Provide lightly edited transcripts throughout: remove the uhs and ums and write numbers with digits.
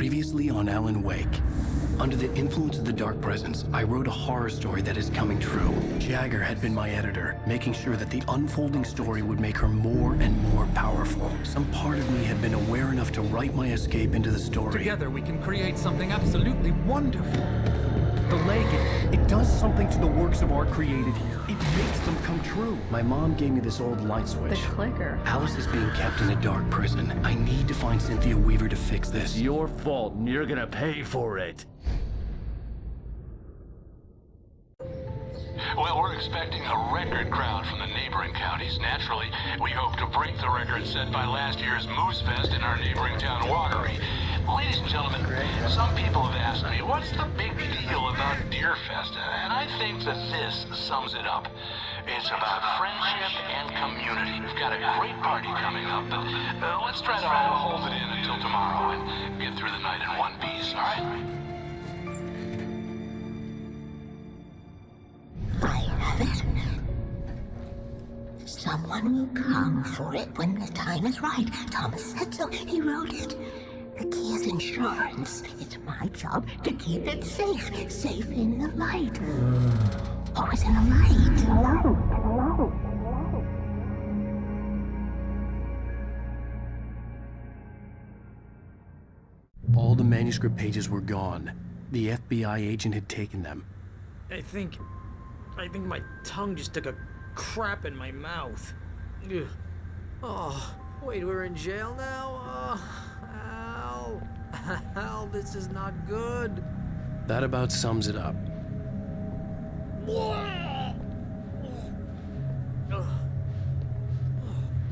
Previously on Alan Wake. Under the influence of the dark presence, I wrote a horror story that is coming true. Jagger had been my editor, making sure that the unfolding story would make her more and more powerful. Some part of me had been aware enough to write my escape into the story. Together we can create something absolutely wonderful. The lake, it does something to the works of art created here. It makes them come true. My mom gave me this old light switch. The clicker. Alice is being kept in a dark prison. I need to find Cynthia Weaver to fix this. It's your fault, and you're gonna pay for it. Well, we're expecting a record crowd from the neighboring counties. Naturally, we hope to break the record set by last year's Moose Fest in our neighboring town, Watery. Ladies and gentlemen, some people have asked me, what's the big deal about Deer Fest? And I think that this sums it up. It's about friendship and community. We've got a great party coming up, but let's try to hold it in until tomorrow and get through the night in one piece, all right? I have it. Someone will come for it when the time is right. Thomas said so. He wrote it. The key is insurance. It's my job to keep it safe. Safe in the light. Always in the light. All the manuscript pages were gone. The FBI agent had taken them. I think my tongue just took a crap in my mouth. Ugh. Oh, wait, we're in jail now? Oh, Al, this is not good. That about sums it up.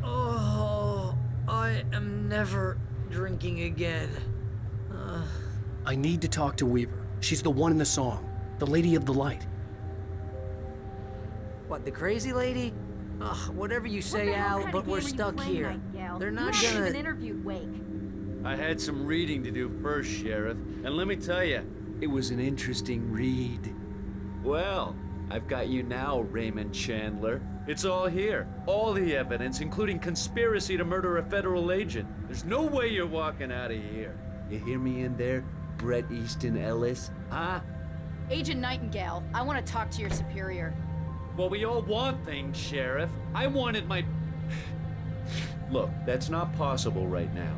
Oh, I am never drinking again. I need to talk to Weaver. She's the one in the song. The Lady of the Light. What, the crazy lady? Ugh, whatever you say, Al, but we're stuck here. They're not gonna... even interviewed Wake. I had some reading to do first, Sheriff, and let me tell you, it was an interesting read. Well, I've got you now, Raymond Chandler. It's all here. All the evidence, including conspiracy to murder a federal agent. There's no way you're walking out of here. You hear me in there, Bret Easton Ellis? Huh? Agent Nightingale, I want to talk to your superior. Well, we all want things, Sheriff. I wanted my... Look, that's not possible right now.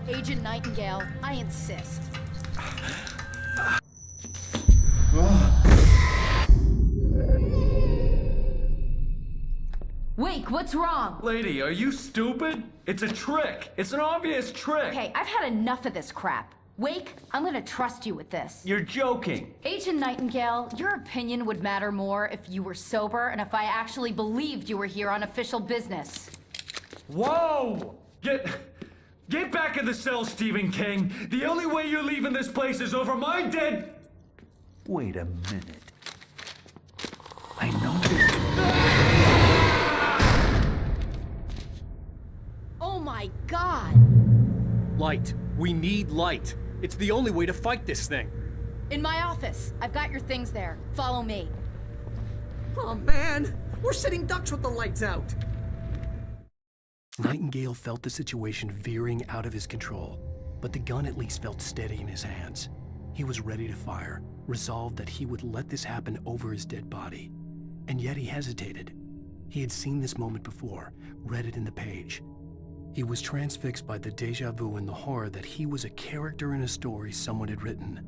Agent Nightingale, I insist. Wake, what's wrong? Lady, are you stupid? It's a trick. It's an obvious trick. Okay, I've had enough of this crap. Wake, I'm gonna trust you with this. You're joking. Agent Nightingale, your opinion would matter more if you were sober and if I actually believed you were here on official business. Whoa! Get back in the cell, Stephen King. The only way you're leaving this place is over my dead... Wait a minute. I know this. Oh my God! Light. We need light. It's the only way to fight this thing. In my office. I've got your things there. Follow me. Oh man, we're sitting ducks with the lights out. Nightingale felt the situation veering out of his control, but the gun at least felt steady in his hands. He was ready to fire, resolved that he would let this happen over his dead body. And yet he hesitated. He had seen this moment before, read it in the page. He was transfixed by the déjà vu and the horror that he was a character in a story someone had written.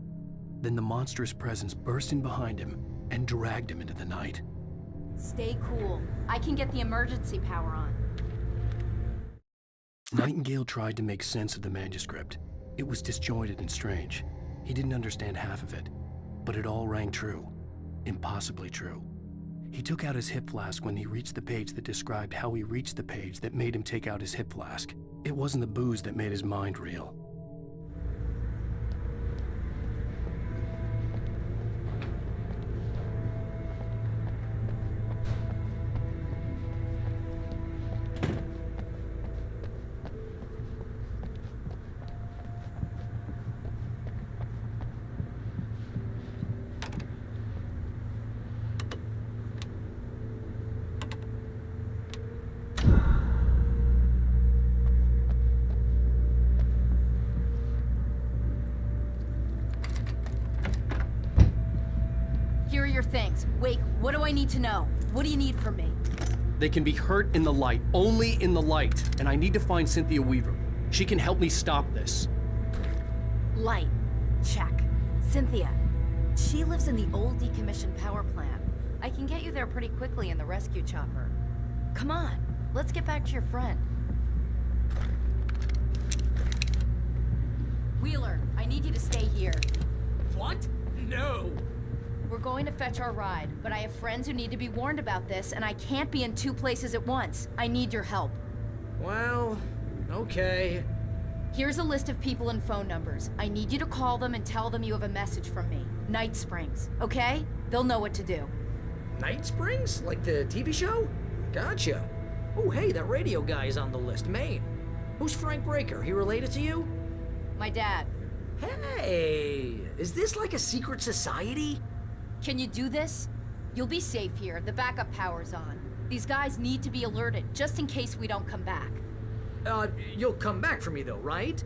Then the monstrous presence burst in behind him and dragged him into the night. Stay cool. I can get the emergency power on. Nightingale tried to make sense of the manuscript. It was disjointed and strange. He didn't understand half of it, but it all rang true. Impossibly true. He took out his hip flask when he reached the page that described how he reached the page that made him take out his hip flask. It wasn't the booze that made his mind reel. your things. Wake, what do I need to know? What do you need from me? They can be hurt in the light, only in the light. And I need to find Cynthia Weaver. She can help me stop this. Light. Check. Cynthia. She lives in the old decommissioned power plant. I can get you there pretty quickly in the rescue chopper. Come on, let's get back to your friend. Wheeler, I need you to stay here. What? No! We're going to fetch our ride, but I have friends who need to be warned about this, and I can't be in two places at once. I need your help. Well, okay. Here's a list of people and phone numbers. I need you to call them and tell them you have a message from me. Night Springs, okay? They'll know what to do. Night Springs? Like the TV show? Gotcha. Oh, hey, that radio guy is on the list. Maine. Who's Frank Breaker? He related to you? My dad. Hey, is this like a secret society? Can you do this? You'll be safe here. The backup power's on. These guys need to be alerted, just in case we don't come back. You'll come back for me though, right?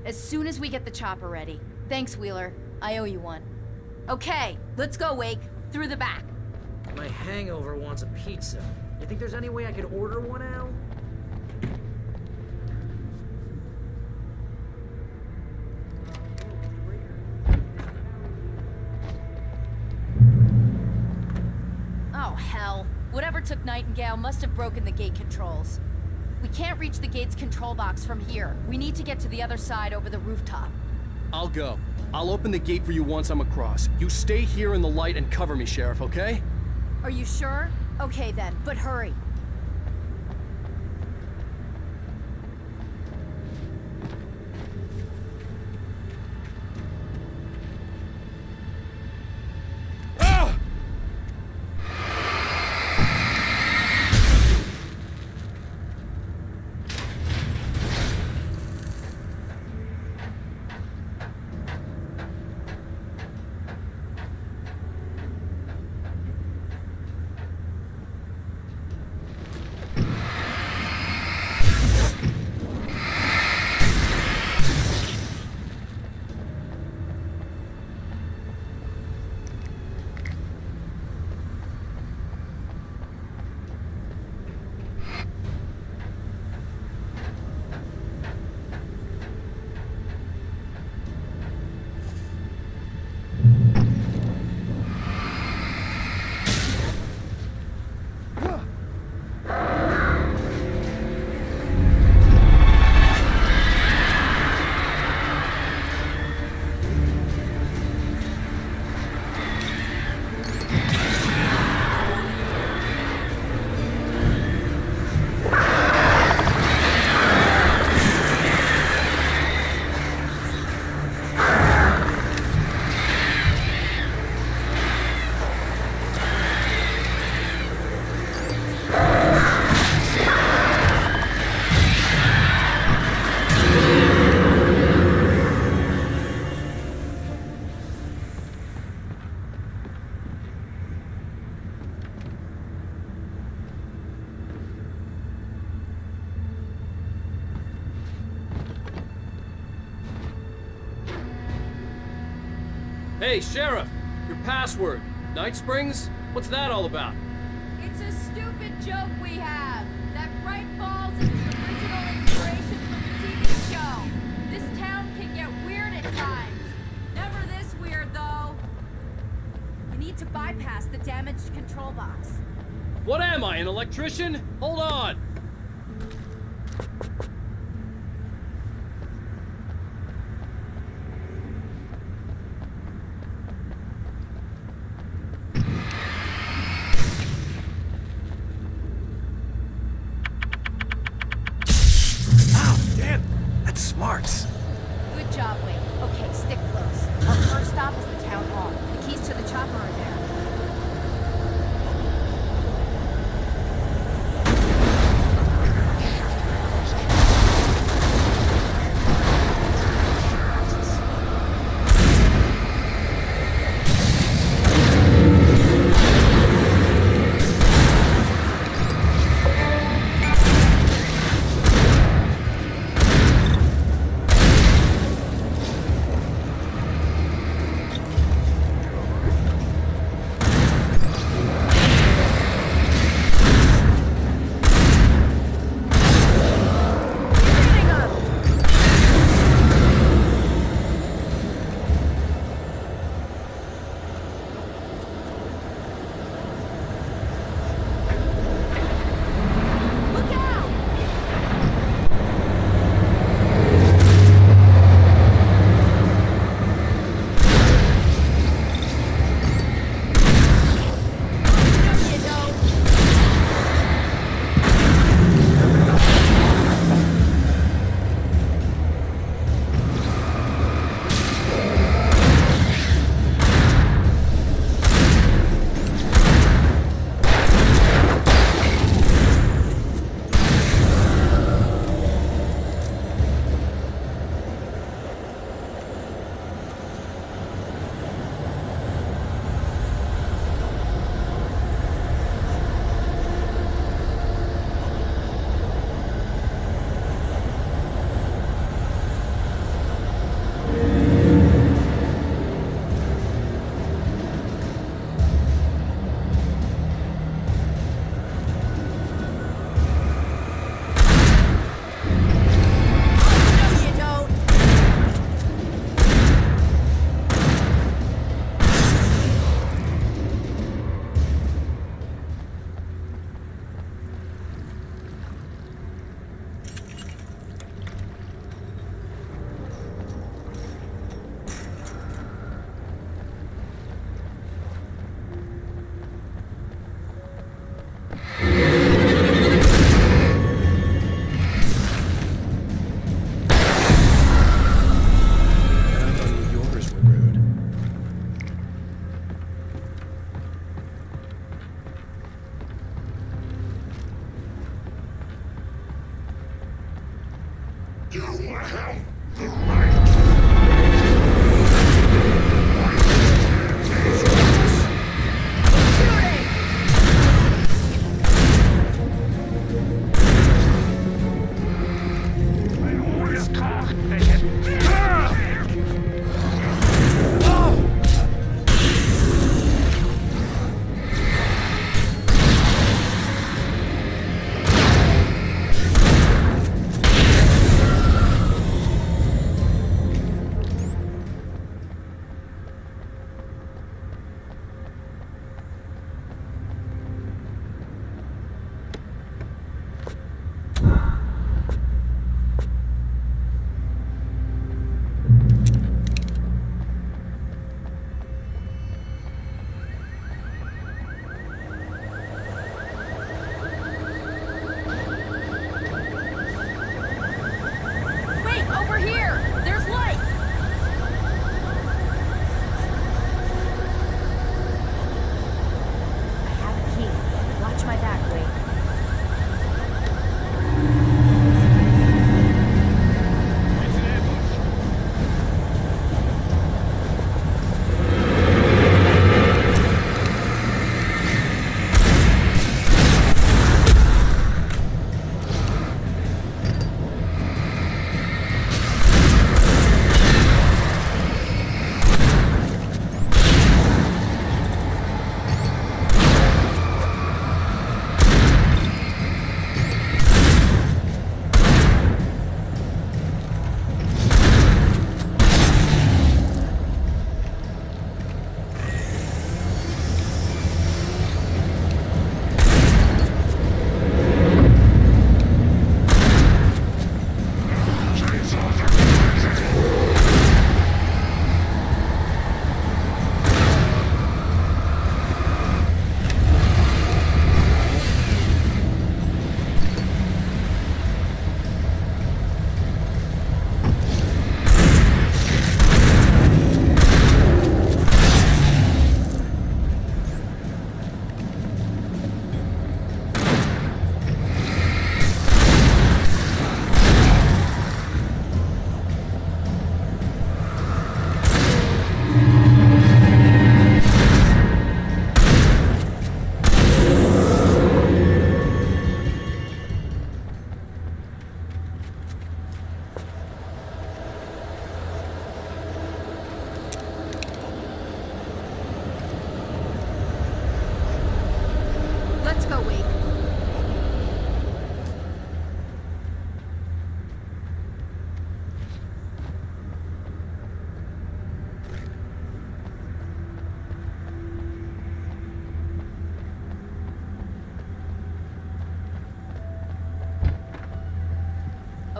As soon as we get the chopper ready. Thanks, Wheeler. I owe you one. Okay, let's go, Wake. Through the back. My hangover wants a pizza. You think there's any way I could order one, Al? Oh, hell. Whatever took Nightingale must have broken the gate controls. We can't reach the gate's control box from here. We need to get to the other side over the rooftop. I'll go. I'll open the gate for you once I'm across. You stay here in the light and cover me, Sheriff, okay? Are you sure? Okay then, but hurry. Hey, Sheriff! Your password. Night Springs? What's that all about? It's a stupid joke we have. That Bright Falls is the original inspiration for the TV show. This town can get weird at times. Never this weird, though. You need to bypass the damaged control box. What am I, an electrician? Hold on! Smarts. Good job, Wade. Okay, stick close. Our first stop is the town hall. The keys to the chopper are there.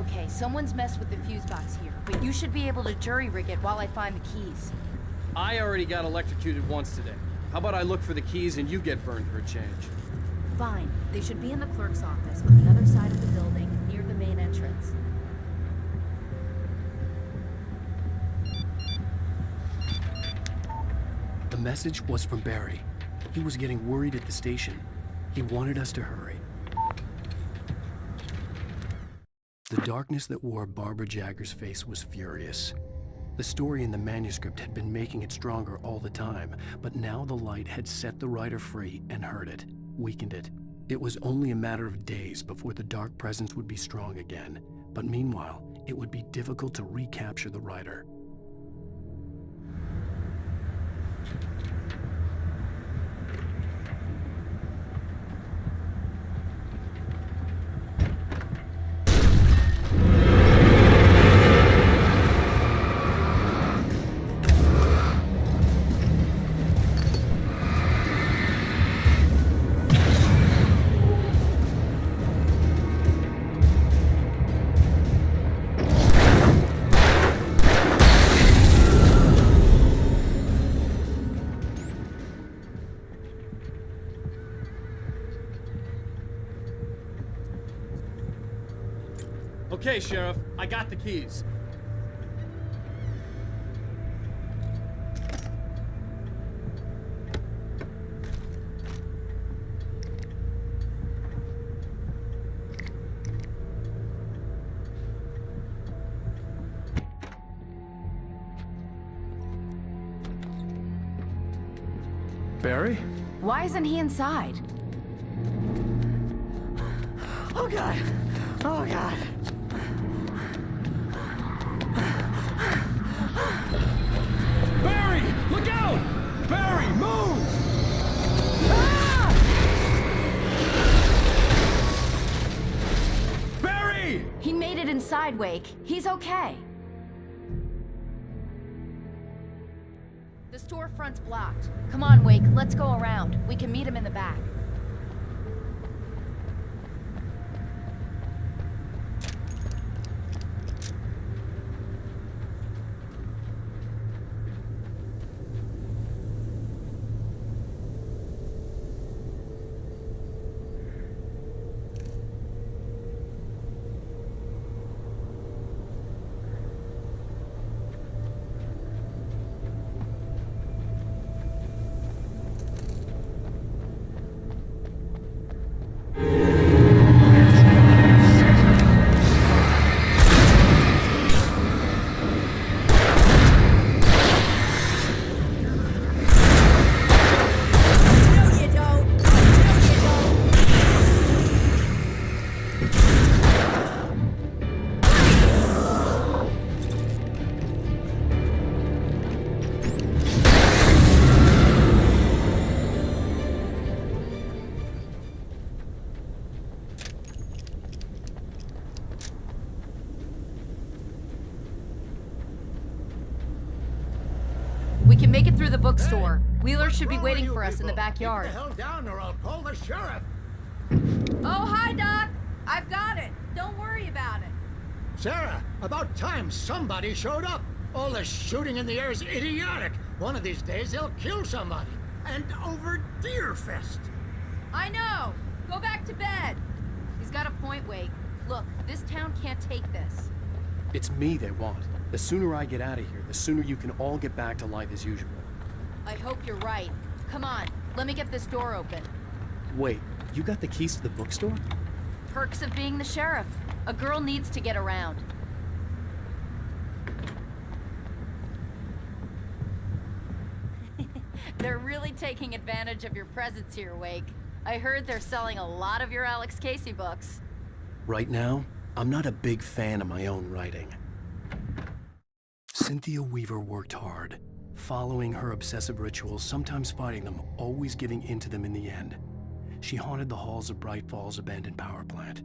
Okay, someone's messed with the fuse box here, but you should be able to jury-rig it while I find the keys. I already got electrocuted once today. How about I look for the keys and you get burned for a change? Fine. They should be in the clerk's office on the other side of the building, near the main entrance. The message was from Barry. He was getting worried at the station. He wanted us to hurry. The darkness that wore Barbara Jagger's face was furious. The story in the manuscript had been making it stronger all the time, but now the light had set the writer free and hurt it, weakened it. It was only a matter of days before the dark presence would be strong again, but meanwhile, it would be difficult to recapture the writer. Okay, Sheriff, I got the keys. Barry? Why isn't he inside? Oh god! Oh god! Barry! Look out! Barry, move! Barry! He made it inside, Wake. He's okay. The storefront's blocked. Come on, Wake, let's go around. We can meet him in the back. We can make it through the bookstore. Wheeler should be waiting for us in the backyard. Keep the hell down or I'll call the sheriff. Oh, hi, Doc. I've got it. Don't worry about it. Sarah, about time somebody showed up. All this shooting in the air is idiotic. One of these days they'll kill somebody. And over Deerfest. I know. Go back to bed. He's got a point, Wake. Look, this town can't take this. It's me they want. The sooner I get out of here, the sooner you can all get back to life as usual. I hope you're right. Come on, let me get this door open. Wait, you got the keys to the bookstore? Perks of being the sheriff. A girl needs to get around. They're really taking advantage of your presence here, Wake. I heard they're selling a lot of your Alex Casey books. Right now, I'm not a big fan of my own writing. Cynthia Weaver worked hard, following her obsessive rituals, sometimes fighting them, always giving in to them in the end. She haunted the halls of Bright Falls abandoned power plant.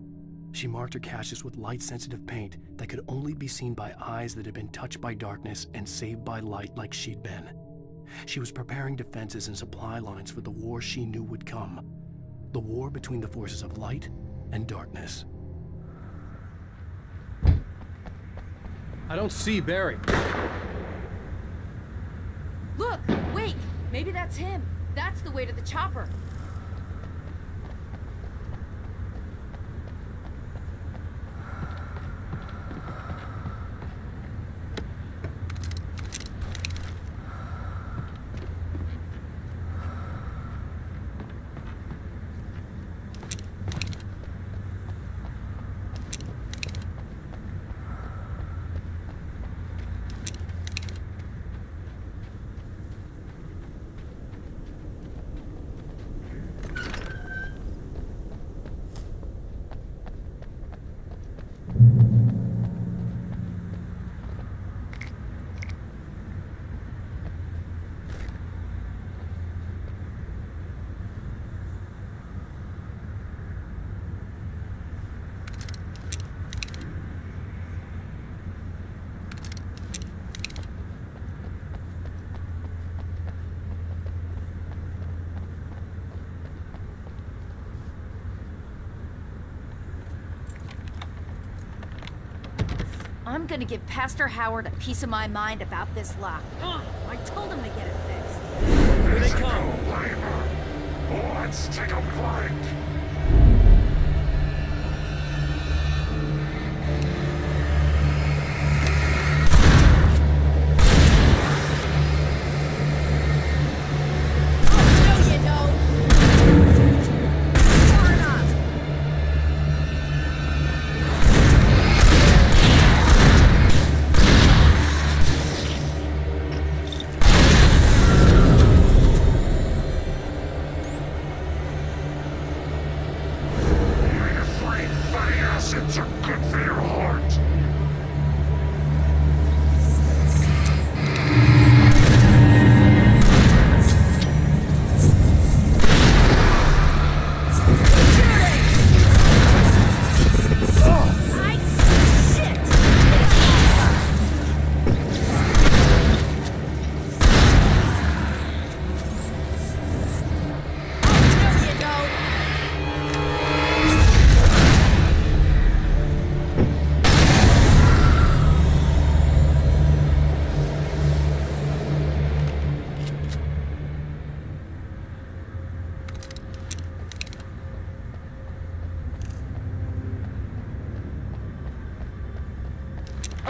She marked her caches with light-sensitive paint that could only be seen by eyes that had been touched by darkness and saved by light like she'd been. She was preparing defenses and supply lines for the war she knew would come. The war between the forces of light and darkness. I don't see Barry. Look, Wake, maybe that's him. That's the way to the chopper. I'm gonna give Pastor Howard a piece of my mind about this lock. I told him to get it fixed. Here they come. Let's take a flight.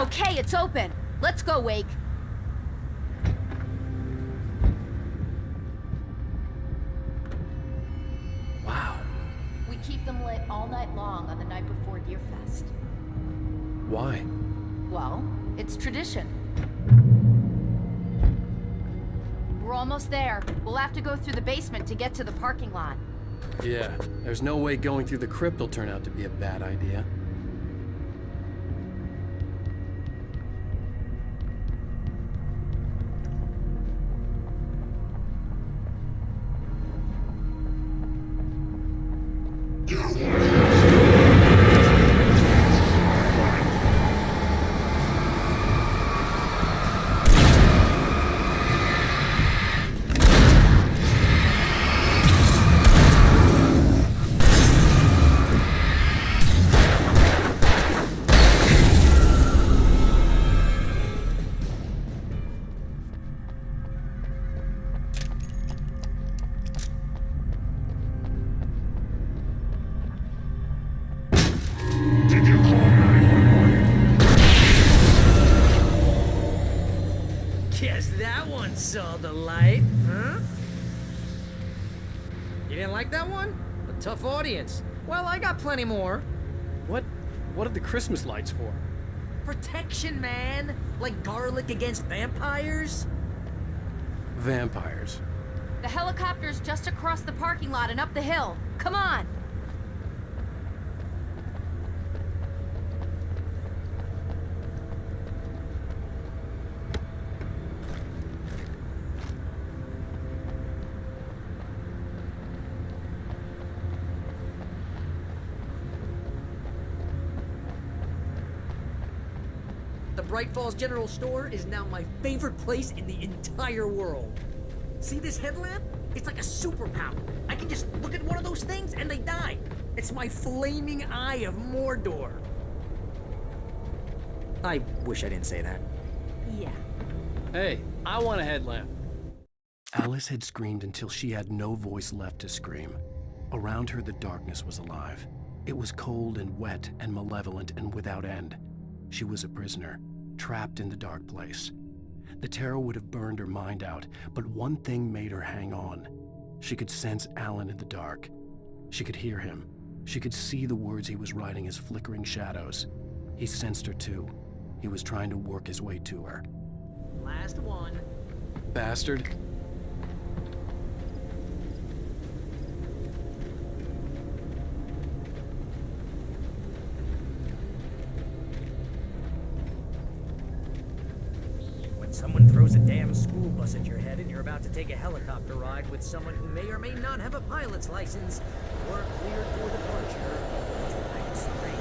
Okay, it's open. Let's go, Wake. Wow. We keep them lit all night long on the night before Deerfest. Why? Well, it's tradition. We're almost there. We'll have to go through the basement to get to the parking lot. Yeah, there's no way going through the crypt will turn out to be a bad idea. Did you call 911? Guess that one saw the light, huh? You didn't like that one? A tough audience. Well, I got plenty more. What are the Christmas lights for? Protection, man. Like garlic against vampires. Vampires. The helicopter's just across the parking lot and up the hill. Come on! The Bright Falls General Store is now my favorite place in the entire world. See this headlamp? It's like a superpower. I can just look at one of those things and they die. It's my flaming eye of Mordor. I wish I didn't say that. Yeah. Hey, I want a headlamp. Alice had screamed until she had no voice left to scream. Around her, the darkness was alive. It was cold and wet and malevolent and without end. She was a prisoner, trapped in the dark place. The terror would have burned her mind out, but one thing made her hang on. She could sense Alan in the dark. She could hear him. She could see the words he was writing as flickering shadows. He sensed her too. He was trying to work his way to her. Last one. Bastard. When someone throws a damn school bus at your head and you're about to take a helicopter ride with someone who may or may not have a pilot's license, you're cleared for departure. Tonight's train.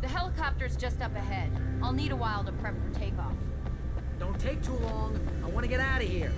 The helicopter's just up ahead. I'll need a while to prep for takeoff. Don't take too long. I want to get out of here.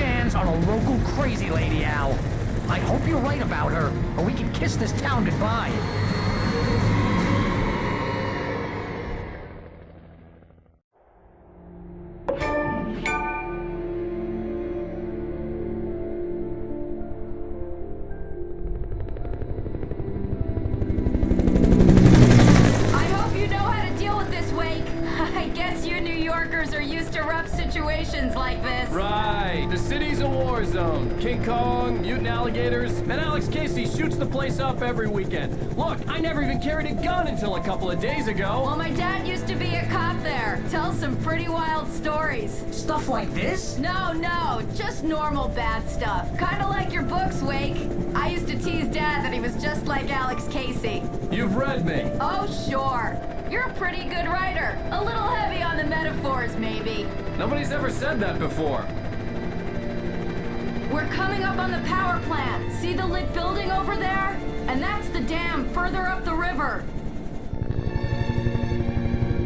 Chan's are a local crazy lady, Al. I hope you're right about her, or we can kiss this town goodbye. I hope you know how to deal with this, Wake. I guess you New Yorkers are used to rough situations like this. Right. The city's a war zone. King Kong, mutant alligators, and Alex Casey shoots the place up every weekend. Look, I never even carried a gun until a couple of days ago. Well, my dad used to be a cop there. Tells some pretty wild stories. Stuff like this? No, just normal bad stuff. Kinda like your books, Wake. I used to tease Dad that he was just like Alex Casey. You've read me. Oh, sure. You're a pretty good writer. A little heavy on the metaphors, maybe. Nobody's ever said that before. We're coming up on the power plant. See the lit building over there? And that's the dam further up the river.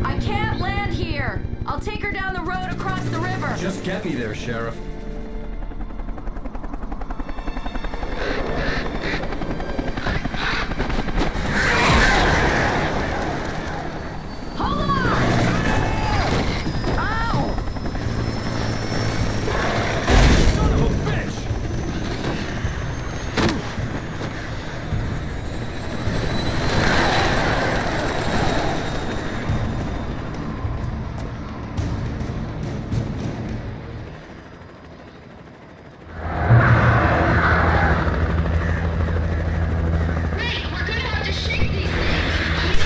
I can't land here. I'll take her down the road across the river. Just get me there, Sheriff. Hold on! Ow! Son of a bitch! Wait, we're gonna have to shake these things.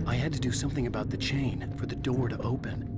I had to do something about the chain for the door to open.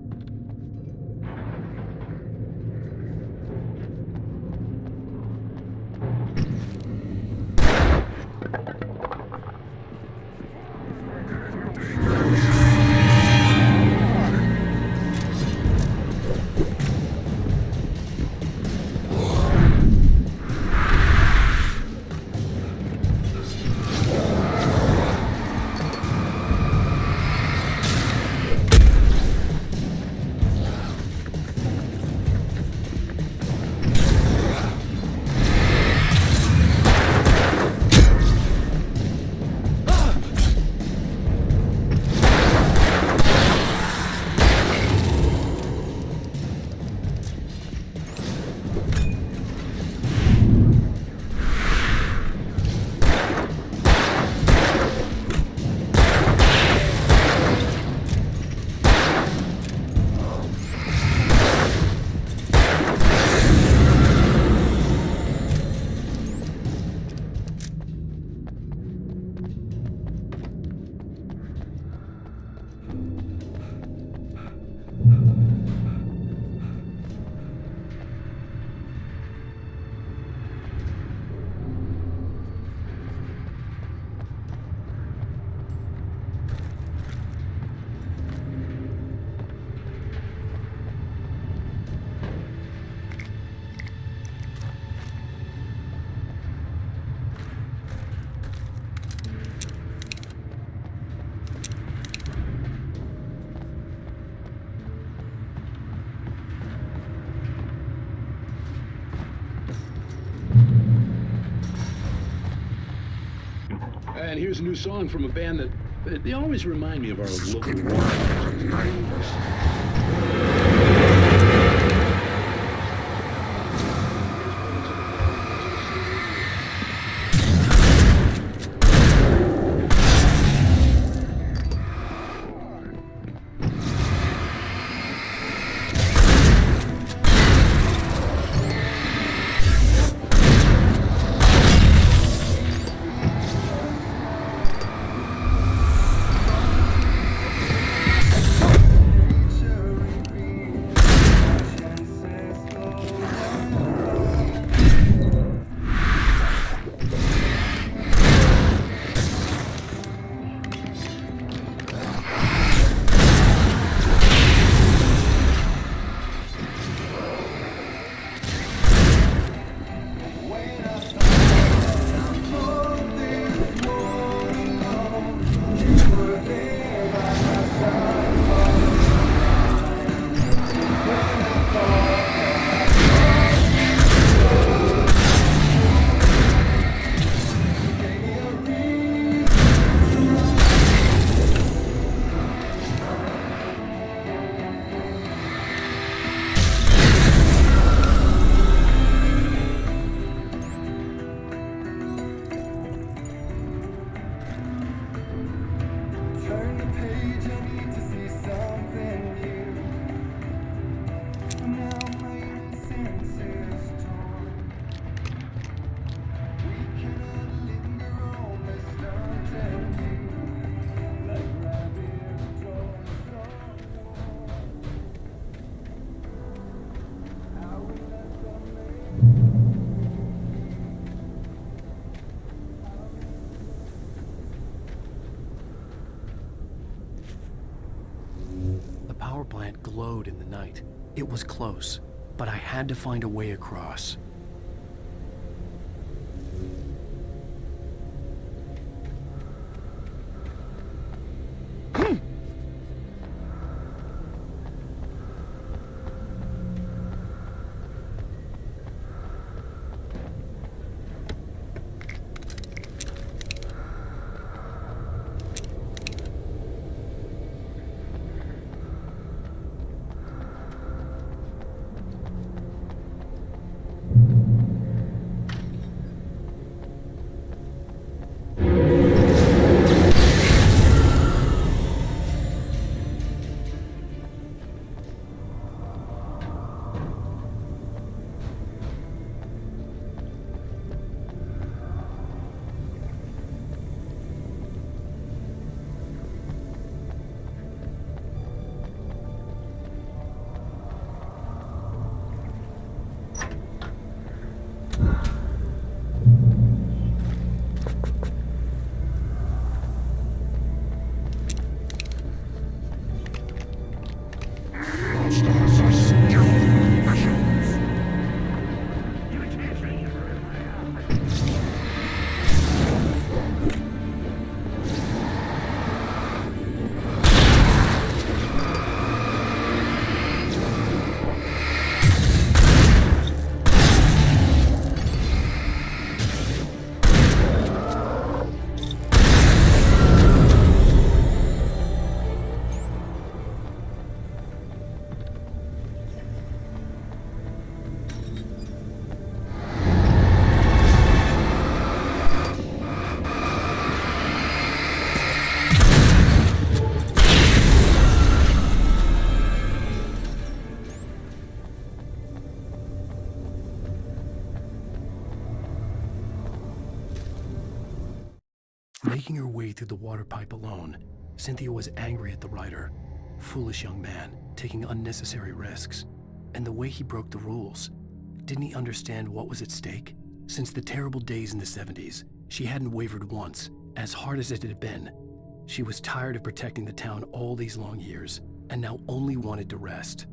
And here's a new song from a band that They always remind me of our local water. The power plant glowed in the night. It was close, but I had to find a way across. Making her way through the water pipe alone, Cynthia was angry at the writer. Foolish young man, taking unnecessary risks. And the way he broke the rules. Didn't he understand what was at stake? Since the terrible days in the 70s, she hadn't wavered once, as hard as it had been. She was tired of protecting the town all these long years, and now only wanted to rest.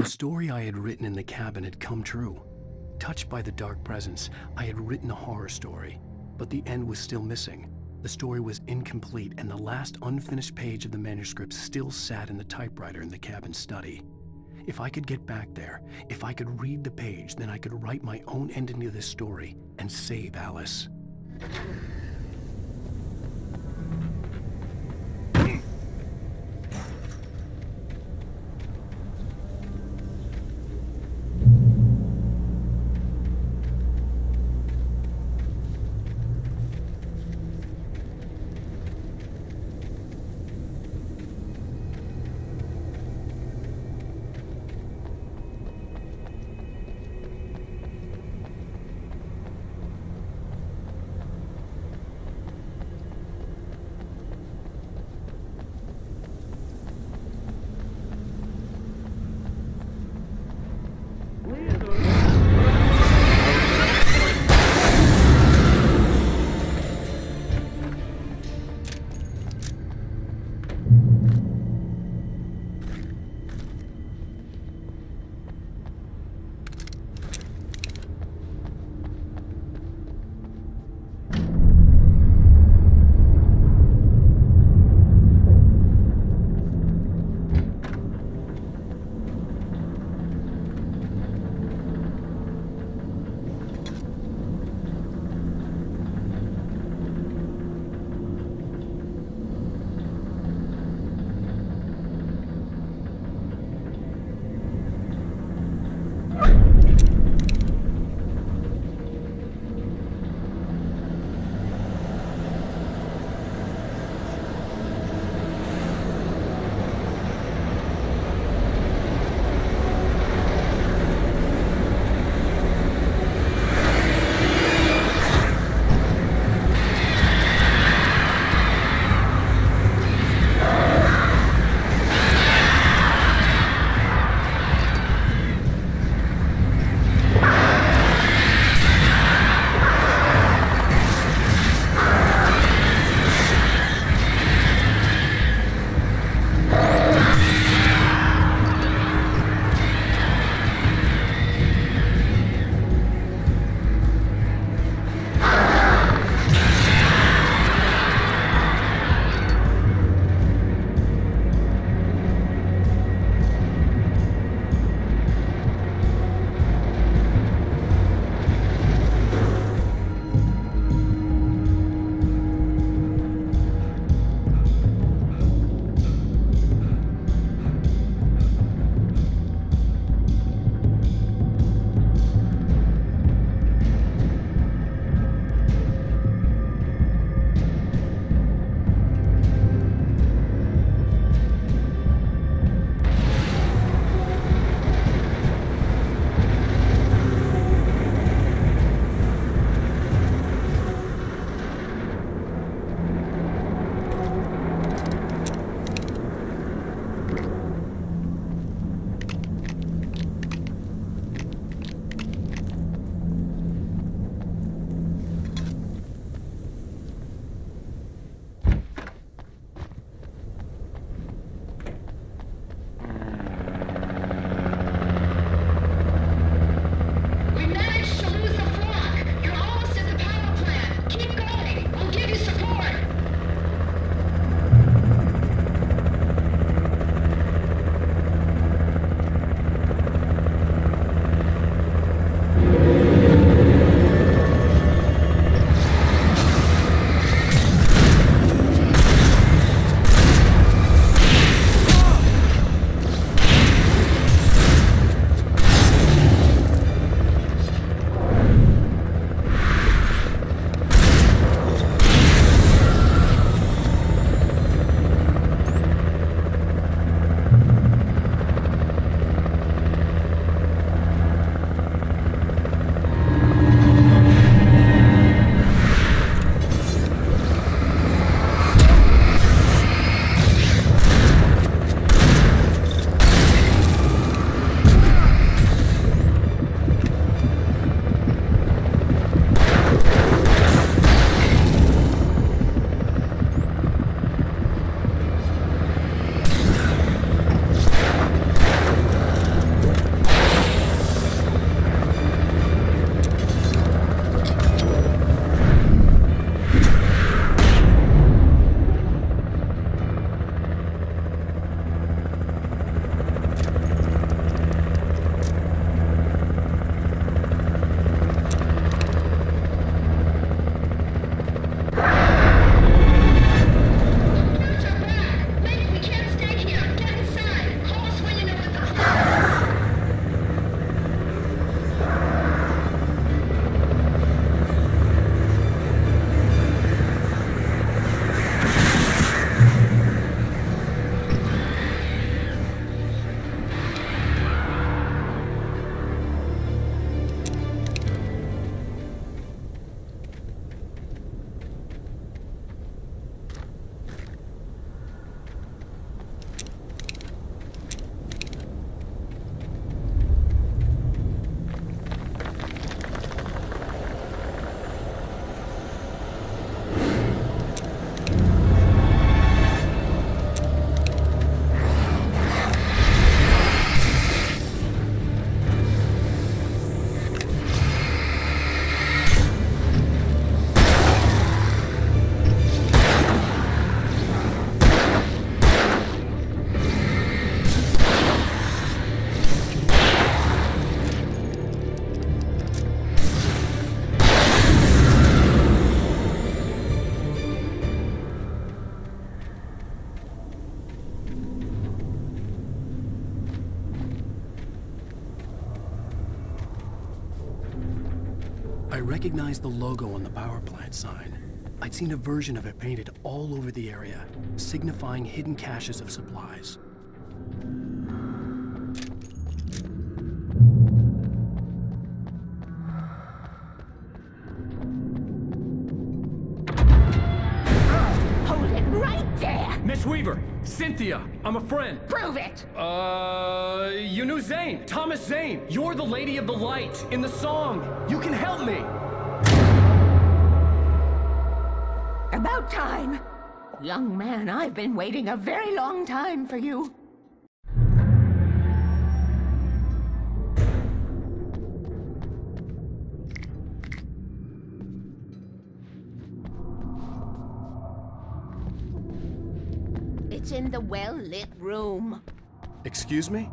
The story I had written in the cabin had come true. Touched by the dark presence, I had written a horror story, but the end was still missing. The story was incomplete, and the last unfinished page of the manuscript still sat in the typewriter in the cabin study. If I could get back there, if I could read the page, then I could write my own ending to this story and save Alice. I recognized the logo on the power plant sign. I'd seen a version of it painted all over the area, signifying hidden caches of supplies. Hold it right there! Miss Weaver, Cynthia, I'm a friend. Prove it! You knew Zane, Thomas Zane. You're the Lady of the Light in the song. You can help me. About time! Young man, I've been waiting a very long time for you. It's in the well-lit room. Excuse me?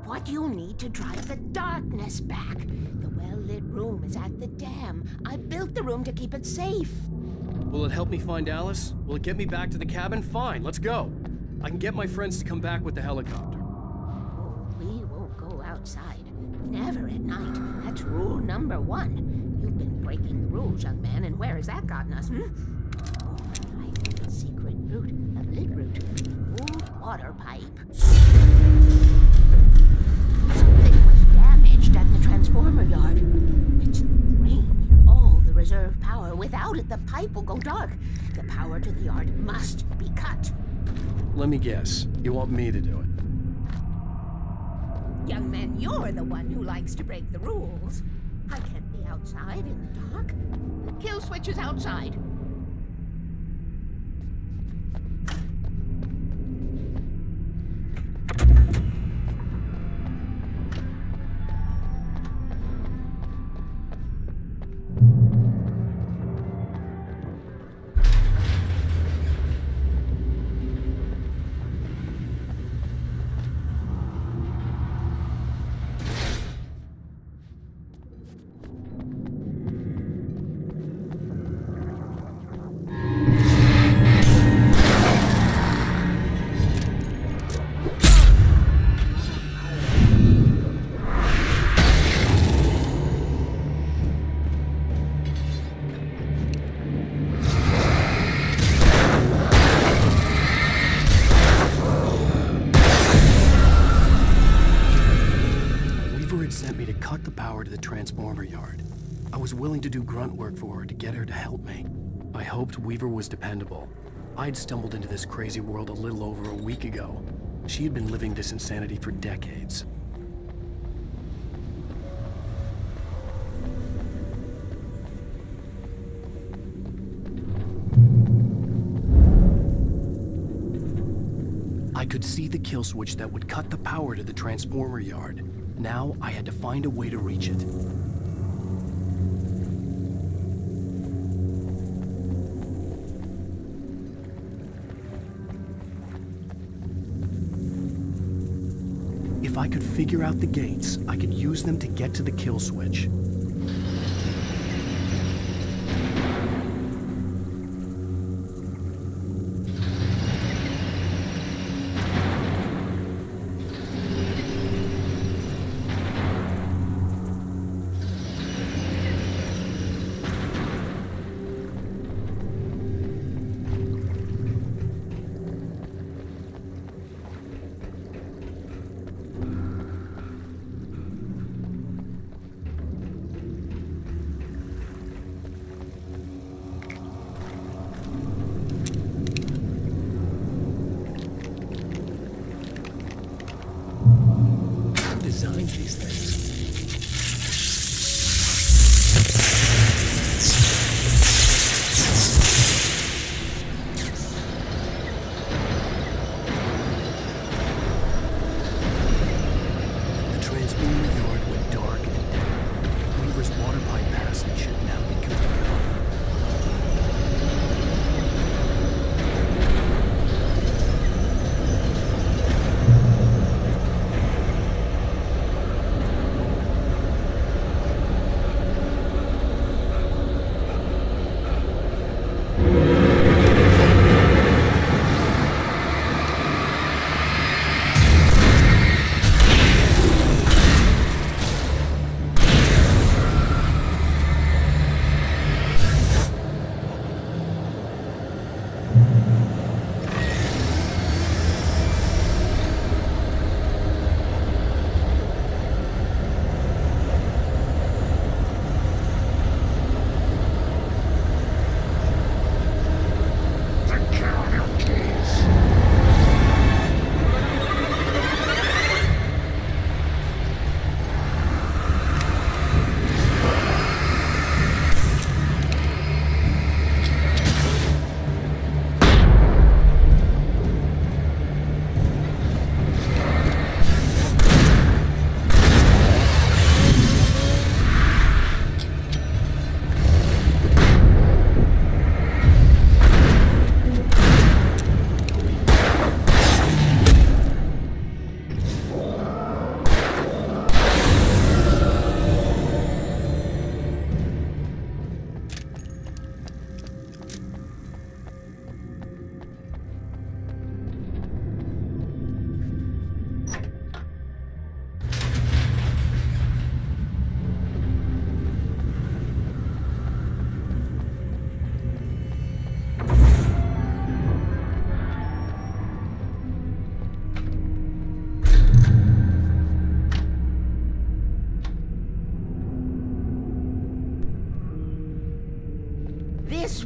What you need to drive the darkness back. The well-lit room is at the dam. I built the room to keep it safe. Will it help me find Alice? Will it get me back to the cabin? Fine, let's go. I can get my friends to come back with the helicopter. Oh, we won't go outside. Never at night. That's rule number 1. You've been breaking the rules, young man, and where has that gotten us, Oh, I found a secret route. A lit route. Old water pipe. Something was damaged at the transformer yard. It's draining all the reserve power. Without it, the pipe will go dark. The power to the yard must be cut. Let me guess. You want me to do it? Young man, you're the one who likes to break the rules. I can't be outside in the dark. The kill switch is outside. To the transformer yard. I was willing to do grunt work for her to get her to help me. I hoped Weaver was dependable. I'd stumbled into this crazy world a little over a week ago. She had been living this insanity for decades. I could see the kill switch that would cut the power to the transformer yard. Now, I had to find a way to reach it. If I could figure out the gates, I could use them to get to the kill switch. These things. The transformer yard went dark and dead. Weaver's water pipe passage should now be good to go.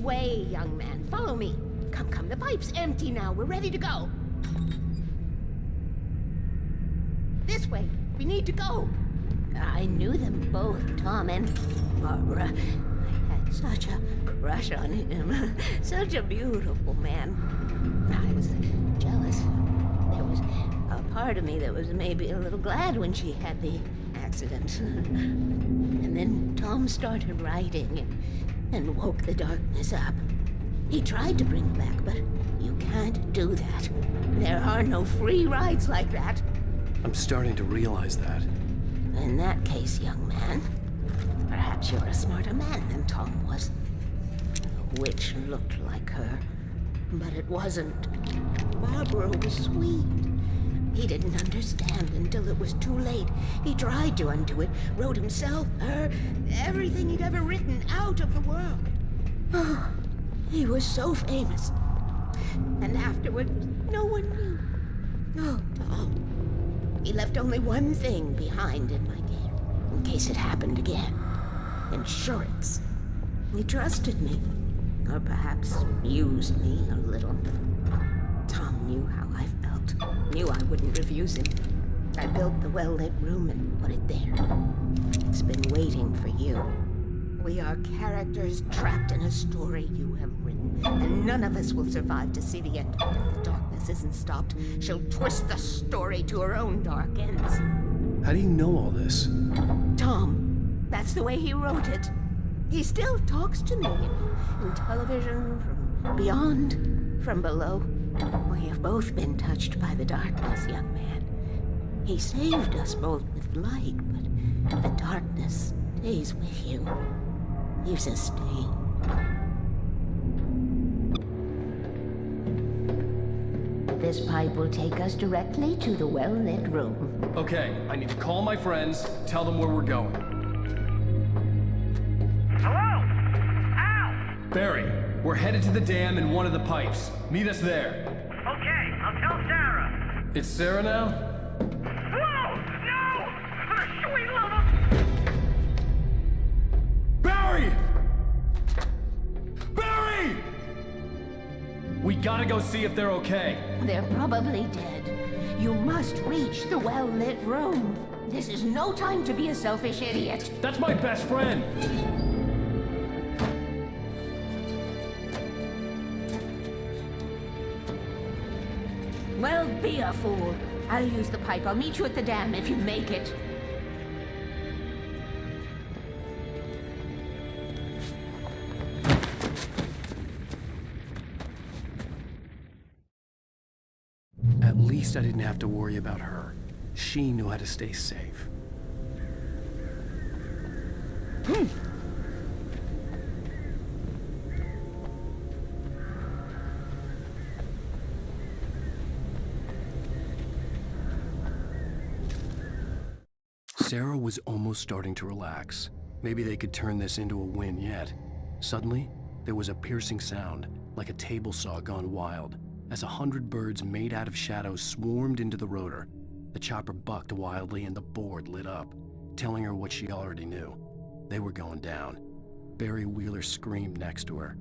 way, young man. Follow me. Come, the pipe's empty now. We're ready to go. This way. We need to go. I knew them both, Tom and Barbara. I had such a crush on him. Such a beautiful man. I was jealous. There was a part of me that was maybe a little glad when she had the accident. And then Tom started writing and woke the darkness up. He tried to bring it back, but you can't do that. There are no free rides like that. I'm starting to realize that. In that case, young man, perhaps you're a smarter man than Tom was. The witch looked like her, but it wasn't. Barbara was sweet. He didn't understand until it was too late. He tried to undo it, wrote himself, her, everything he'd ever written out of the world. Oh, he was so famous. And afterward, no one knew. Oh, Tom. He left only one thing behind in my game, in case it happened again. Insurance. He trusted me, or perhaps used me a little. Tom knew how I felt, knew I wouldn't refuse him. I built the well-lit room and put it there. It's been waiting for you. We are characters trapped in a story you have written, and none of us will survive to see the end. If the darkness isn't stopped, she'll twist the story to her own dark ends. How do you know all this? Tom, that's the way he wrote it. He still talks to me in television, from beyond, from below. We have both been touched by the darkness, young man. He saved us both with light, but the darkness stays with you. Leaves a stain. This pipe will take us directly to the well-lit room. Okay, I need to call my friends, tell them where we're going. Hello? Al! Barry, we're headed to the dam in one of the pipes. Meet us there. Okay, I'll tell Sarah. It's Sarah now? Whoa! No! For the sweet love of... Barry! Barry! We gotta go see if they're okay. They're probably dead. You must reach the well-lit room. This is no time to be a selfish idiot. That's my best friend. Well, be a fool. I'll use the pipe. I'll meet you at the dam if you make it. At least I didn't have to worry about her. She knew how to stay safe. Sarah was almost starting to relax. Maybe they could turn this into a win yet. Suddenly, there was a piercing sound, like a table saw gone wild, as 100 birds made out of shadows swarmed into the rotor. The chopper bucked wildly and the board lit up, telling her what she already knew. They were going down. Barry Wheeler screamed next to her.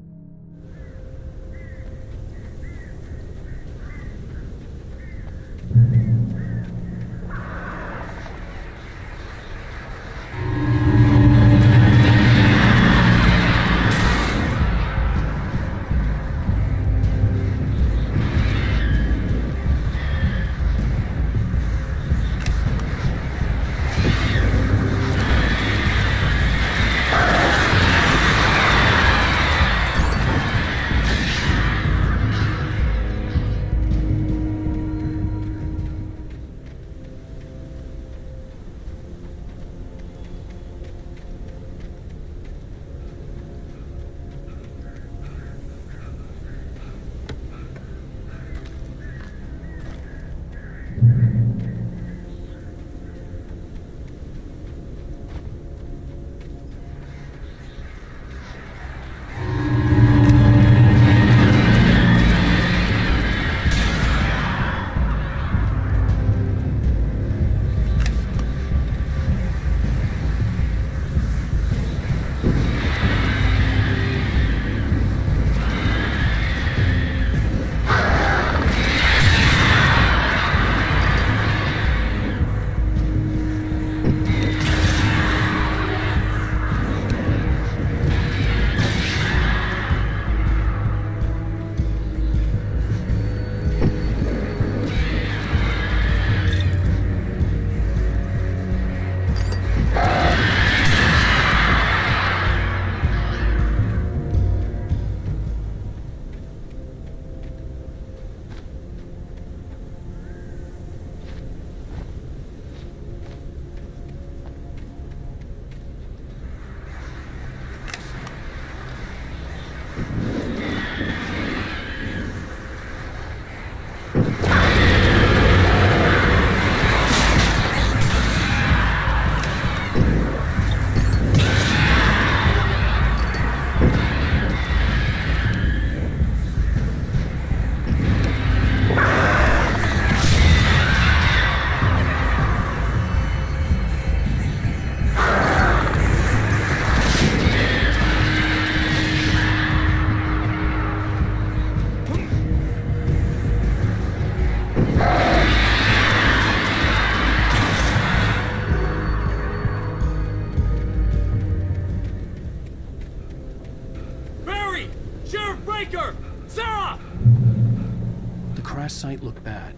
crash site looked bad,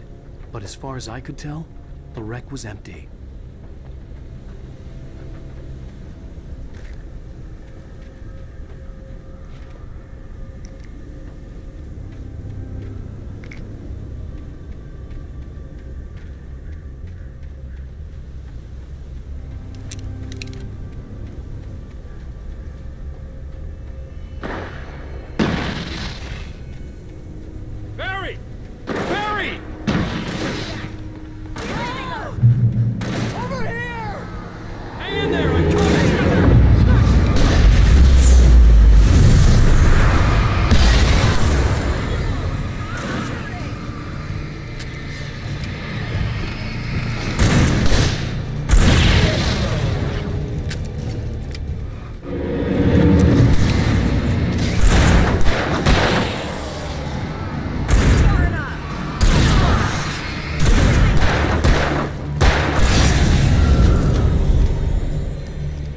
but as far as I could tell, the wreck was empty. Barry! Barry! Over here! Hang in there, I'm coming!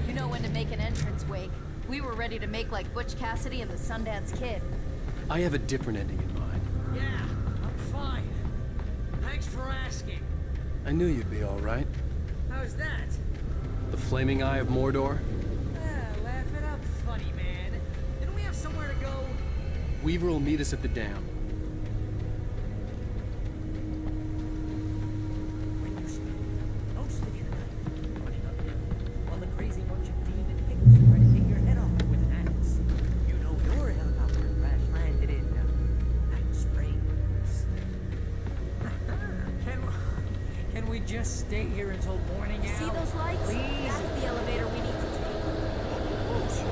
You know when to make an entrance, Wake. We were ready to make like Butch Cassidy and the Sundance Kid. I have a different ending in mind. Yeah, I'm fine. Thanks for asking. I knew you'd be all right. How's that? The flaming eye of Mordor? Laugh it up, funny man. Didn't we have somewhere to go? Weaver will meet us at the dam. When you speak, mostly in the night, running up hill, while the crazy bunch of demon pigs try to take your head off with an axe. You know your helicopter crash landed in Night Springs. Can we just stay here until morning, Al? See those lights? Please. That's the elevator we need to take. Oh, shit.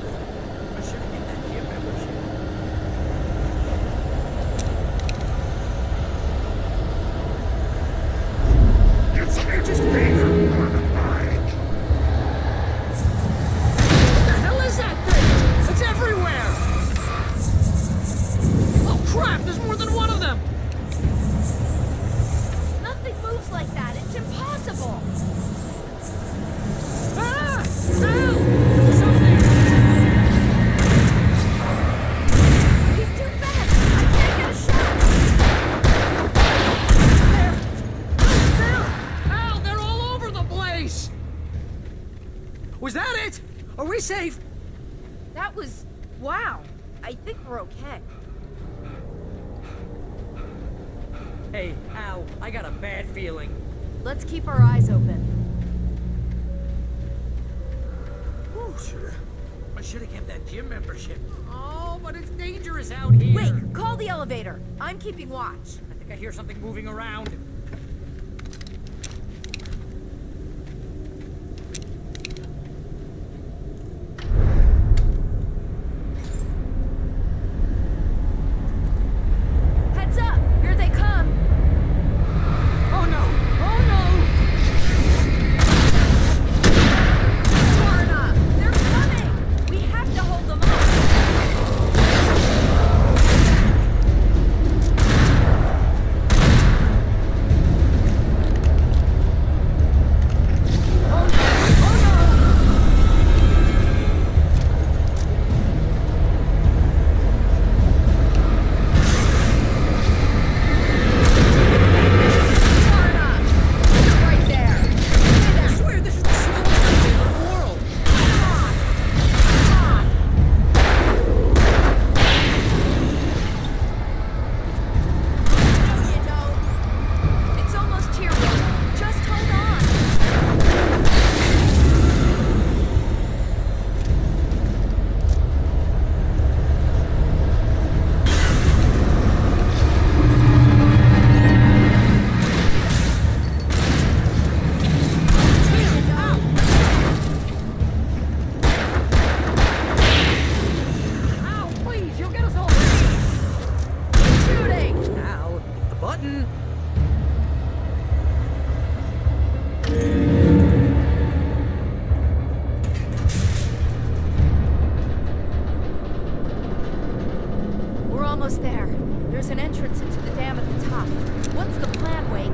I should have get that gym membership. What the hell is that thing? It's everywhere! Oh crap, there's more than one of them! Nothing moves like that. It's impossible. Ah! Ow! Do something! He's too fast. I can't get a shot. Ow, they're all over the place! Was that it? Are we safe? That was... wow. I think we're okay. Hey, Al, I got a bad feeling. Let's keep our eyes open. I should have kept that gym membership. Oh, but it's dangerous out here. Wait, call the elevator. I'm keeping watch. I think I hear something moving around. Heads up! Here they come! Oh no! Oh no! Far enough! They're coming! We have to hold them off! almost there. There's an entrance into the dam at the top. What's the plan, Wake?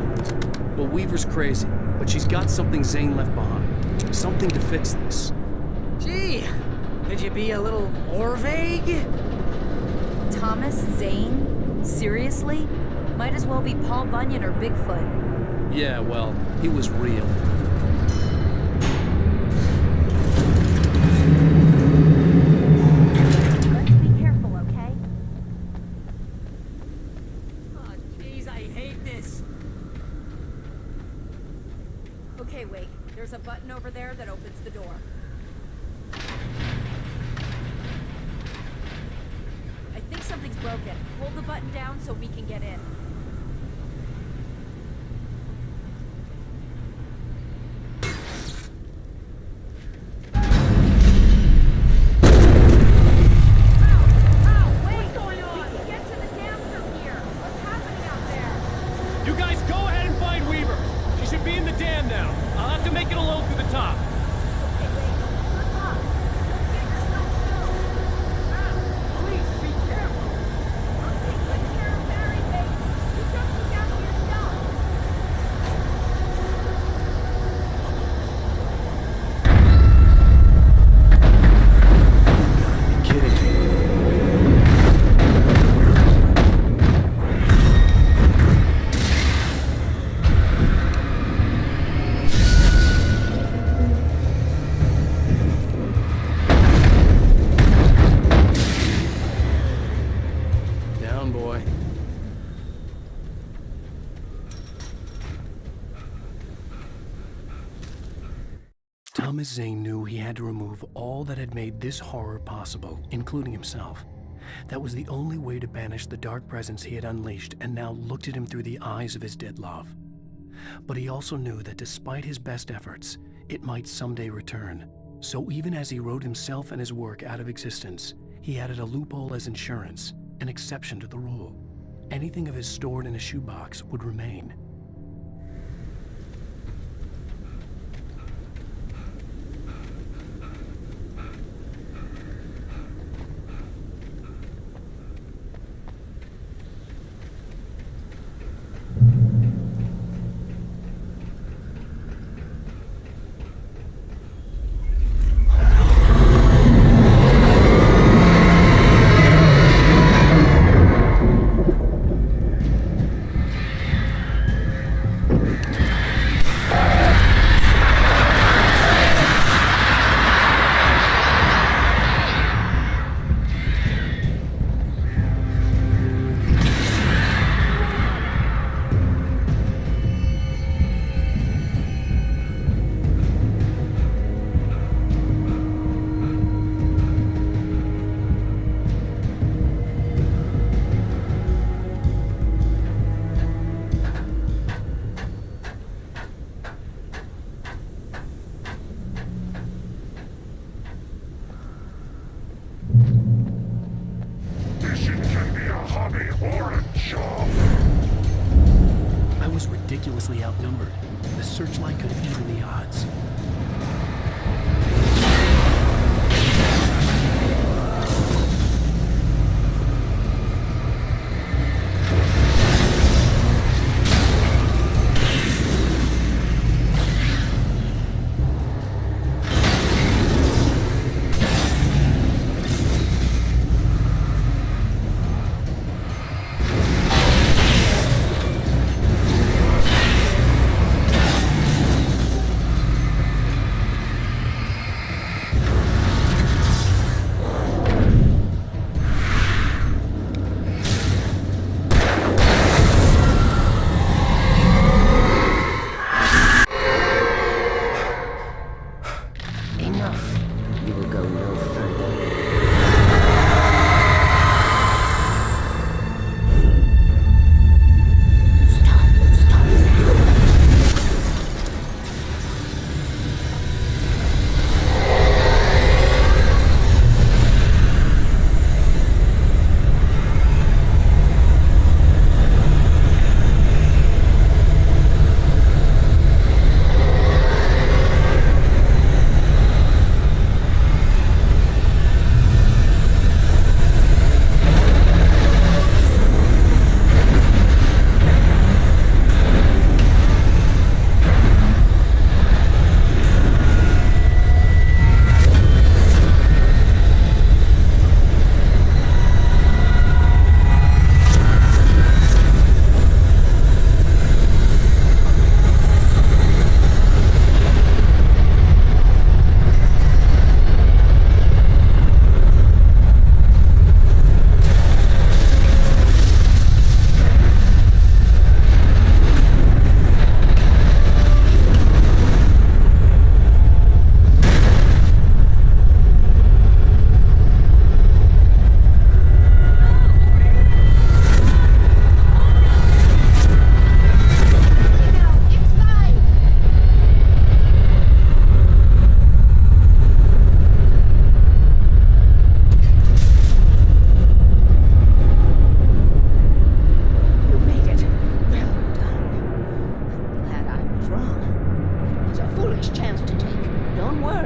Well, Weaver's crazy, but she's got something Zane left behind. Something to fix this. Gee, could you be a little more vague? Thomas Zane? Seriously? Might as well be Paul Bunyan or Bigfoot. Yeah, well, he was real. Let's be careful, okay? Oh, jeez, I hate this. Okay, Wake. There's a button over there that opens the door. I think something's broken. Hold the button down so we can get in. You guys go ahead and find Weaver. She should be in the dam now. I'll have to make it alone through the top. Thomas Zane knew he had to remove all that had made this horror possible, including himself. That was the only way to banish the dark presence he had unleashed and now looked at him through the eyes of his dead love. But he also knew that despite his best efforts, it might someday return. So even as he wrote himself and his work out of existence, he added a loophole as insurance, an exception to the rule. Anything of his stored in a shoebox would remain. I was ridiculously outnumbered. The searchlight could have even the odds.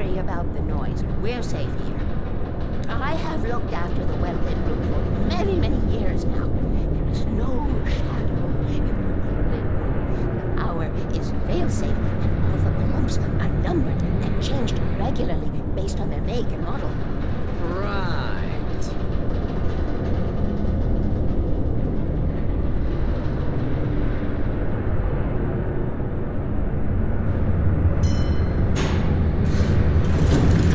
worry about the noise. We're safe here. I have looked after the well-lit room for many, many years now. There is no shadow in the well-lit room. The power is fail-safe, and all the bulbs are numbered and changed regularly based on their make and model. Right.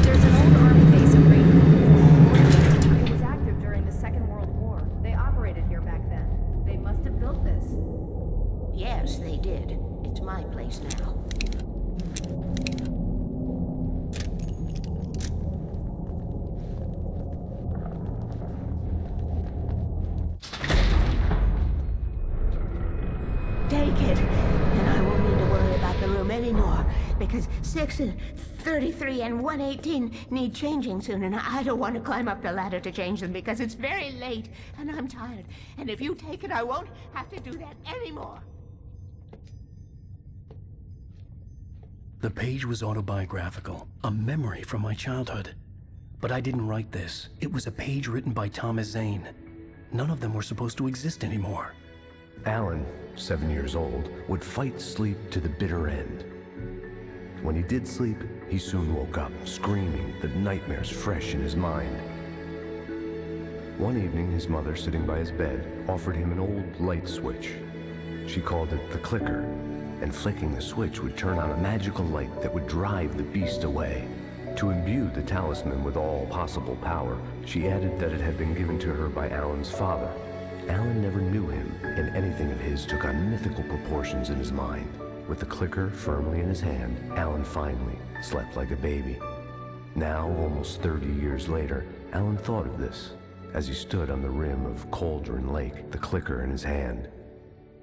There's an old army base at Rainbow. It was active during the Second World War. They operated here back then. They must have built this. Yes, they did. It's my place now. Take it, and I won't need to worry about the room anymore, because 6 and 33 and 118 need changing soon, and I don't want to climb up the ladder to change them because it's very late, and I'm tired. And if you take it, I won't have to do that anymore. The page was autobiographical, a memory from my childhood. But I didn't write this. It was a page written by Thomas Zane. None of them were supposed to exist anymore. Alan, 7 years old, would fight sleep to the bitter end. When he did sleep, he soon woke up, screaming, the nightmares fresh in his mind. One evening, his mother, sitting by his bed, offered him an old light switch. She called it the clicker, and flicking the switch would turn on a magical light that would drive the beast away. To imbue the talisman with all possible power, she added that it had been given to her by Alan's father. Alan never knew him, and anything of his took on mythical proportions in his mind. With the clicker firmly in his hand, Alan finally slept like a baby. Now, almost 30 years later, Alan thought of this as he stood on the rim of Cauldron Lake, the clicker in his hand.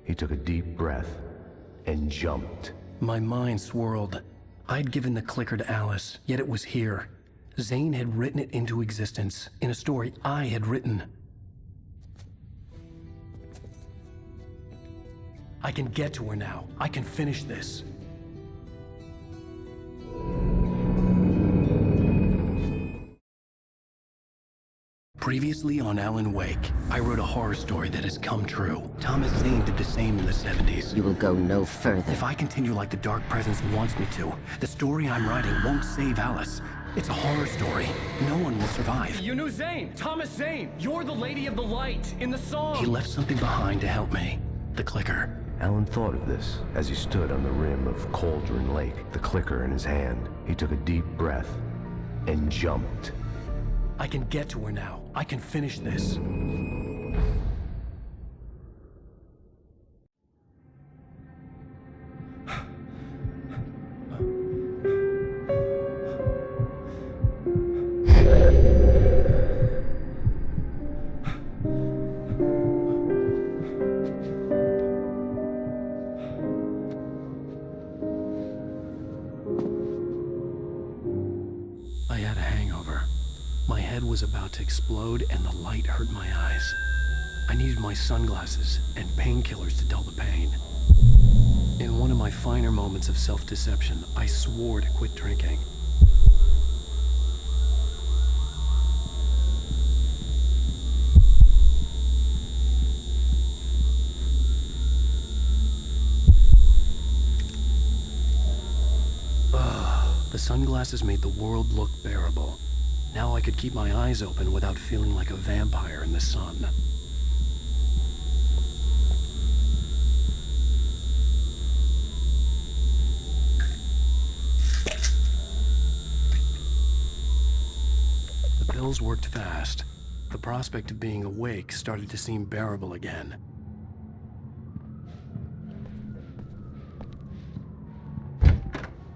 He took a deep breath and jumped. My mind swirled. I'd given the clicker to Alice, yet it was here. Zane had written it into existence in a story I had written. I can get to her now. I can finish this. Previously on Alan Wake, I wrote a horror story that has come true. Thomas Zane did the same in the 70s. You will go no further. If I continue like the Dark Presence wants me to, the story I'm writing won't save Alice. It's a horror story. No one will survive. You knew Zane! Thomas Zane! You're the Lady of the Light in the song! He left something behind to help me. The clicker. Alan thought of this as he stood on the rim of Cauldron Lake, the clicker in his hand. He took a deep breath and jumped. I can get to her now. I can finish this. I had a hangover. My head was about to explode and the light hurt my eyes. I needed my sunglasses and painkillers to dull the pain. In one of my finer moments of self-deception, I swore to quit drinking. The sunglasses made the world look bearable. Now I could keep my eyes open without feeling like a vampire in the sun. The pills worked fast. The prospect of being awake started to seem bearable again.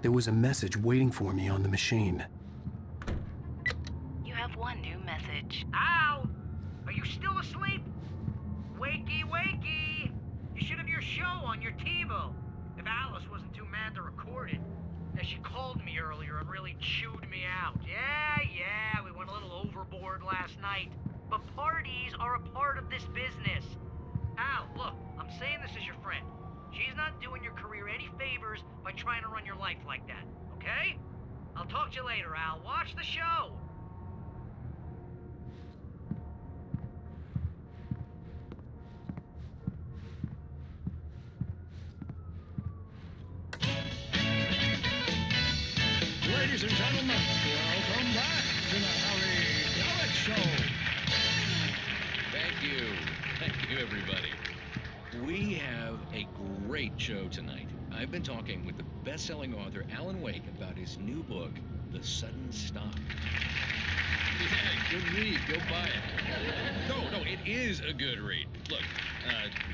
There was a message waiting for me on the machine. You have one new message. Al! Are you still asleep? Wakey, wakey! You should have your show on your TiVo. If Alice wasn't too mad to record it. And she called me earlier and really chewed me out. Yeah, we went a little overboard last night. But parties are a part of this business. Al, look, I'm saying this as your friend. She's not doing your career any favors by trying to run your life like that, okay? I'll talk to you later, Al. Watch the show! Ladies and gentlemen, welcome back to the Harry Dalit Show. Thank you. Thank you, everybody. We have a great show tonight. I've been talking with the best-selling author Alan Wake about his new book, The Sudden Stop. Yeah, good read. Go buy it. No, it is a good read. Look,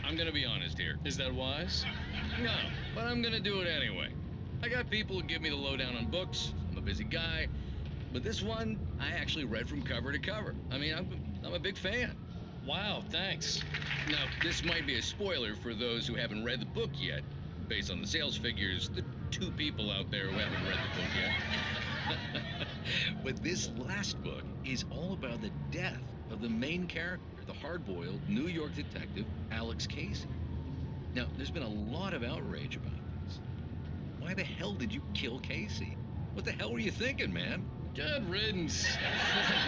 I'm gonna be honest here. Is that wise? No, but I'm gonna do it anyway. I got people who give me the lowdown on books. I'm a busy guy. But this one, I actually read from cover to cover. I mean, I'm a big fan. Wow, thanks. Now, this might be a spoiler for those who haven't read the book yet. Based on the sales figures, the 2 people out there who haven't read the book yet. But this last book is all about the death of the main character, the hard-boiled New York detective, Alex Casey. Now, there's been a lot of outrage about this. Why the hell did you kill Casey? What the hell were you thinking, man? Good riddance.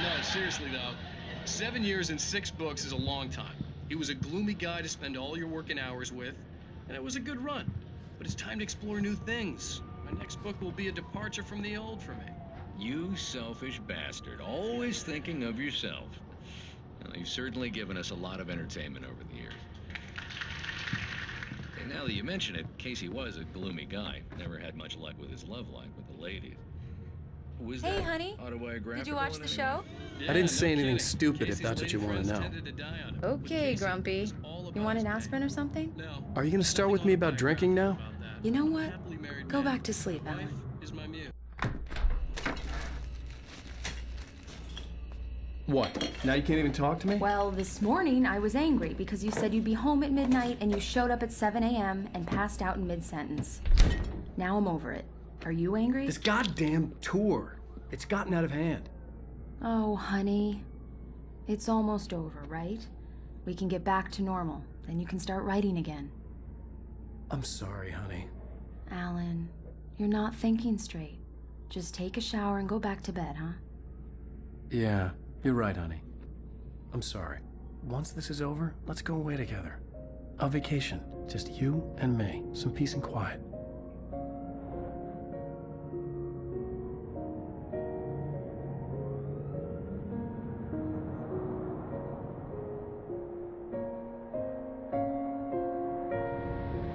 No, seriously though. 7 years and 6 books is a long time. He was a gloomy guy to spend all your working hours with, and it was a good run. But it's time to explore new things. My next book will be a departure from the old for me. You selfish bastard, always thinking of yourself. Well, you've certainly given us a lot of entertainment over the years. And now that you mention it, Casey was a gloomy guy. Never had much luck with his love life with the ladies. Was Hey, that honey. autobiographical Did you watch in the any show? way? I didn't say no anything kidding. stupid if Casey's that's what you lady want to friends know. tended to die on him. Okay, Casey Grumpy. was all about You want his an pain. aspirin or something? No. Are you going to start with me about drinking now? You know what? Happily married Go man. back to sleep, Wife Alan. is my muse. What? Now you can't even talk to me? Well, this morning I was angry because you said you'd be home at midnight and you showed up at 7 a.m. and passed out in mid-sentence. Now I'm over it. Are you angry? This goddamn tour. It's gotten out of hand. Oh, honey. It's almost over, right? We can get back to normal. Then you can start writing again. I'm sorry, honey. Alan, you're not thinking straight. Just take a shower and go back to bed, huh? Yeah, you're right, honey. I'm sorry. Once this is over, let's go away together. A vacation. Just you and me. Some peace and quiet.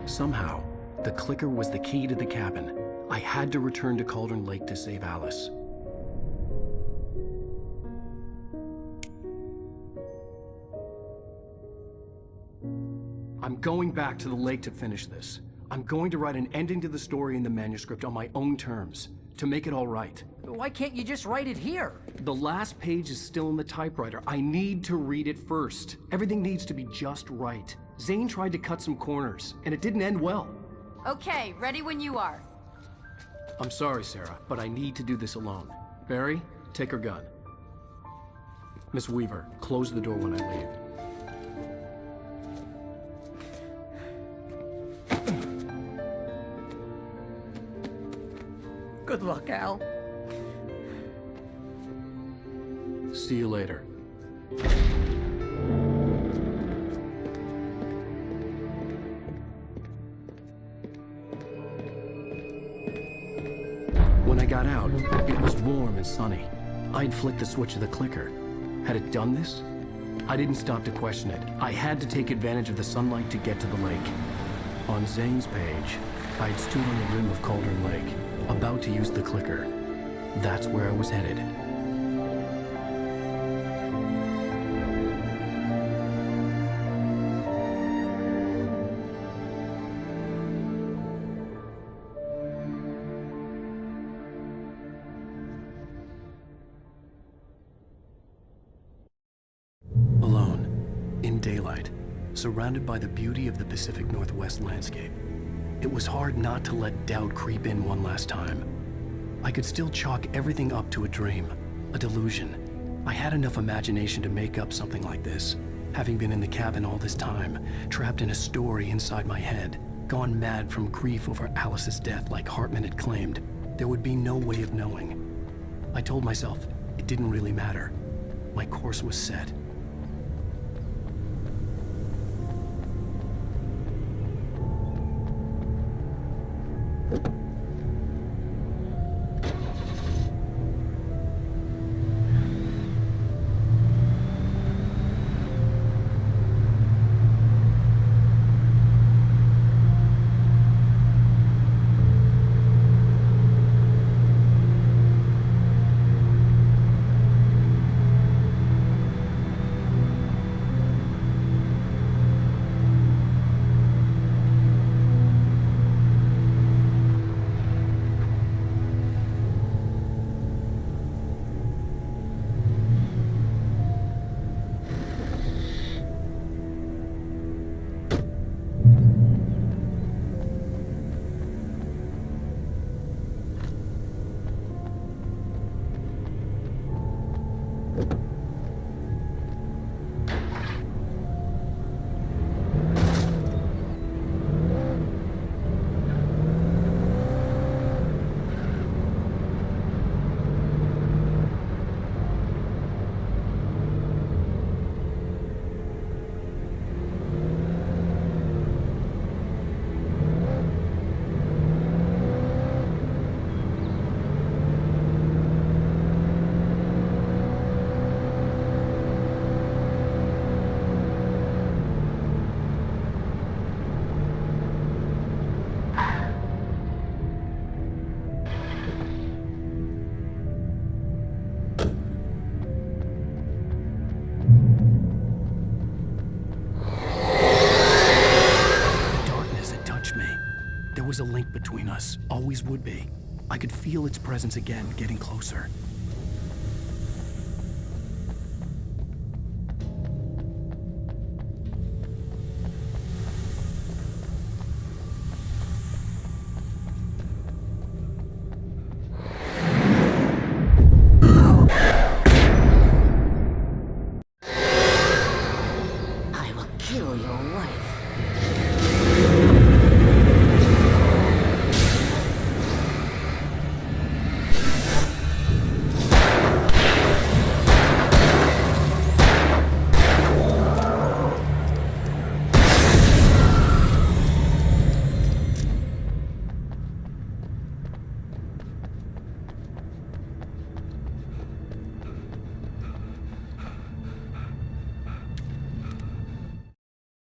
Somehow, the clicker was the key to the cabin. I had to return to Cauldron Lake to save Alice. I'm going back to the lake to finish this. I'm going to write an ending to the story in the manuscript on my own terms, to make it all right. Why can't you just write it here? The last page is still in the typewriter. I need to read it first. Everything needs to be just right. Zane tried to cut some corners, and it didn't end well. Okay, ready when you are. I'm sorry, Sarah, but I need to do this alone. Barry, take her gun. Miss Weaver, close the door when I leave. Good luck, Al. See you later. When I got out, it was warm and sunny. I'd flicked the switch of the clicker. Had it done this? I didn't stop to question it. I had to take advantage of the sunlight to get to the lake. On Zane's page, I'd stood on the rim of Cauldron Lake, about to use the clicker. That's where I was headed. Alone, in daylight, surrounded by the beauty of the Pacific Northwest landscape. It was hard not to let doubt creep in one last time. I could still chalk everything up to a dream, a delusion. I had enough imagination to make up something like this, having been in the cabin all this time, trapped in a story inside my head, gone mad from grief over Alice's death like Hartman had claimed. There would be no way of knowing. I told myself it didn't really matter. My course was set. There was a link between us, always would be. I could feel its presence again, getting closer. I will kill your wife.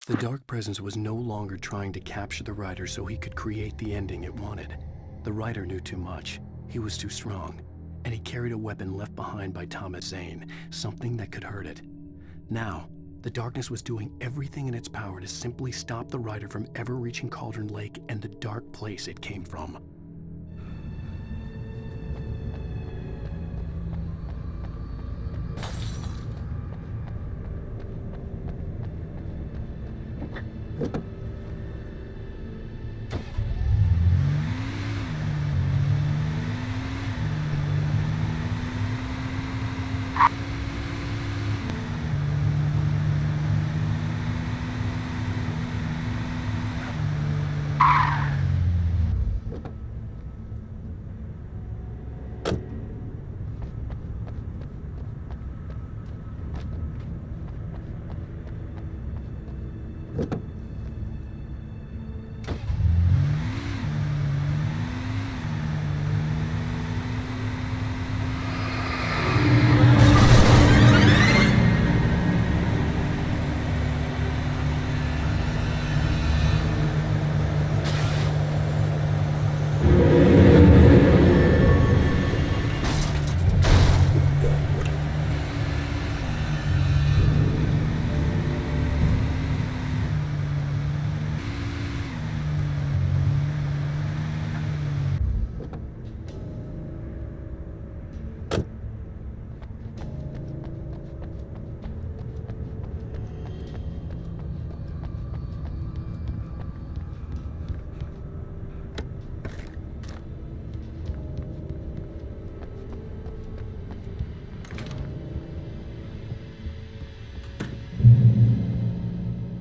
The Dark Presence was no longer trying to capture the writer so he could create the ending it wanted. The writer knew too much. He was too strong. And he carried a weapon left behind by Thomas Zane, something that could hurt it. Now, the darkness was doing everything in its power to simply stop the writer from ever reaching Cauldron Lake and the dark place it came from.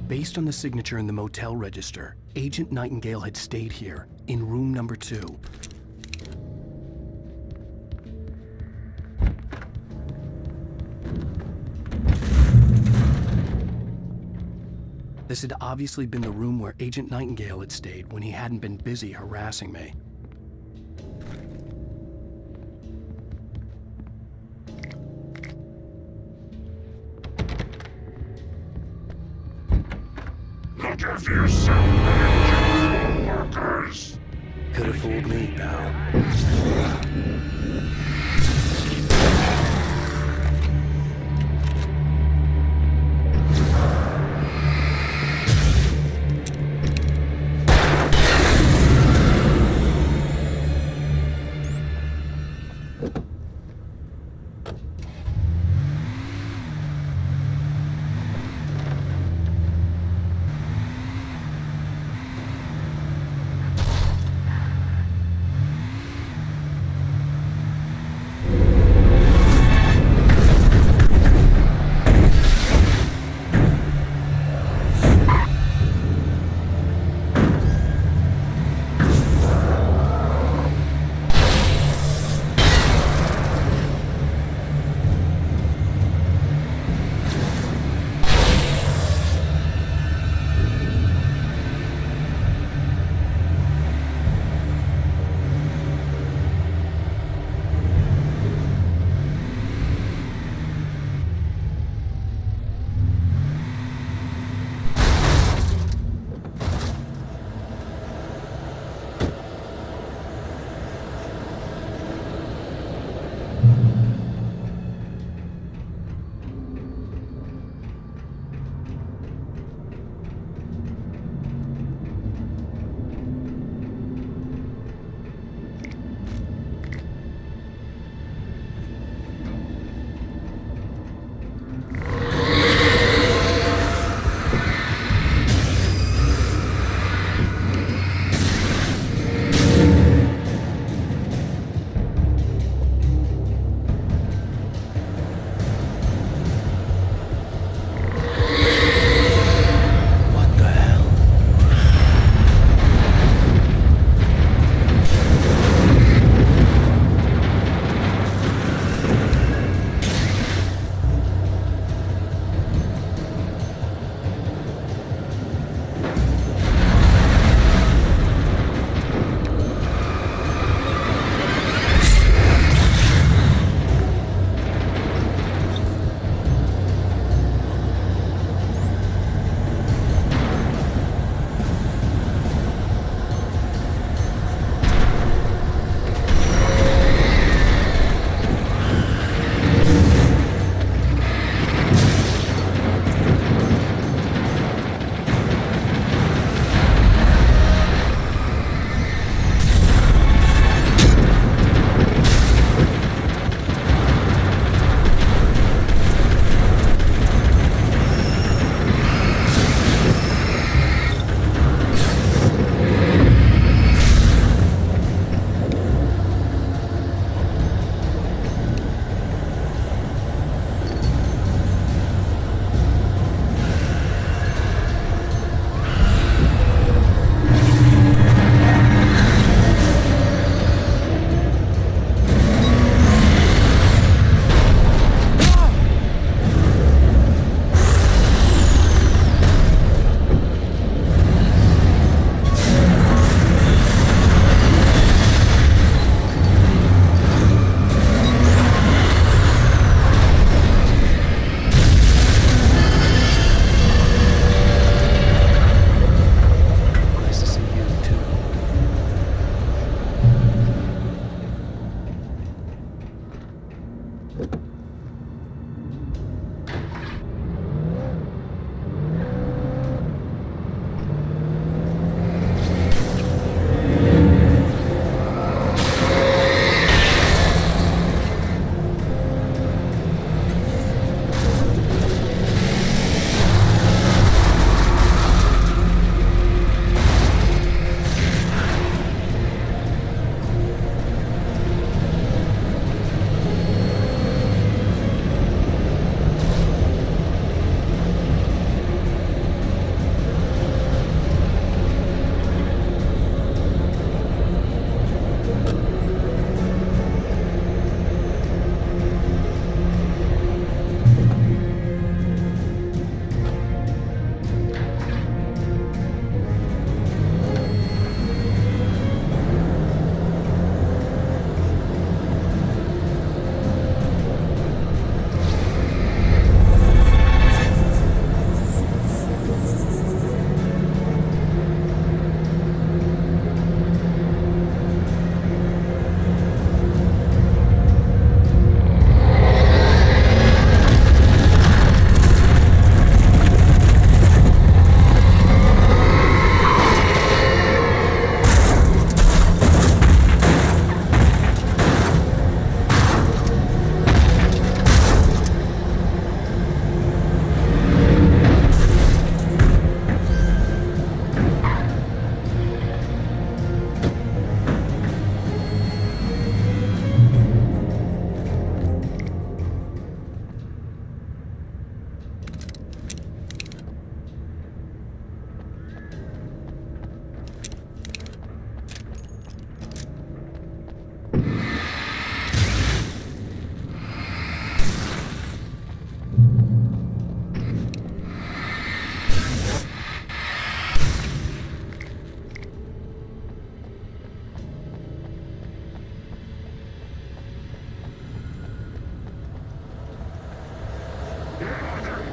Based on the signature in the motel register, Agent Nightingale had stayed here, in room number 2. This had obviously been the room where Agent Nightingale had stayed when he hadn't been busy harassing me. Look after yourself, man, you workers. Could have fooled me, pal.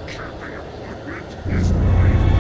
Camping equipment is right.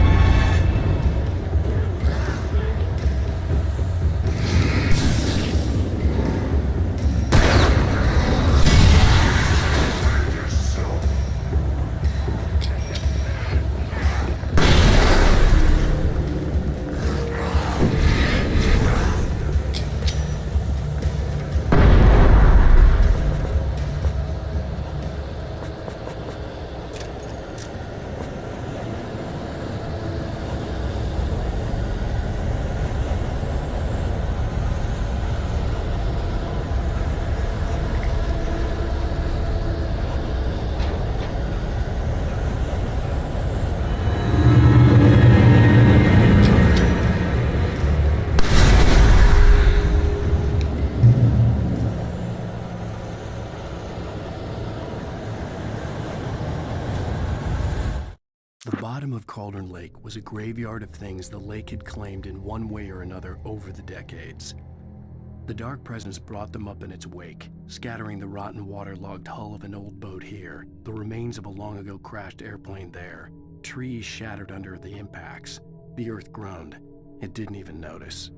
The bottom of Cauldron Lake was a graveyard of things the lake had claimed in one way or another over the decades. The dark presence brought them up in its wake, scattering the rotten waterlogged hull of an old boat here, the remains of a long-ago crashed airplane there, trees shattered under the impacts. The earth groaned. It didn't even notice.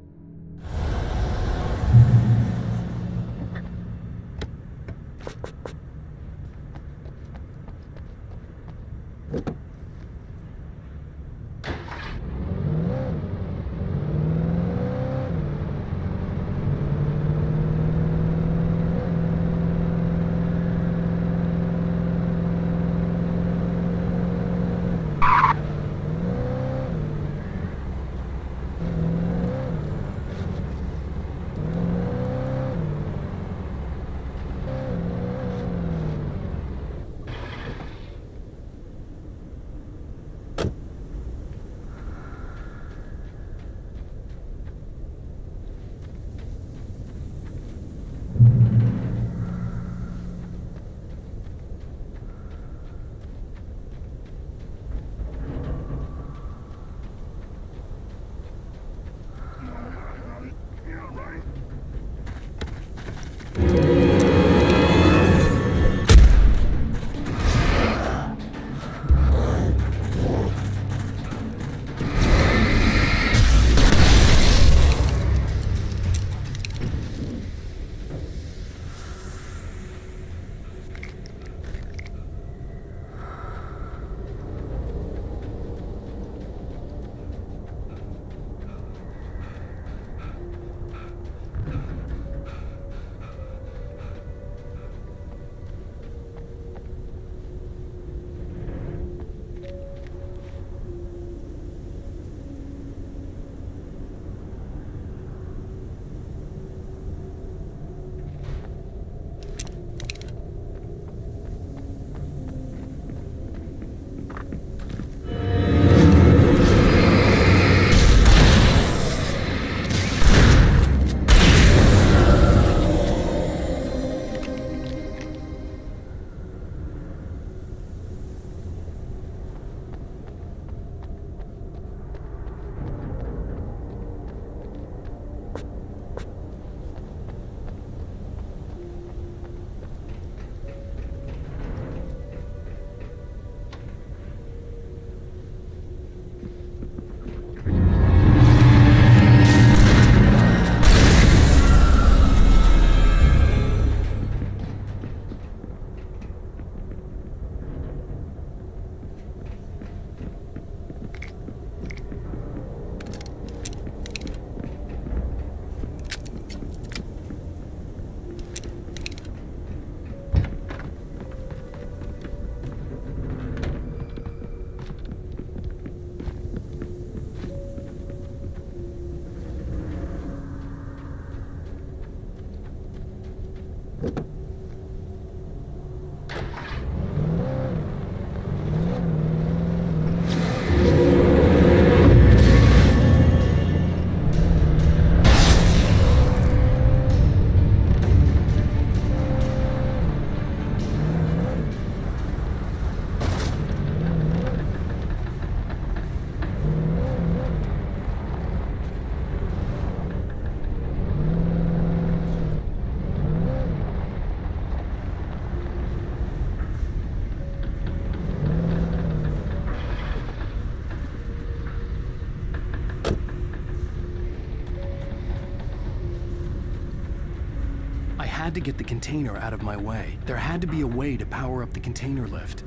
had to get the container out of my way. There had to be a way to power up the container lift.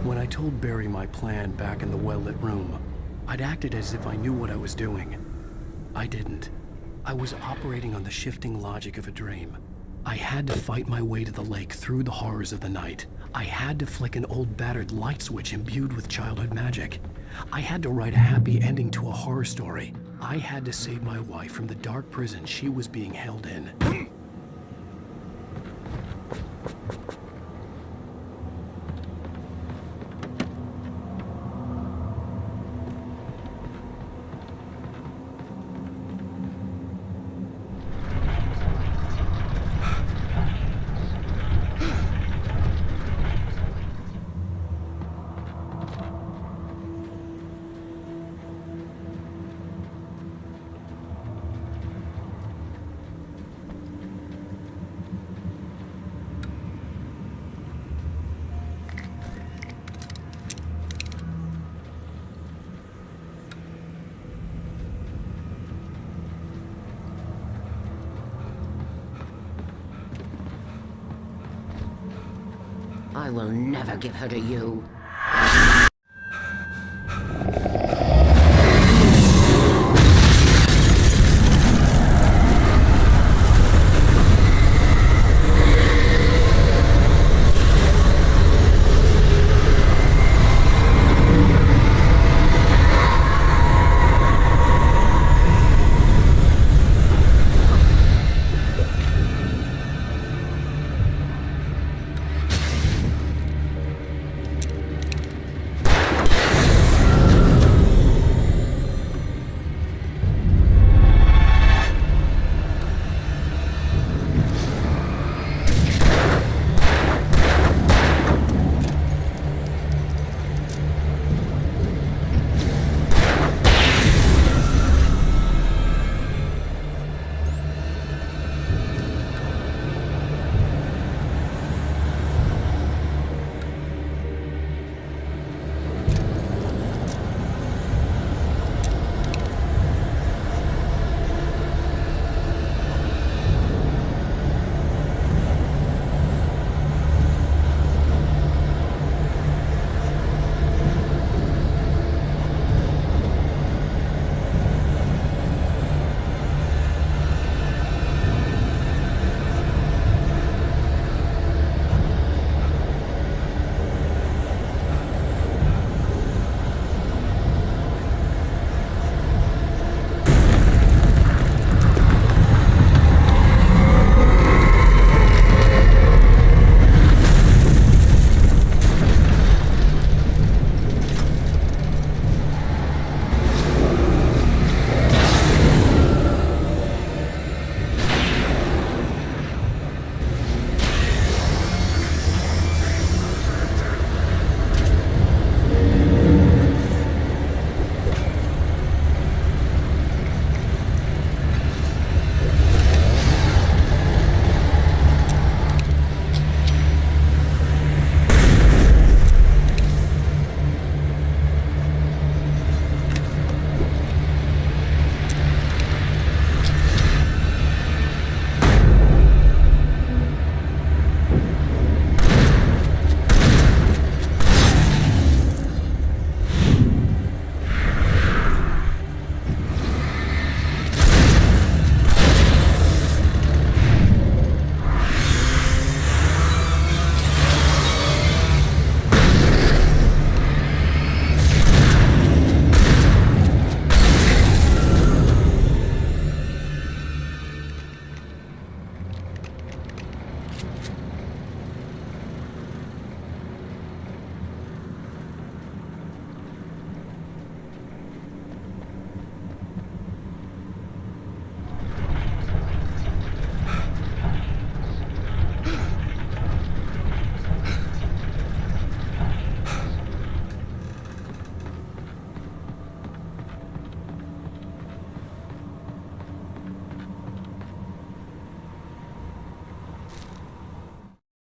When I told Barry my plan back in the well-lit room, I'd acted as if I knew what I was doing. I didn't. I was operating on the shifting logic of a dream. I had to fight my way to the lake through the horrors of the night. I had to flick an old battered light switch imbued with childhood magic. I had to write a happy ending to a horror story. I had to save my wife from the dark prison she was being held in. I will never give her to you.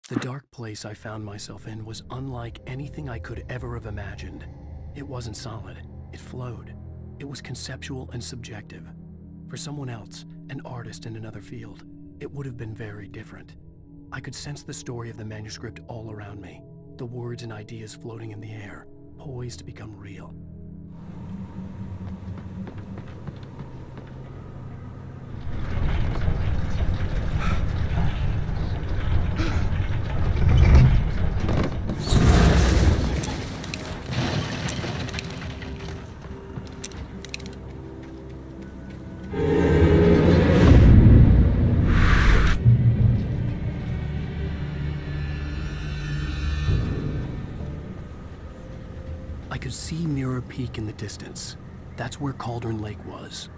The dark place I found myself in was unlike anything I could ever have imagined. It wasn't solid, it flowed. It was conceptual and subjective. For someone else, an artist in another field, it would have been very different. I could sense the story of the manuscript all around me, the words and ideas floating in the air, poised to become real. I could see Mirror Peak in the distance. That's where Cauldron Lake was.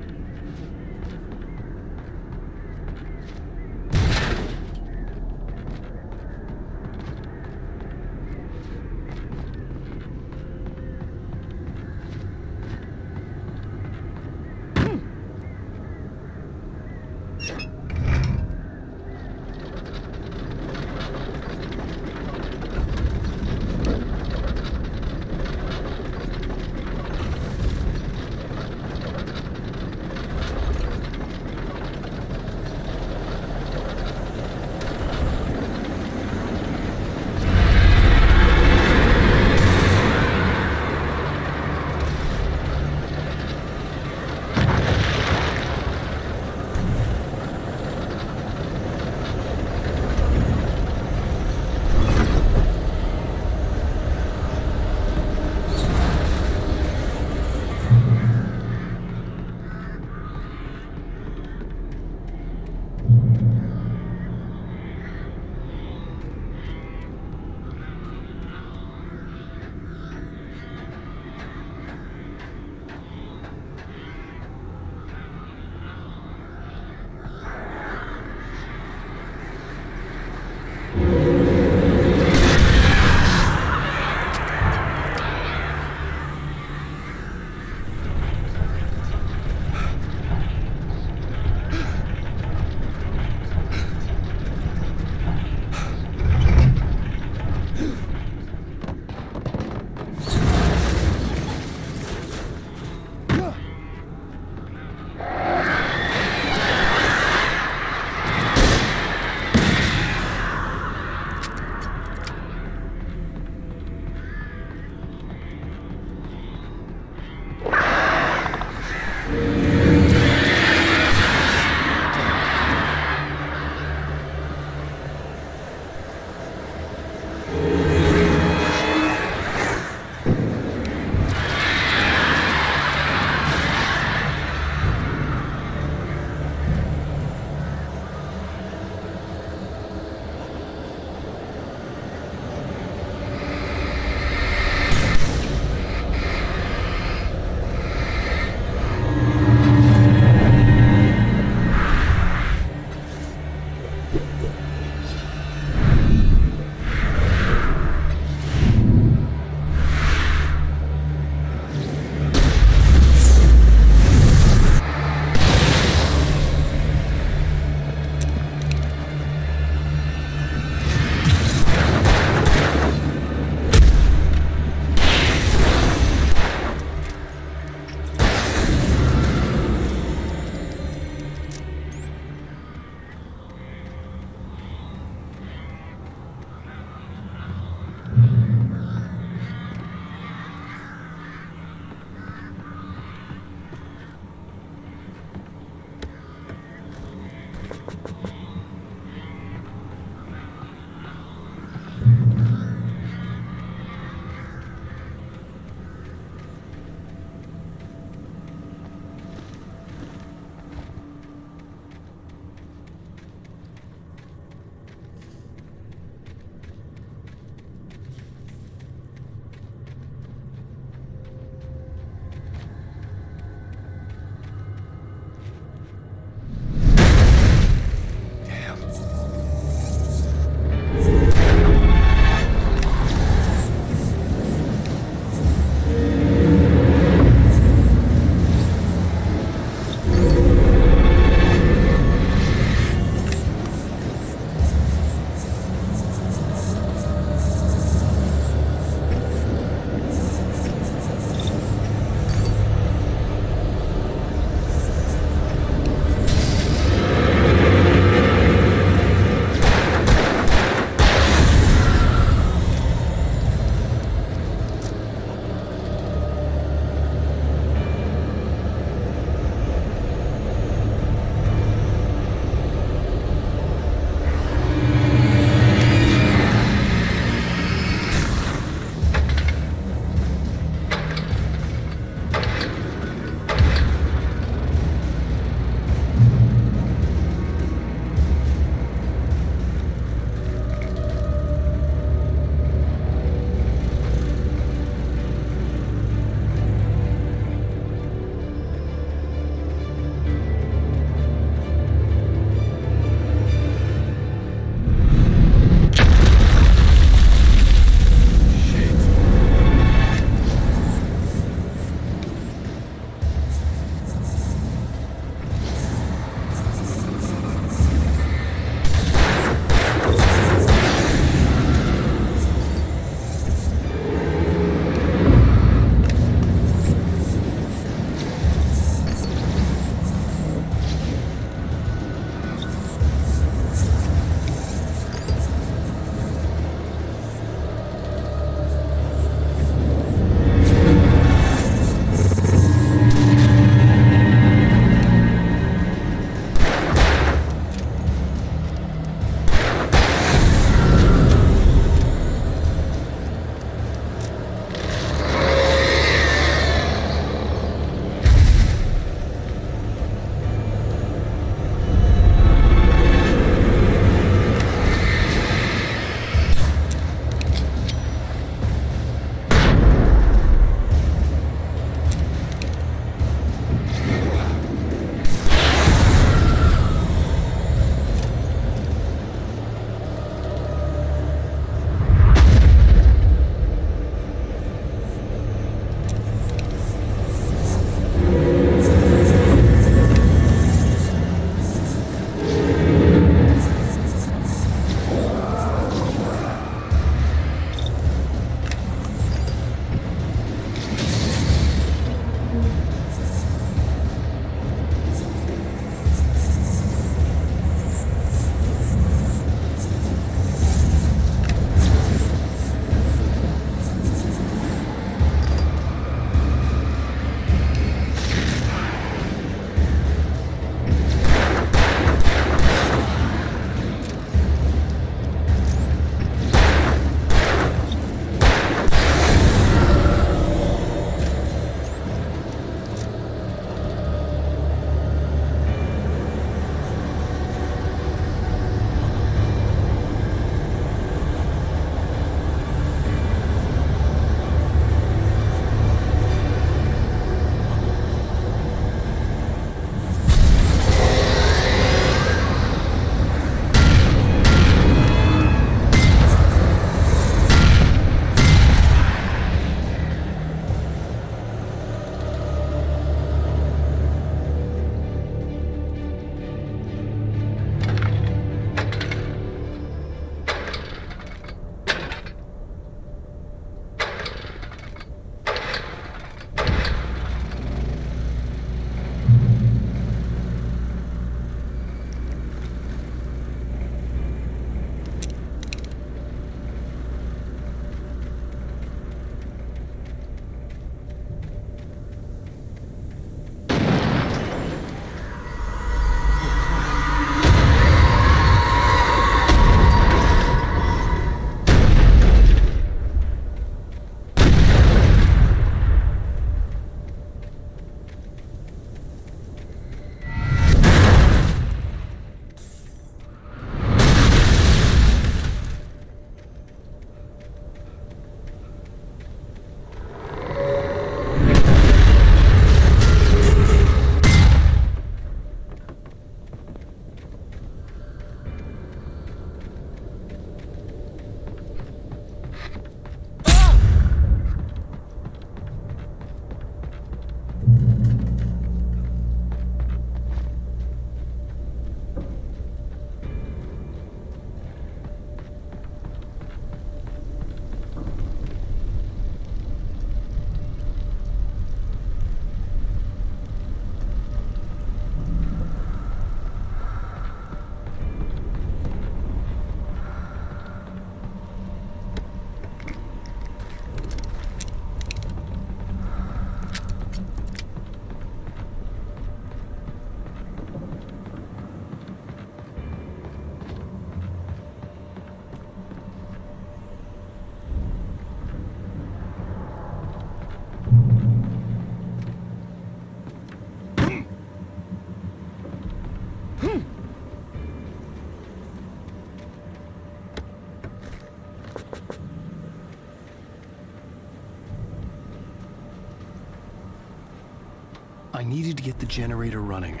I needed to get the generator running.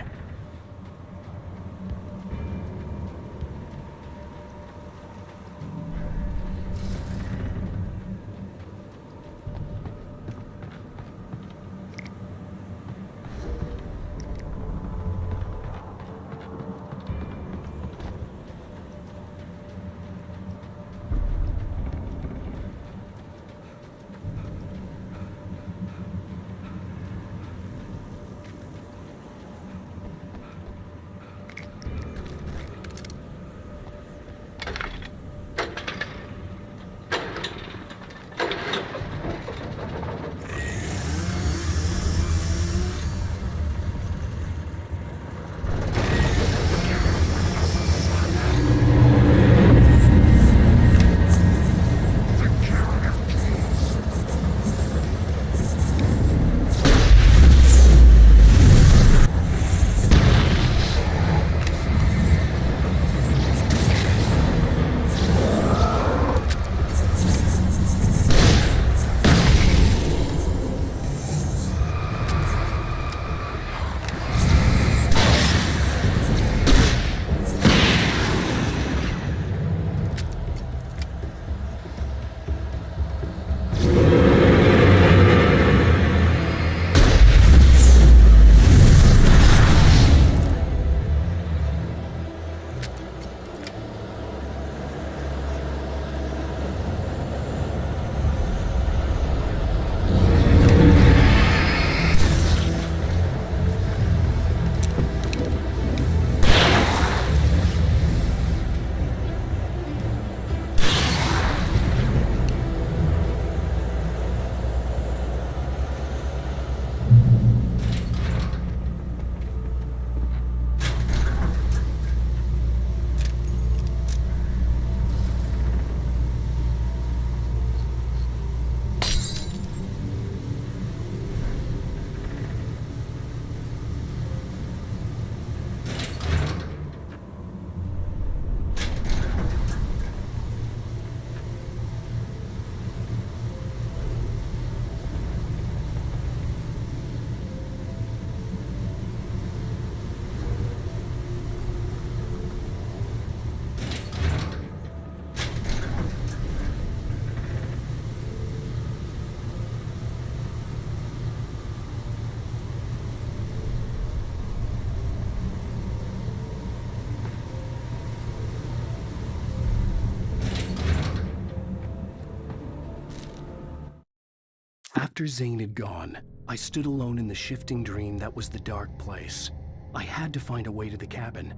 After Zane had gone, I stood alone in the shifting dream that was the dark place. I had to find a way to the cabin.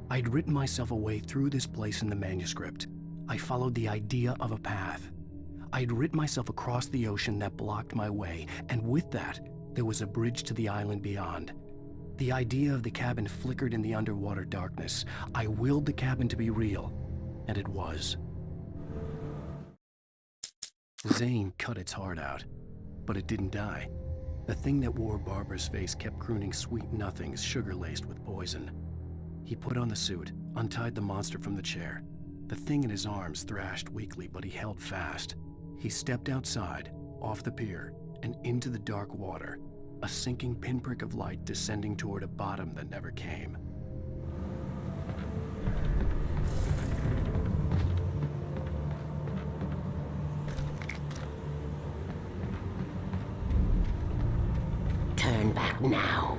I'd written myself a way through this place in the manuscript. I followed the idea of a path. I'd written myself across the ocean that blocked my way, and with that, there was a bridge to the island beyond. The idea of the cabin flickered in the underwater darkness. I willed the cabin to be real, and it was. Zane cut its heart out, but it didn't die. The thing that wore Barbara's face kept crooning sweet nothings sugar-laced with poison. He put on the suit, untied the monster from the chair. The thing in his arms thrashed weakly, but he held fast. He stepped outside, off the pier, and into the dark water, a sinking pinprick of light descending toward a bottom that never came. Turn back now.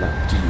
loved you.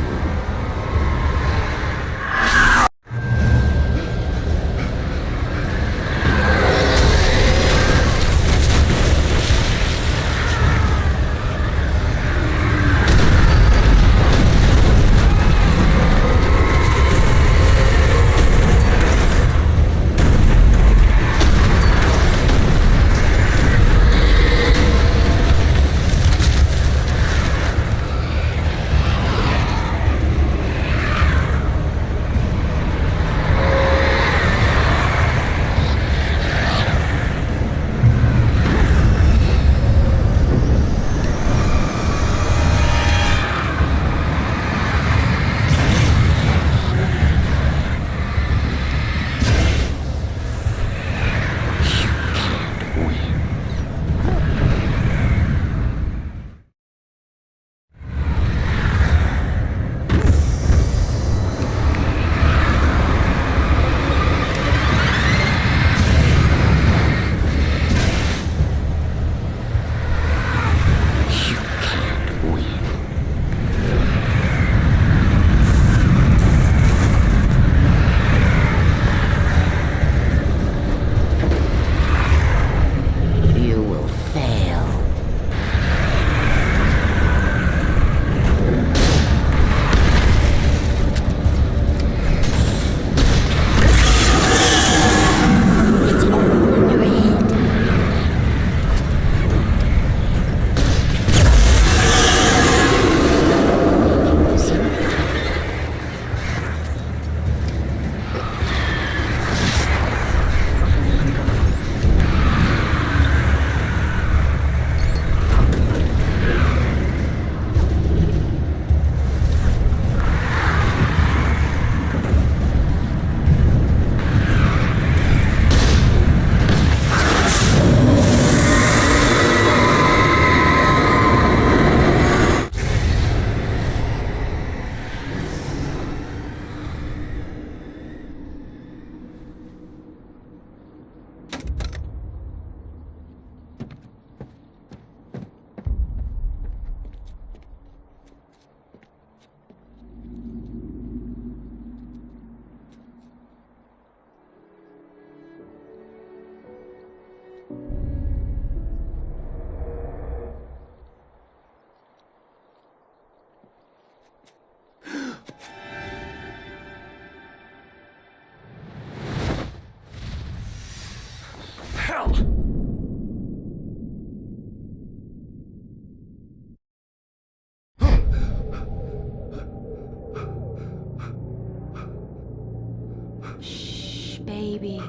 Baby,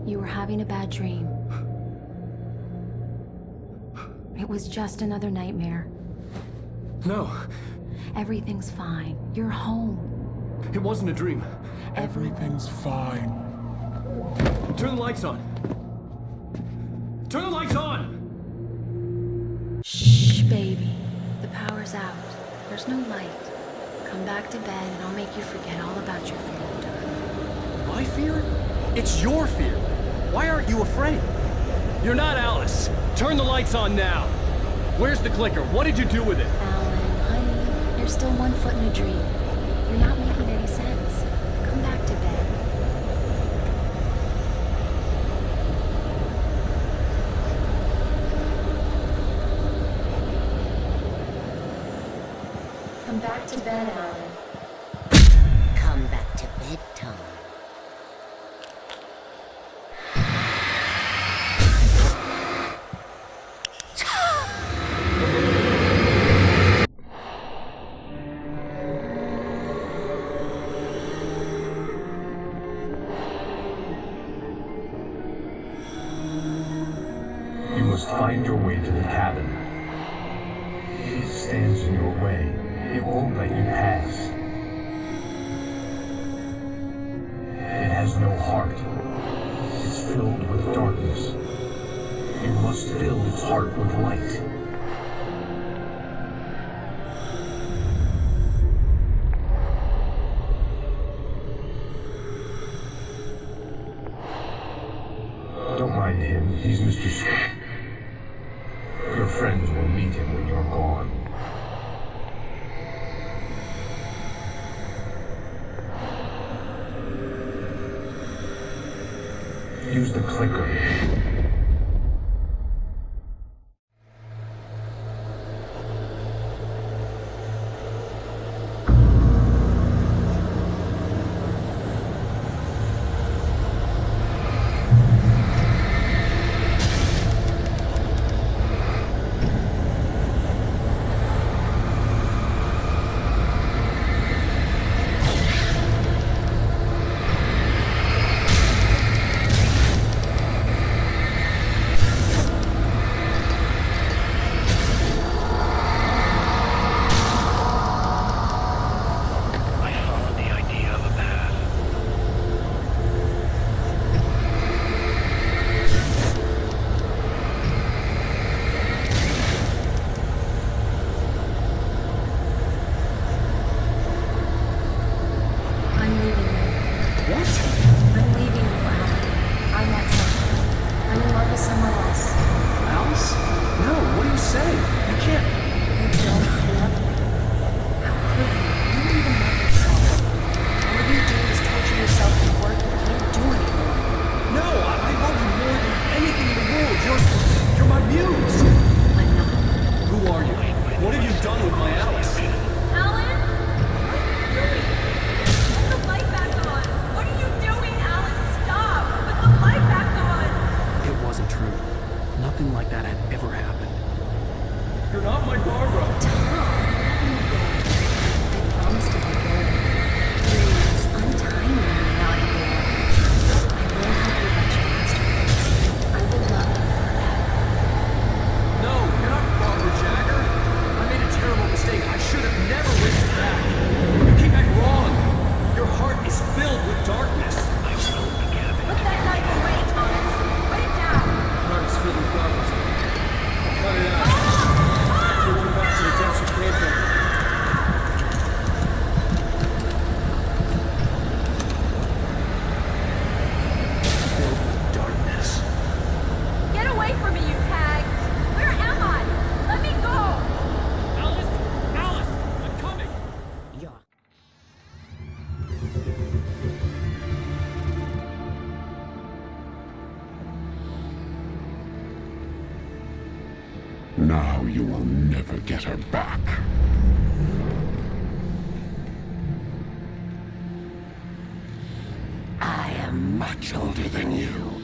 you were having a bad dream. It was just another nightmare. No. Everything's fine. You're home. It wasn't a dream. Everything's fine. Turn the lights on. Turn the lights on! Shh, baby. The power's out. There's no light. Come back to bed and I'll make you forget all about your fear. My fear? It's your fear. Why aren't you afraid? You're not Alice. Turn the lights on now. Where's the clicker? What did you do with it? Alan, honey, you're still 1 foot in a dream. You're not making any sense. Come back to bed. Come back to bed, Alan. Come back to bed, Tom. You must find your way to the cabin. It stands in your way. It won't let you pass. It has no heart. It's filled with darkness. You must fill its heart with light. Don't mind him. He's Mr. Scott. Your friends will meet him when you're gone. use the clicker. Now you will never get her back. I am much older than you.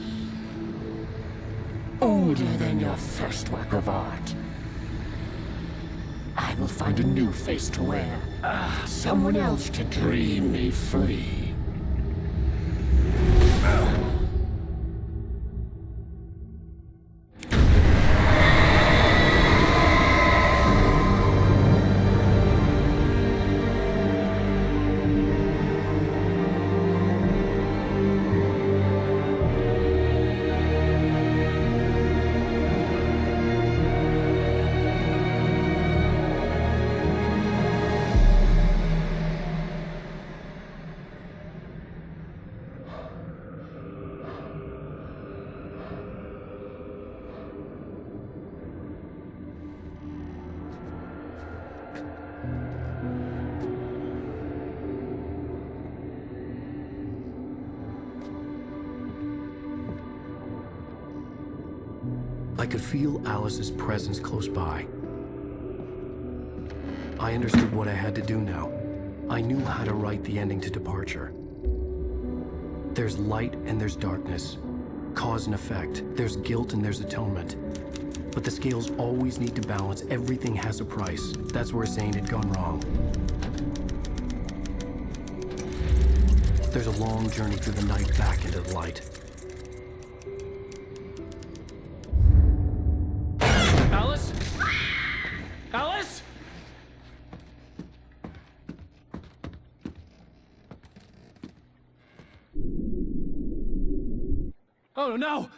Older than your first work of art. I will find a new face to wear. Someone else to dream me free. I could feel Alice's presence close by. I understood what I had to do now. I knew how to write the ending to Departure. There's light and there's darkness. Cause and effect. There's guilt and there's atonement. But the scales always need to balance. Everything has a price. That's where Zane had gone wrong. There's a long journey through the night back into the light. Alice? Alice? Oh no!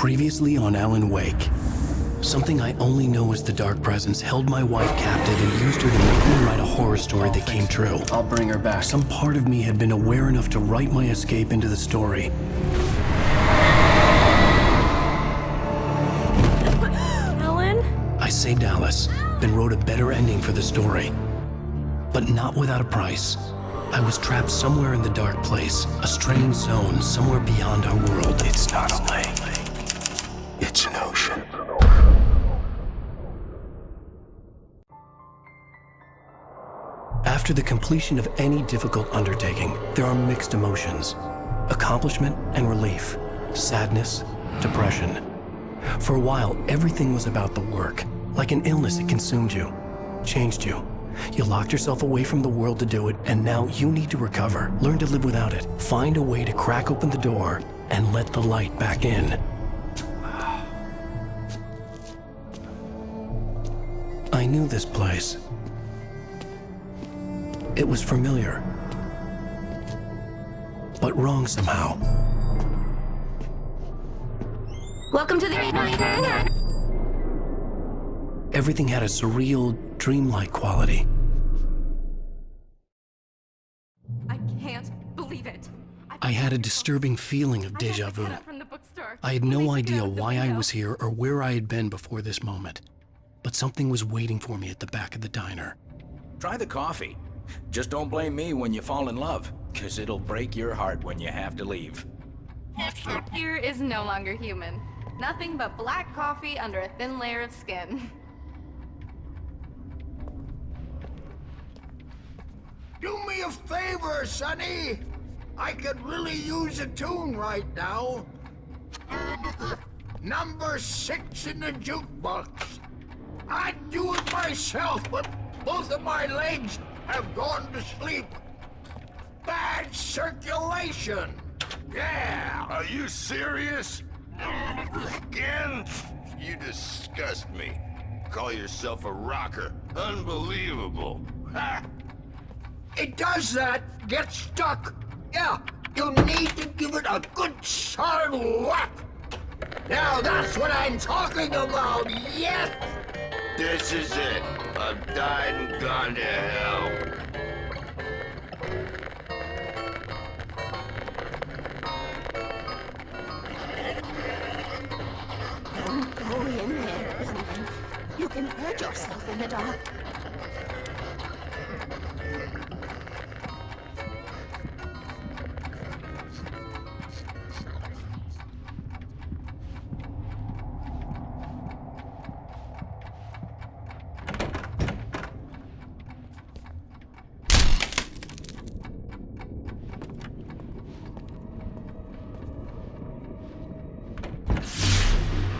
Previously on Alan Wake. Something I only know as the Dark Presence held my wife captive and used her to make me write a horror story that came true. I'll bring her back. Some part of me had been aware enough to write my escape into the story. Alan? I saved Alice, then wrote a better ending for the story. But not without a price. I was trapped somewhere in the dark place, a strange zone somewhere beyond our world. It's not a lake. It's an ocean. After the completion of any difficult undertaking, there are mixed emotions. Accomplishment and relief. Sadness, depression. For a while, everything was about the work. Like an illness, it consumed you, changed you. You locked yourself away from the world to do it, and now you need to recover. Learn to live without it. Find a way to crack open the door and let the light back in. I knew this place. It was familiar, but wrong somehow. Welcome to the Everything had a surreal, dreamlike quality. I can't believe it. I had a disturbing feeling of déjà vu. I had no idea why I was here or where I had been before this moment, but something was waiting for me at the back of the diner. Try the coffee. Just don't blame me when you fall in love, 'cause it'll break your heart when you have to leave. Here is no longer human. Nothing but black coffee under a thin layer of skin. Do me a favor, Sonny. I could really use a tune right now. Number 6 in the jukebox. I'd do it myself, but both of my legs have gone to sleep. Bad circulation. Yeah. Are you serious? Again? You disgust me. Call yourself a rocker. Unbelievable. Ha! It does that. Get stuck. Yeah, you need to give it a good solid whack. Now that's what I'm talking about, yes! This is it. I've died and gone to hell. Don't go in there, London. You can hurt yourself in the dark.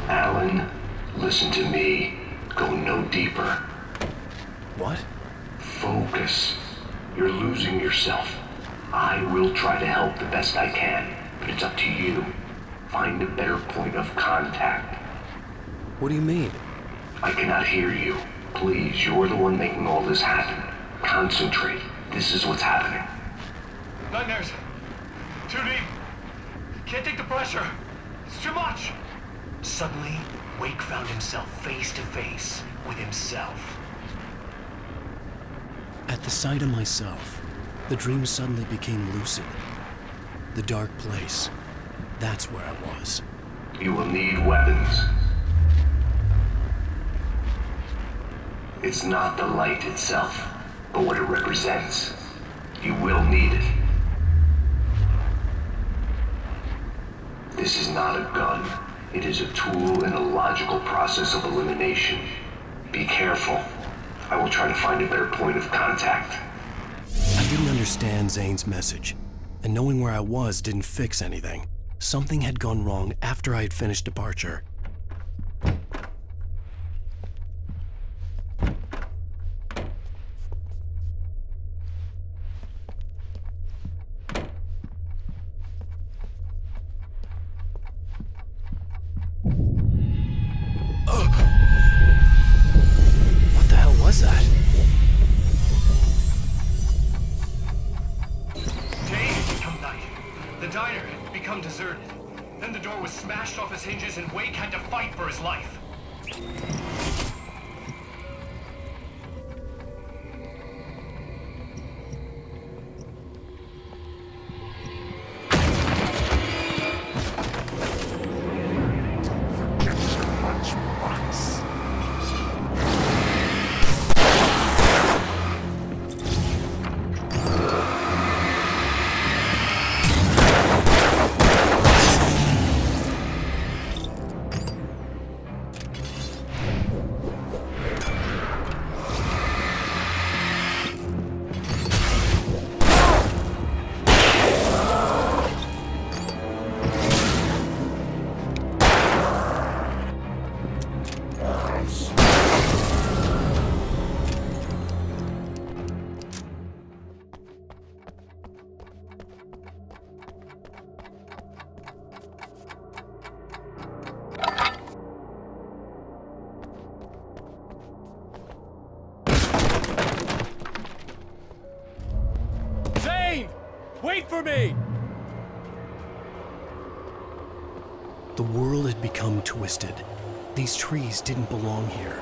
Alan, listen to me. Go no deeper. What? Focus. You're losing yourself. I will try to help the best I can, but it's up to you. Find a better point of contact. What do you mean? I cannot hear you. Please, you're the one making all this happen. Concentrate. This is what's happening. Nightmares. Too deep. Can't take the pressure. It's too much. Suddenly, Wake found himself face to face with himself. At the sight of myself, the dream suddenly became lucid. The dark place. That's where I was. You will need weapons. It's not the light itself, but what it represents. You will need it. This is not a gun. It is a tool in a logical process of elimination. Be careful. I will try to find a better point of contact. I didn't understand Zane's message, and knowing where I was didn't fix anything. Something had gone wrong after I had finished departure. What the hell was that? Day had become night. The diner had become deserted. Then the door was smashed off its was hinges and Wake had to fight for his life. Wait for me! The world had become twisted. These trees didn't belong here.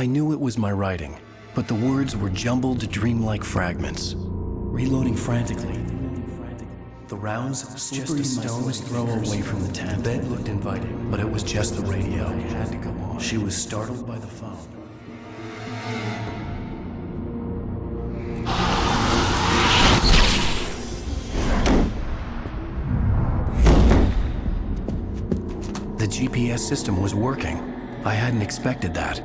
I knew it was my writing, but the words were jumbled, dreamlike fragments. Reloading frantically. The rounds slippery stone's throw away from the tent. The bed looked inviting, but it was just the radio. I had to go on. She was startled by the phone. The GPS system was working. I hadn't expected that.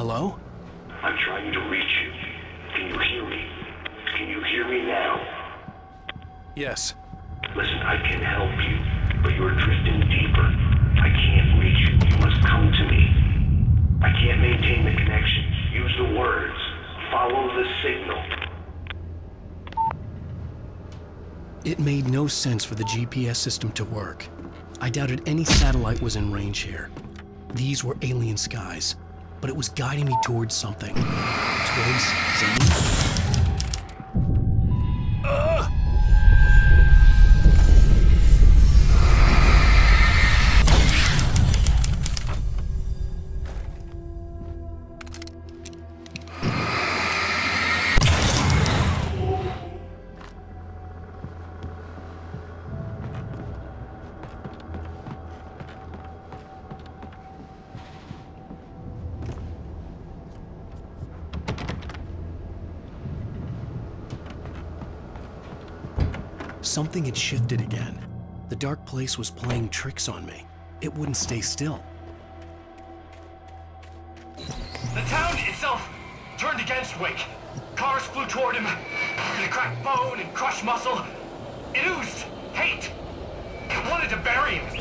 Hello? I'm trying to reach you. Can you hear me? Can you hear me now? Yes. Listen, I can help you, but you're drifting deeper. I can't reach you. You must come to me. I can't maintain the connection. Use the words. Follow the signal. It made no sense for the GPS system to work. I doubted any satellite was in range here. These were alien skies, but it was guiding me towards something. Towards Zane? Something had shifted again. The dark place was playing tricks on me. It wouldn't stay still. The town itself turned against Wake. Cars flew toward him. They cracked bone and crushed muscle. It oozed hate. It wanted to bury him.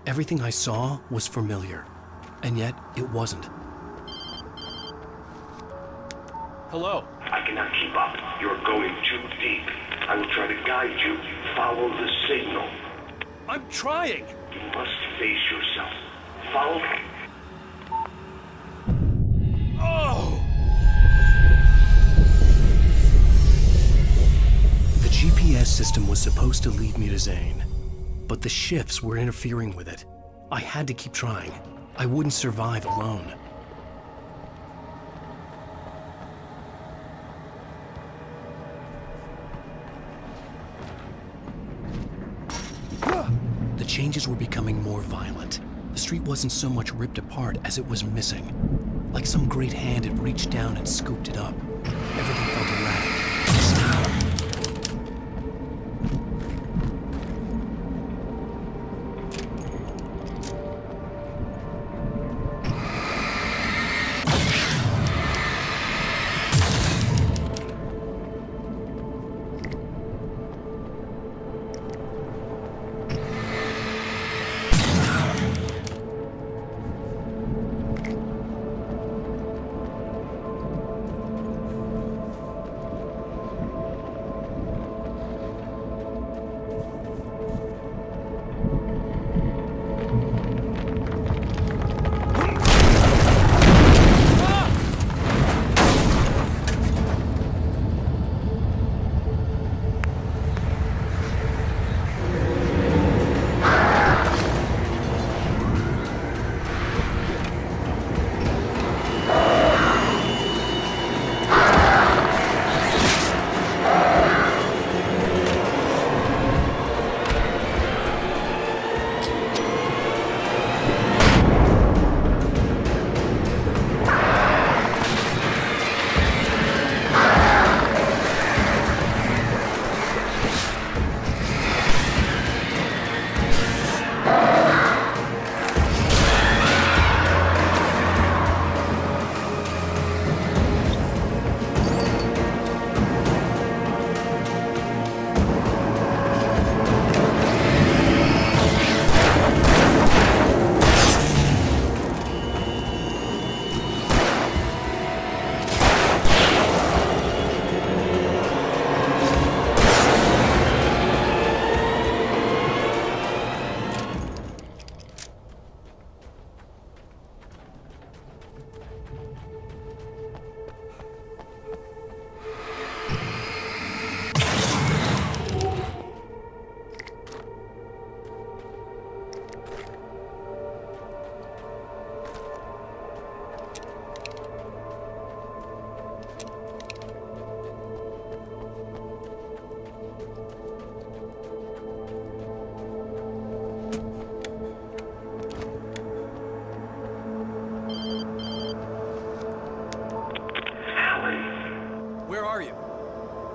Everything I saw was familiar, and yet it wasn't. Hello? I cannot keep up. You're going too deep. I will try to guide you. Follow the signal. I'm trying! You must face yourself. Follow me. Oh! The GPS system was supposed to lead me to Zane, but the shifts were interfering with it. I had to keep trying. I wouldn't survive alone. The changes were becoming more violent. The street wasn't so much ripped apart as it was missing. Like some great hand had reached down and scooped it up. Everything felt erratic.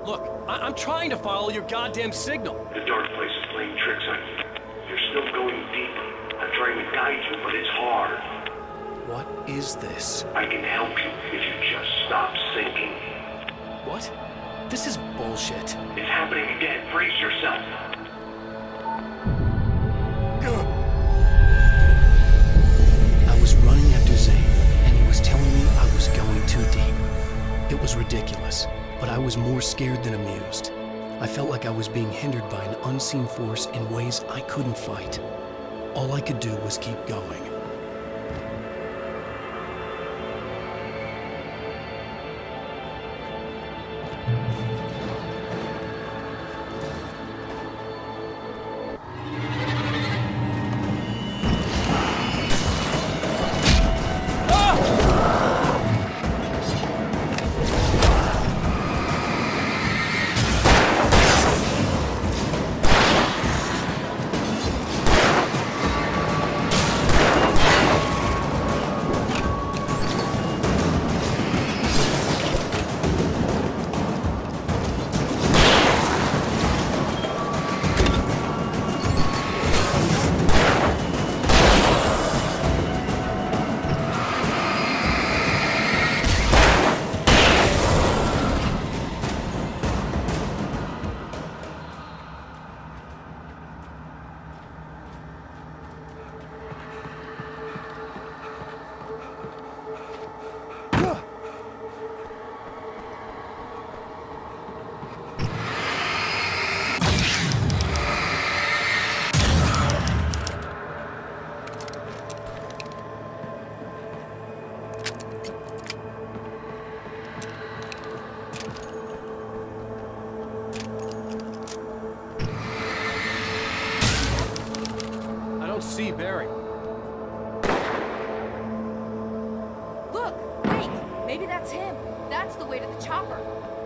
Look, I'm trying to follow your goddamn signal. The dark place is playing tricks on you. You're still going deep. I'm trying to guide you, but it's hard. What is this? I can help you if you just stop sinking. What? This is bullshit. It's happening again. Brace yourself. I was running after Zane, and he was telling me I was going too deep. It was ridiculous, but I was more scared than amused. I felt like I was being hindered by an unseen force in ways I couldn't fight. All I could do was keep going. See Barry. Look! Wait! Maybe that's him. That's the way to the chopper.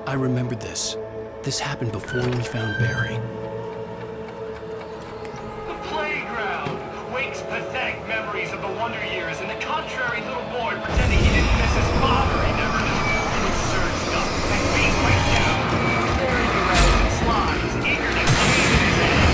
I remembered this. This happened before we found Barry. The playground! Wake's pathetic memories of the Wonder Years and the contrary little boy pretending he didn't miss his father he never knew. He was surged up and beat Wake down, staring around in slides, eager to cave in his head.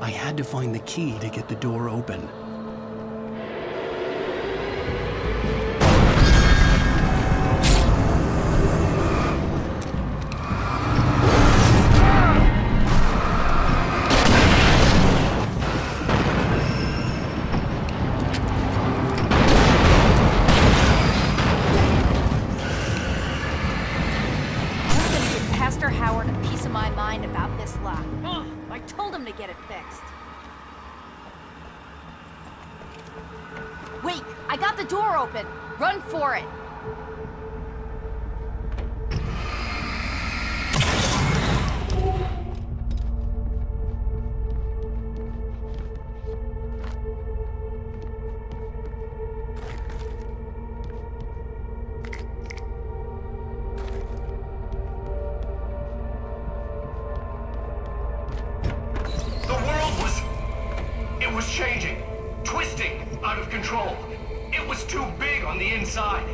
I had to find the key to get the door open. Pastor Howard a piece of my mind about this lock. I told him to get it fixed. Wait, I got the door open. Run for it. It was changing, twisting, out of control. It was too big on the inside.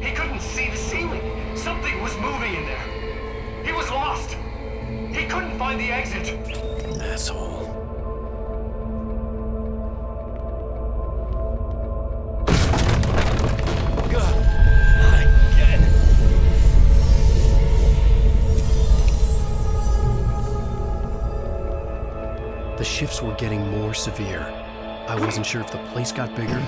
He couldn't see the ceiling. Something was moving in there. He was lost. He couldn't find the exit. Asshole. The shifts were getting more severe. I wasn't sure if the place got bigger.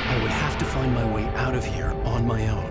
I would have to find my way out of here on my own.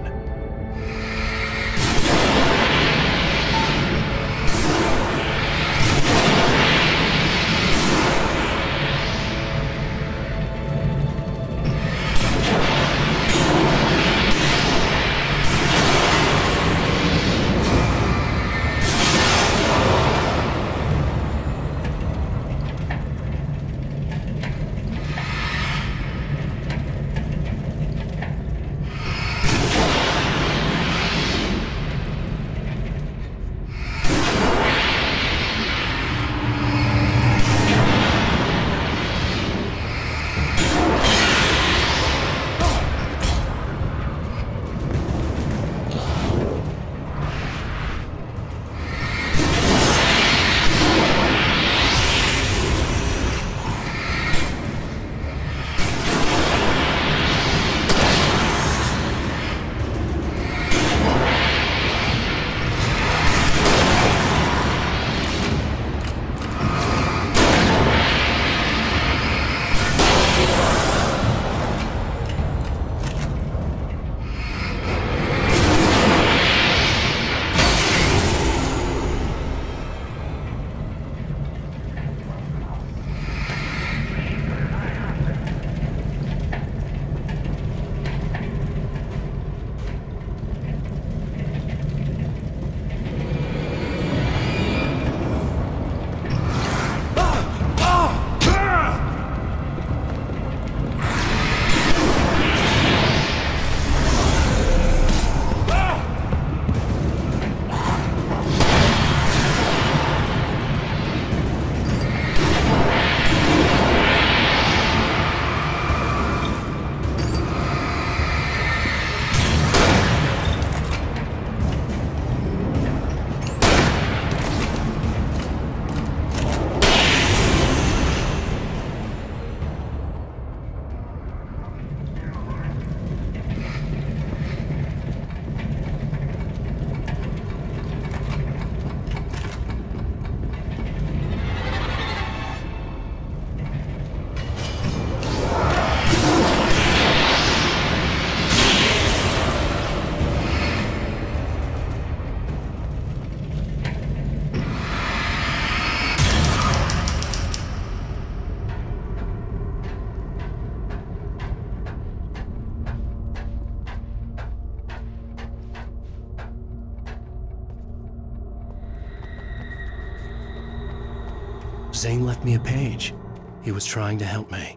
Zane left me a page. He was trying to help me.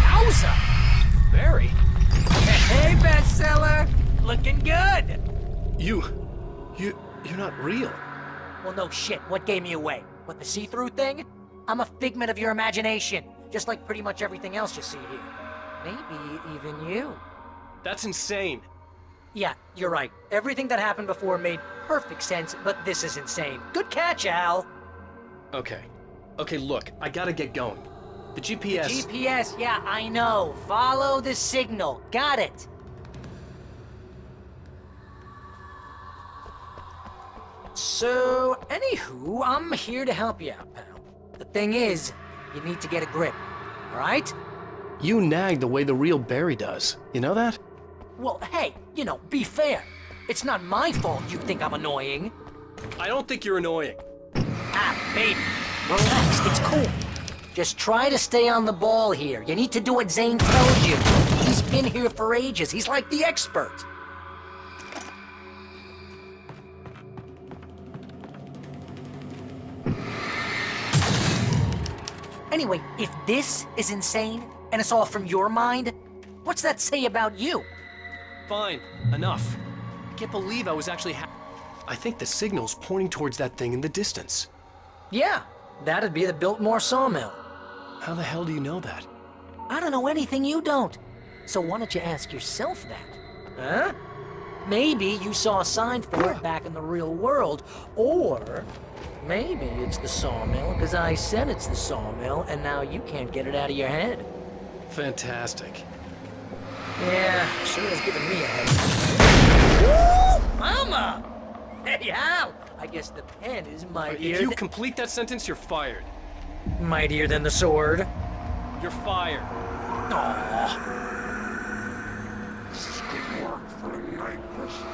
Owza! Barry? Hey, bestseller! Looking good! You're not real. Well, no shit. What gave me away? What, the see-through thing? I'm a figment of your imagination, just like pretty much everything else you see here. Maybe even you. That's insane. Yeah, you're right. Everything that happened before made perfect sense, but this is insane. Good catch, Al. Okay, look, I gotta get going. The GPS... GPS, yeah, I know. Follow the signal. Got it. So, anywho, I'm here to help you out, pal. The thing is, you need to get a grip, alright? You nag the way the real Barry does. You know that? Well, hey, you know, be fair. It's not my fault you think I'm annoying. I don't think you're annoying. Ah, baby, relax, it's cool. Just try to stay on the ball here. You need to do what Zane tells you. He's been here for ages. He's like the expert. Anyway, if this is insane, and it's all from your mind, what's that say about you? Fine, enough. I can't believe I was actually I think the signal's pointing towards that thing in the distance. Yeah, that'd be the Biltmore sawmill. How the hell do you know that? I don't know anything you don't. So why don't you ask yourself that? Huh? Maybe you saw a sign for it back in the real world, or maybe it's the sawmill, because I said it's the sawmill, and now you can't get it out of your head. Fantastic. Yeah, sure has given me a headache. Woo! Mama! Hey, Hal! I guess the pen is mightier. If you complete that sentence, you're fired. Mightier than the sword. You're fired. Aww. This is good work for a night person.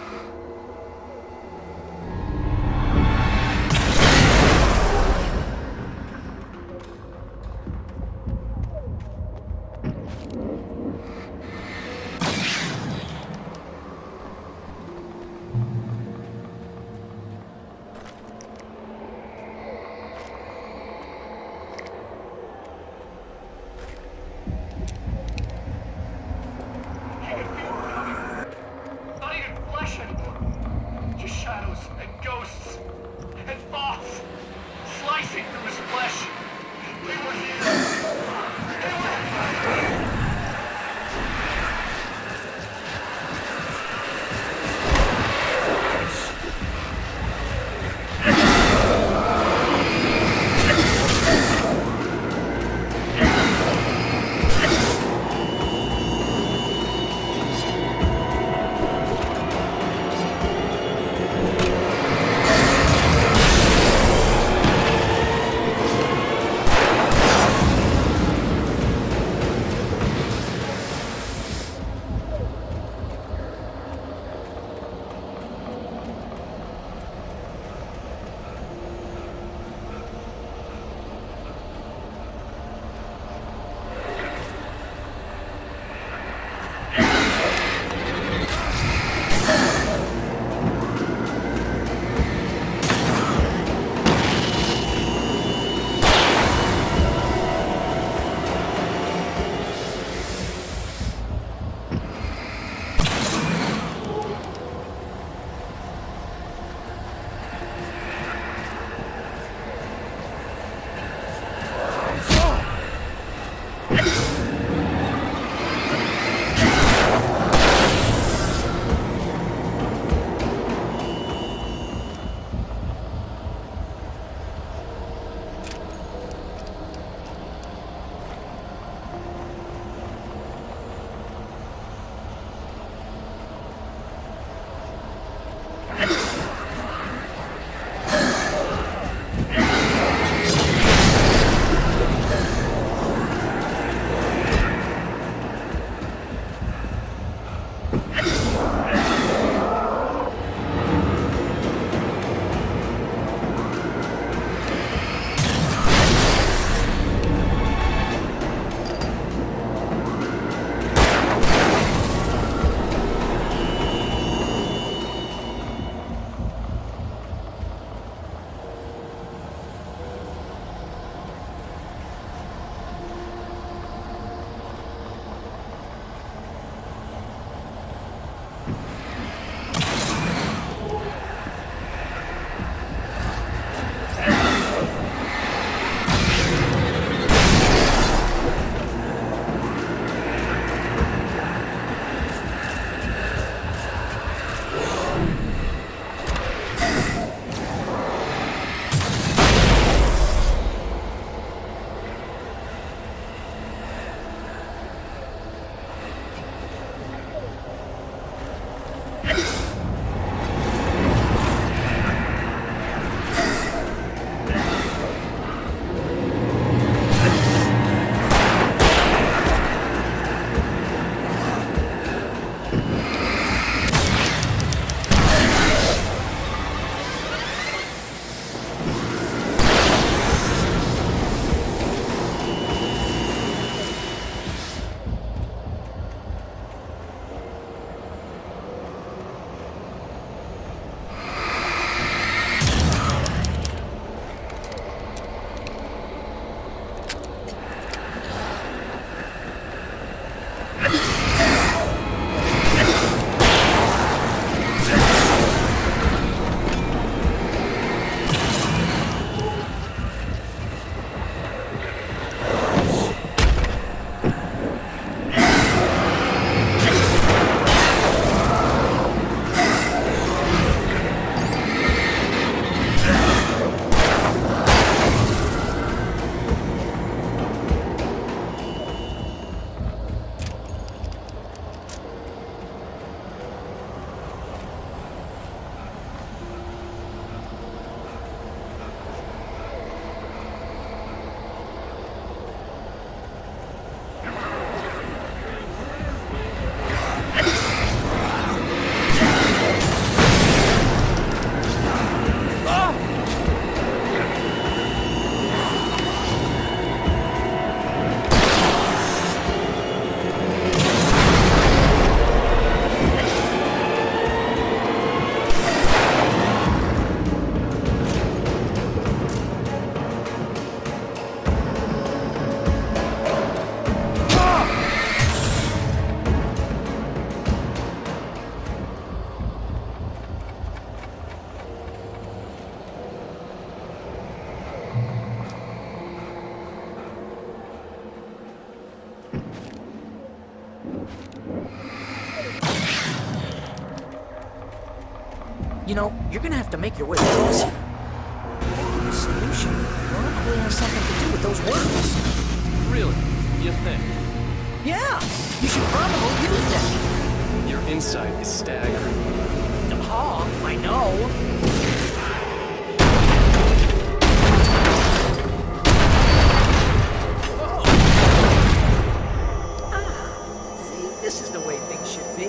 You know, you're gonna have to make your way across here. Maybe the solution probably has something to do with those words. Really? You think? Yeah! You should probably use them. Your insight is staggering. I know. See, this is the way things should be.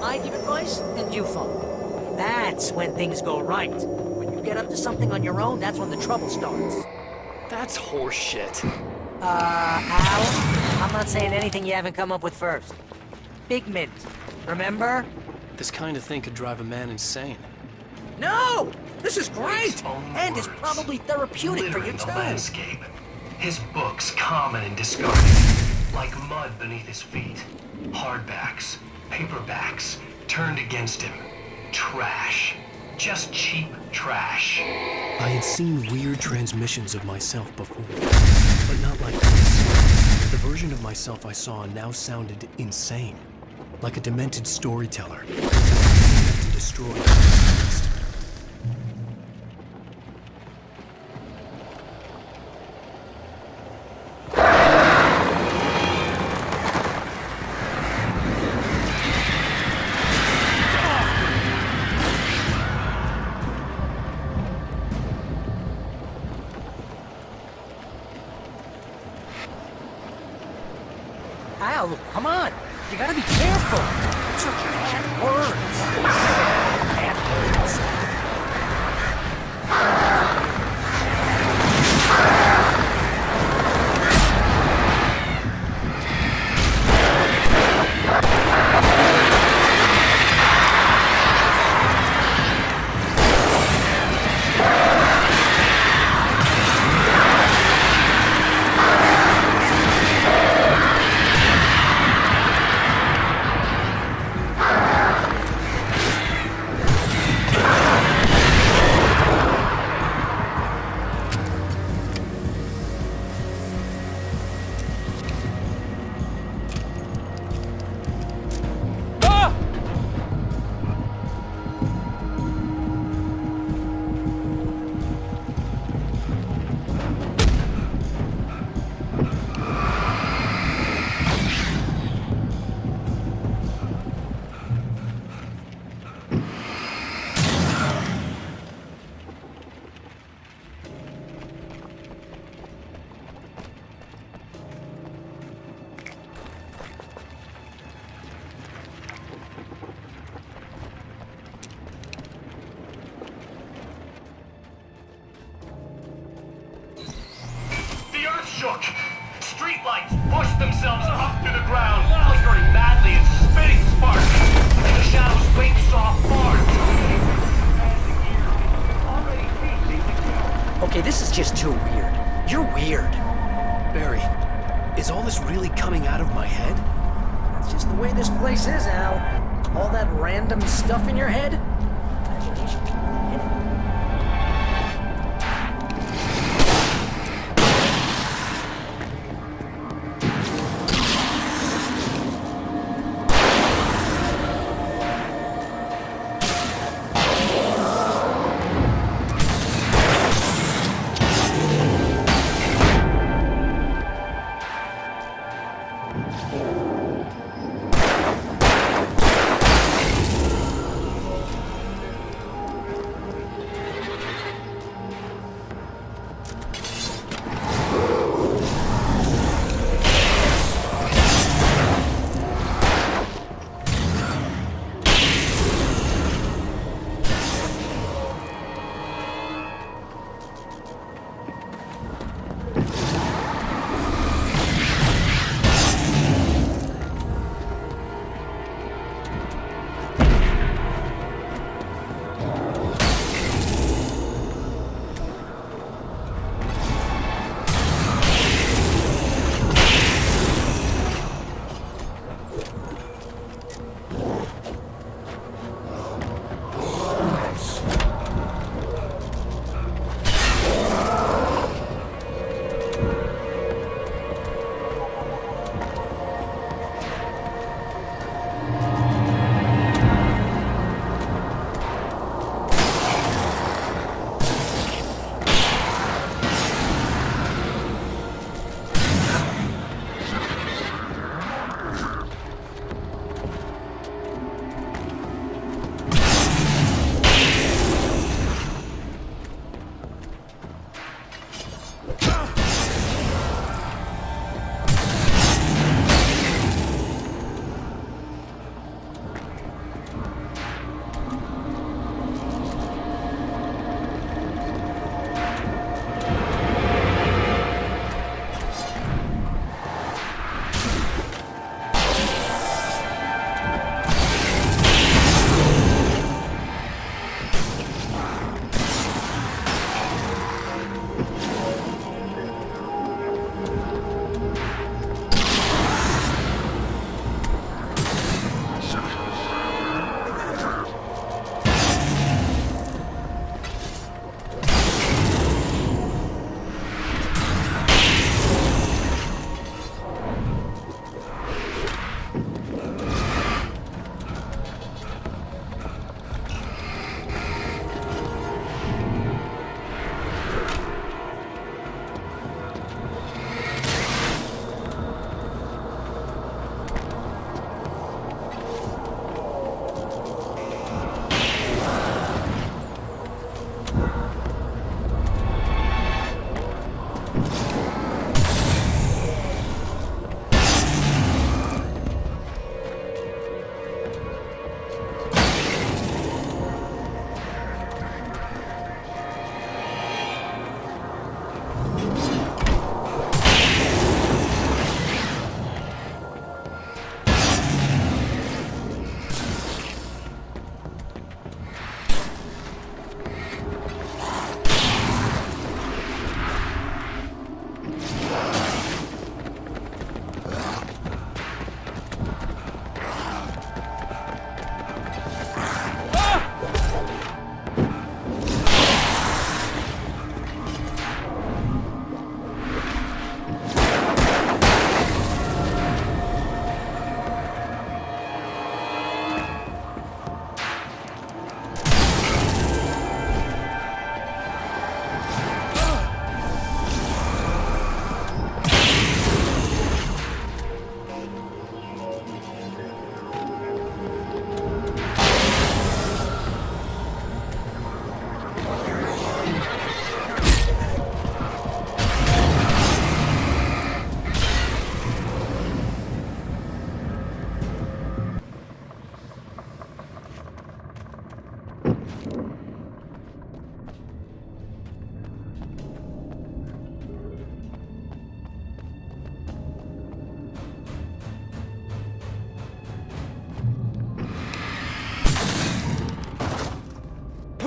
I give advice, and you follow. That's when things go right. When you get up to something on your own, that's when the trouble starts. That's horseshit. Al, I'm not saying anything you haven't come up with first. Big mint, remember? This kind of thing could drive a man insane. No! This is great! And it's probably therapeutic for you Littering too. the landscape. His books common and discarded, like mud beneath his feet. Hardbacks, paperbacks, turned against him. Trash. Just cheap trash. I had seen weird transmissions of myself before, but not like this. The version of myself I saw now sounded insane, like a demented storyteller, to destroy the past. Al, come on! You gotta be careful! Those are bad words! Bad words! Shook. Streetlights pushed themselves up to the ground, flickering madly and spitting sparks. And the shadows waved soft farts. Okay, this is just too weird. You're weird. Barry, is all this really coming out of my head? That's just the way this place is, Al. All that random stuff in your head.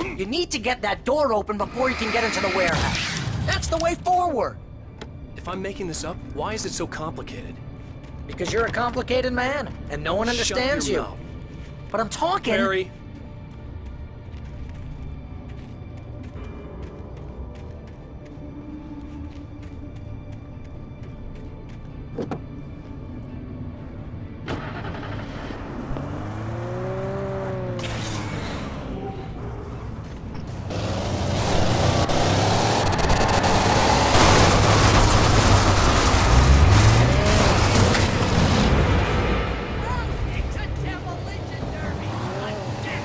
You need to get that door open before you can get into the warehouse. That's the way forward. If I'm making this up, why is it so complicated? Because you're a complicated man, and no one understands Shut your you. mouth. But I'm talking... Harry. It's a demolition derby! A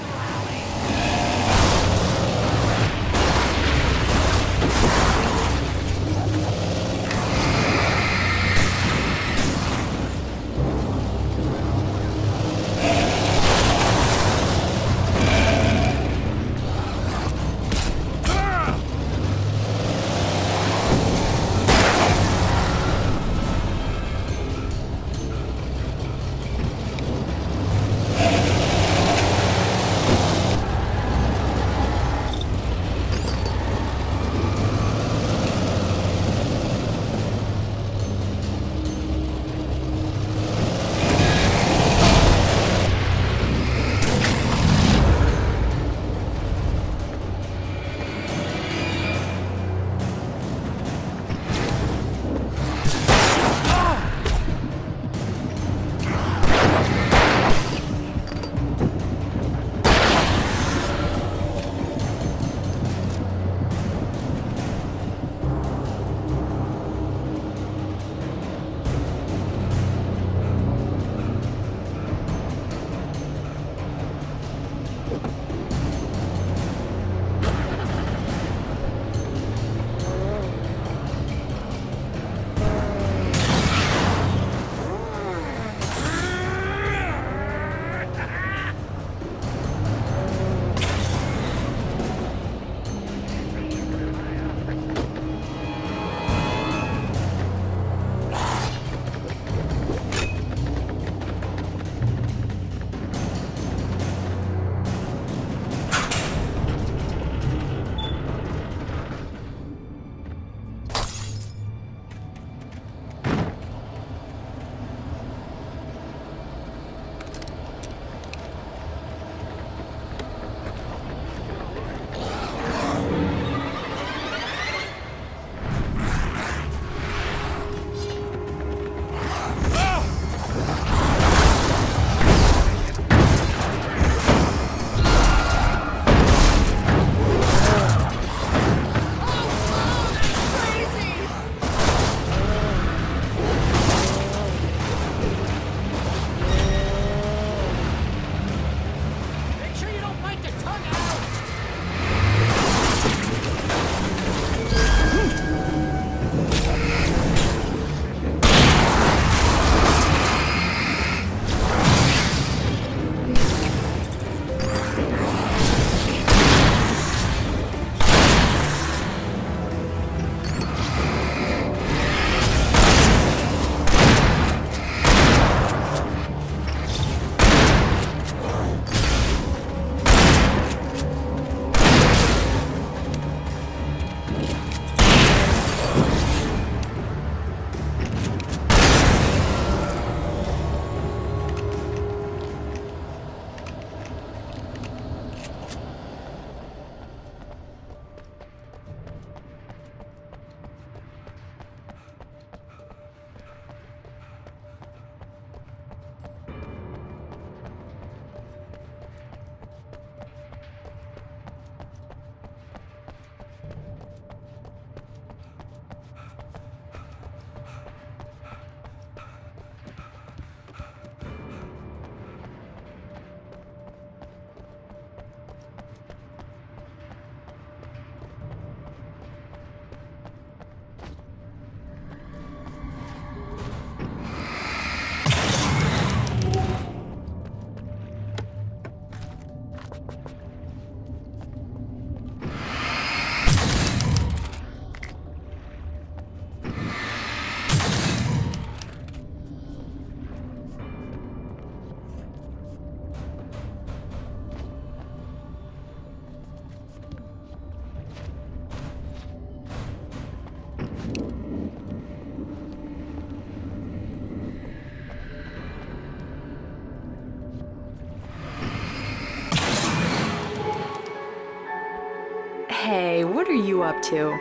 Hey, what are you up to?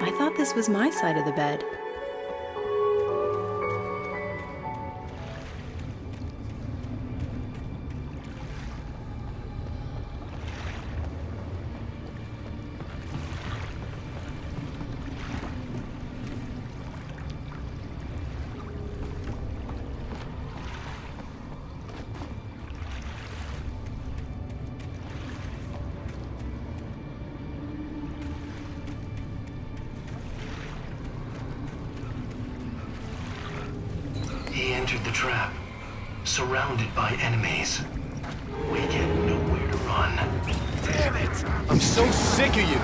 I thought this was my side of the bed. He entered the trap, surrounded by enemies. We get nowhere to run. Damn it! I'm so sick of you!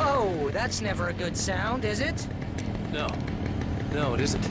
Oh, that's never a good sound, is it? No. No, it isn't.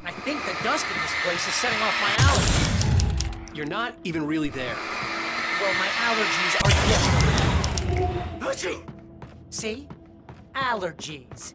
I think the dust in this place is setting off my allergies. You're not even really there. Well, my allergies are different. See? Allergies.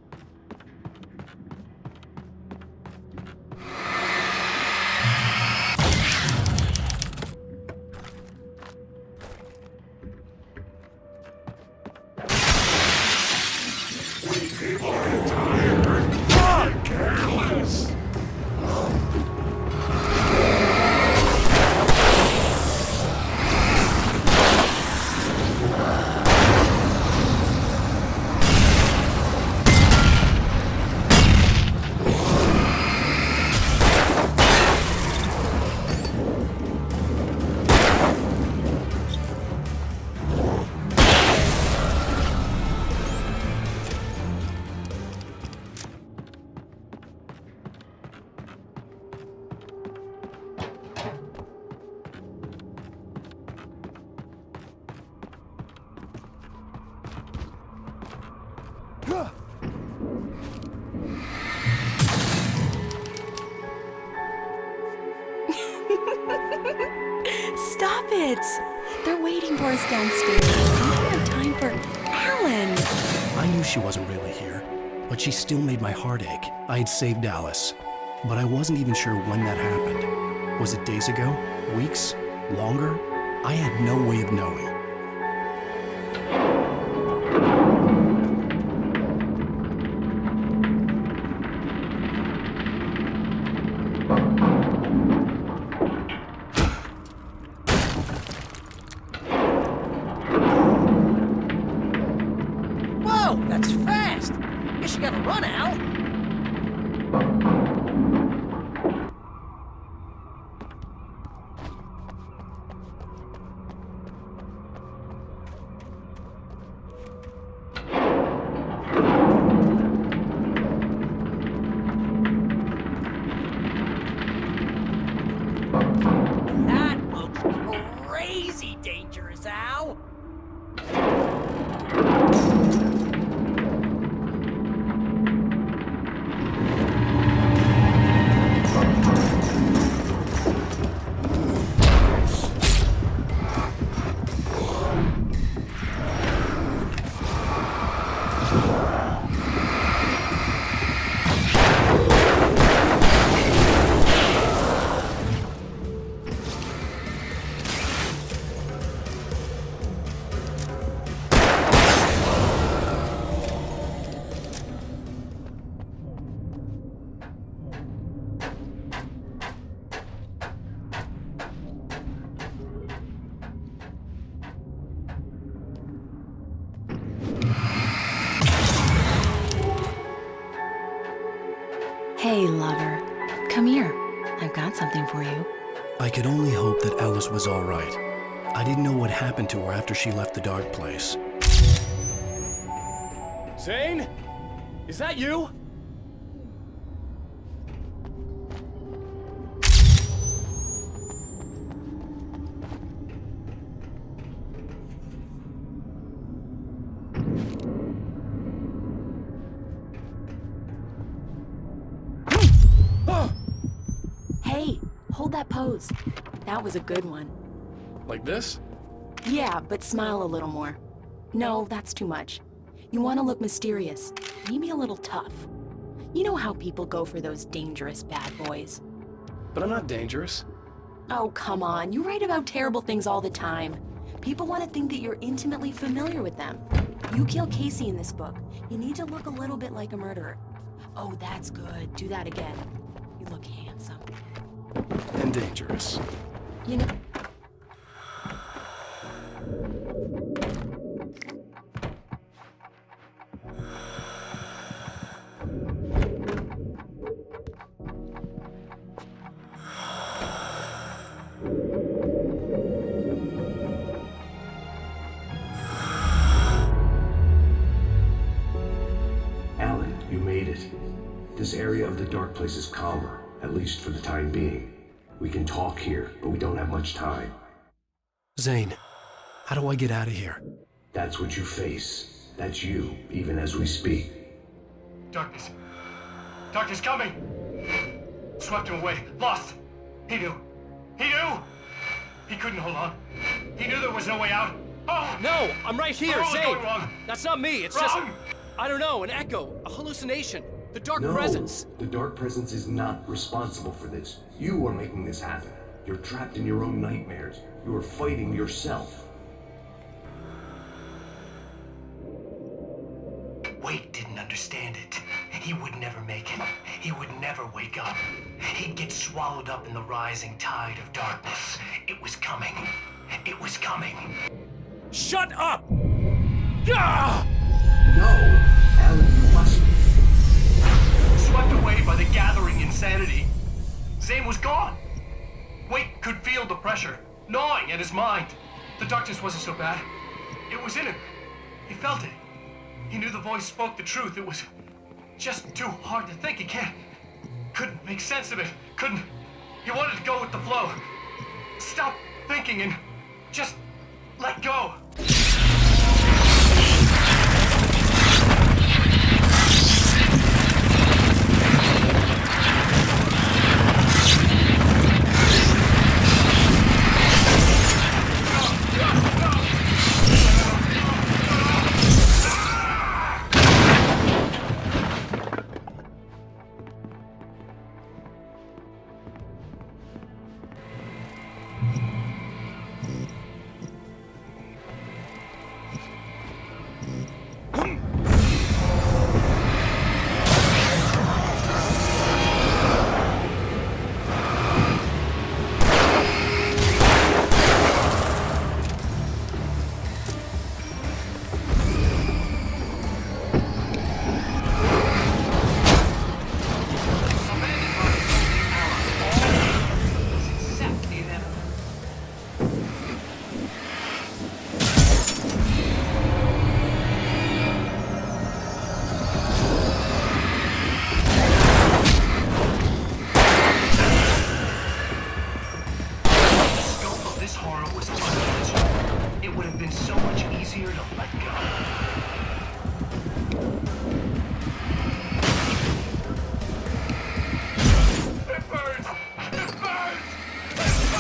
Stop it! They're waiting for us downstairs. We don't have time for Alan. I knew she wasn't really here, but she still made my heart ache. I had saved Alice, but I wasn't even sure when that happened. Was it days ago? Weeks? Longer? I had no way of knowing. Whoa, that's fast! Guess you gotta run, Al. That looks crazy dangerous, Al. Hey, lover. Come here. I've got something for you. I could only hope that Alice was all right. I didn't know what happened to her after she left the dark place. Zane? Is that you? Hey, hold that pose. That was a good one. Like this? Yeah, but smile a little more. No, that's too much. You want to look mysterious, maybe a little tough. You know how people go for those dangerous bad boys. But I'm not dangerous. Oh, come on. You write about terrible things all the time. People want to think that you're intimately familiar with them. You kill Casey in this book. You need to look a little bit like a murderer. Oh, that's good. Do that again. You look handsome. And dangerous. You know... Alan, you made it. This area of the dark place is calmer, at least for the time being. We can talk here, but we don't have much time. Zane, how do I get out of here? That's what you face. That's you, even as we speak. Darkness. Darkness coming! Swept him away. Lost! He knew. He knew! He couldn't hold on. He knew there was no way out. Oh! No! I'm right here, What was Zane! going wrong? That's not me, it's Wrong! just... I don't know, an echo, a hallucination. The dark No, presence. the dark presence is not responsible for this. You are making this happen. You're trapped in your own nightmares. You are fighting yourself. Wade didn't understand it. He would never make it. He would never wake up. He'd get swallowed up in the rising tide of darkness. It was coming. It was coming. Shut up! Ah! No! Alan, you must... Swept away by the gathering insanity, Zane was gone. Wade could feel the pressure, gnawing at his mind. The darkness wasn't so bad. It was in him. He felt it. He knew the voice spoke the truth. It was just too hard to think. He couldn't make sense of it. He wanted to go with the flow. Stop thinking and just let go. fear to let go. It burns! It burns! It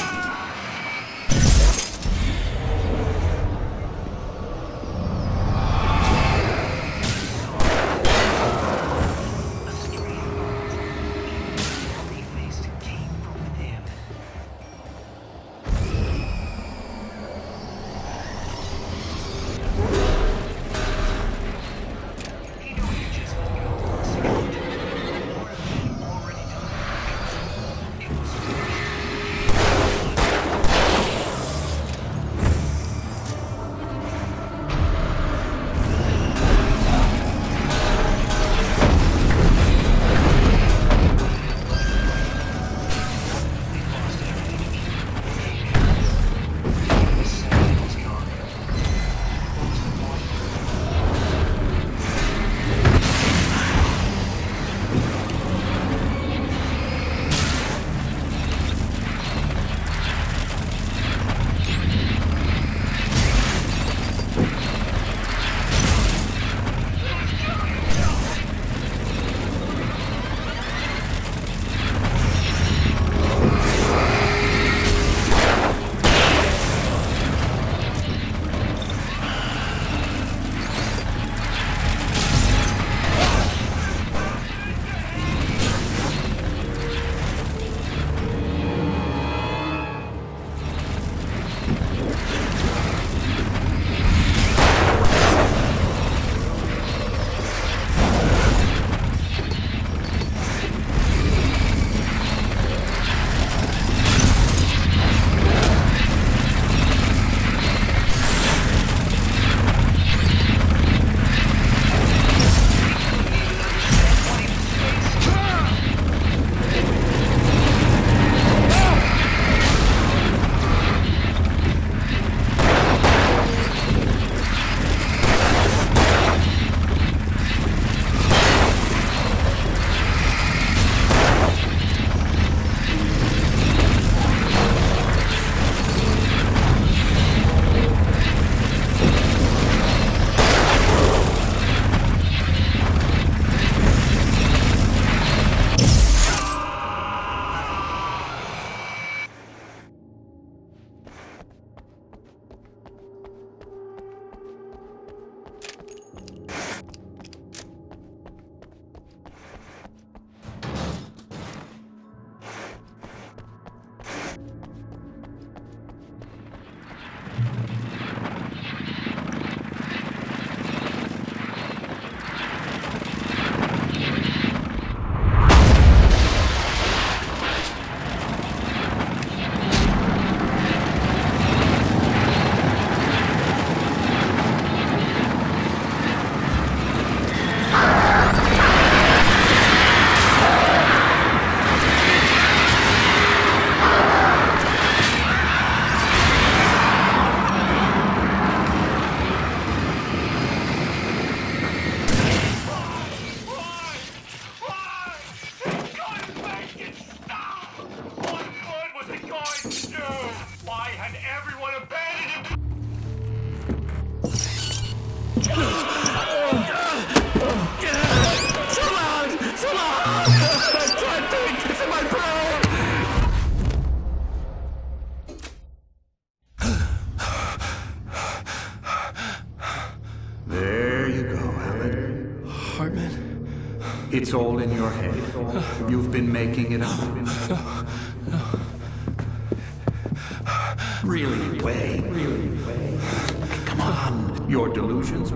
It's all in your head. You've been making it up. Really, Wayne. Come on. Your delusions.